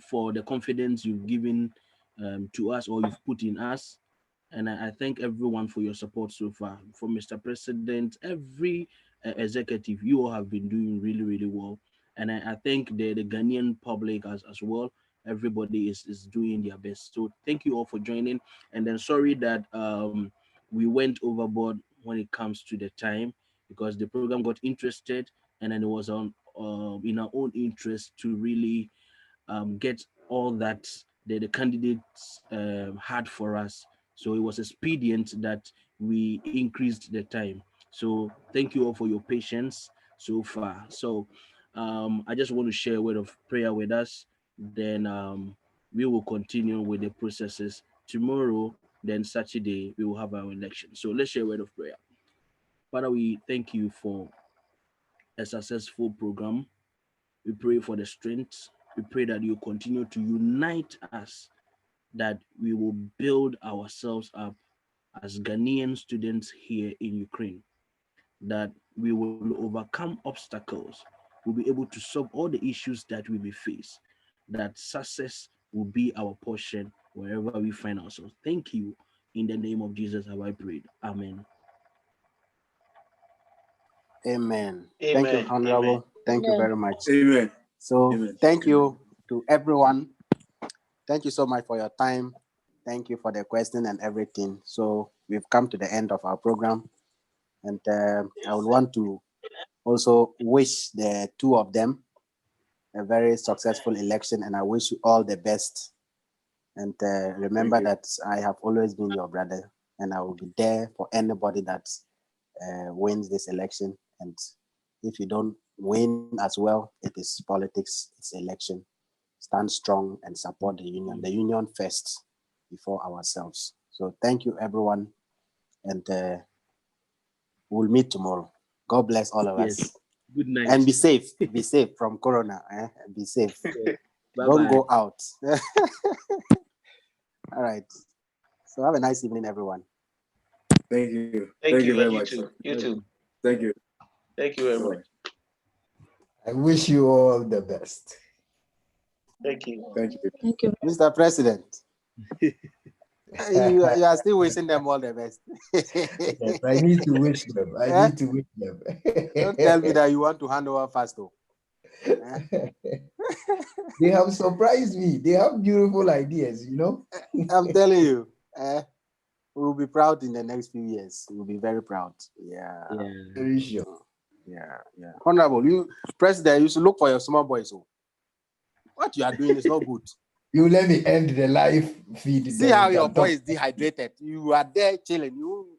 for the confidence you've given to us, or you've put in us. And I thank everyone for your support so far. From Mr. President, every executive, you all have been doing really, really well. And I thank the Ghanaian public as well. Everybody is doing their best. So thank you all for joining. And then sorry that we went overboard when it comes to the time, because the program got interested, and then it was on in our own interest to really get all that the candidates had for us. So it was expedient that we increased the time. So thank you all for your patience so far. So I just want to share a word of prayer with us. Then we will continue with the processes. Tomorrow, then Saturday, we will have our election. So let's share a word of prayer. Father, we thank you for a successful program. We pray for the strength. We pray that you continue to unite us, that we will build ourselves up as Ghanaian students here in Ukraine, that we will overcome obstacles, we'll be able to solve all the issues that we may face, that success will be our portion wherever we find ourselves. Thank you. In the name of Jesus have I prayed. Amen. Amen. Amen. Thank you, Honorable. Thank you very much. Amen. So Amen. thank you to everyone. Thank you so much for your time. Thank you for the question and everything. So we've come to the end of our program. And I would want to also wish the two of them a very successful election. And I wish you all the best. And remember that I have always been your brother. And I will be there for anybody that wins this election. And if you don't win as well, it is politics, it's election. Stand strong and support the union first before ourselves. So thank you, everyone. And we'll meet tomorrow. God bless all of us. Good night. And be safe. Be safe from Corona. Be safe. Don't go out. All right. So have a nice evening, everyone. Thank you. Thank you very and you much. too. You too. Thank you. Thank you very much. I wish you all the best. Thank you. Thank you. Thank you. Mr. President, you are still wishing them all the best. Yes, I need to wish them. I need to wish them. Don't tell me that you want to hand over fast, though. They have surprised me. They have beautiful ideas, you know. I'm telling you, we'll be proud in the next few years. We'll be very proud. Yeah. Very sure. Yeah. Honorable, you President, you should look for your small boys. So what you are doing is not good. You let me end the live feed. See how your boy is dehydrated. You are there chilling. You.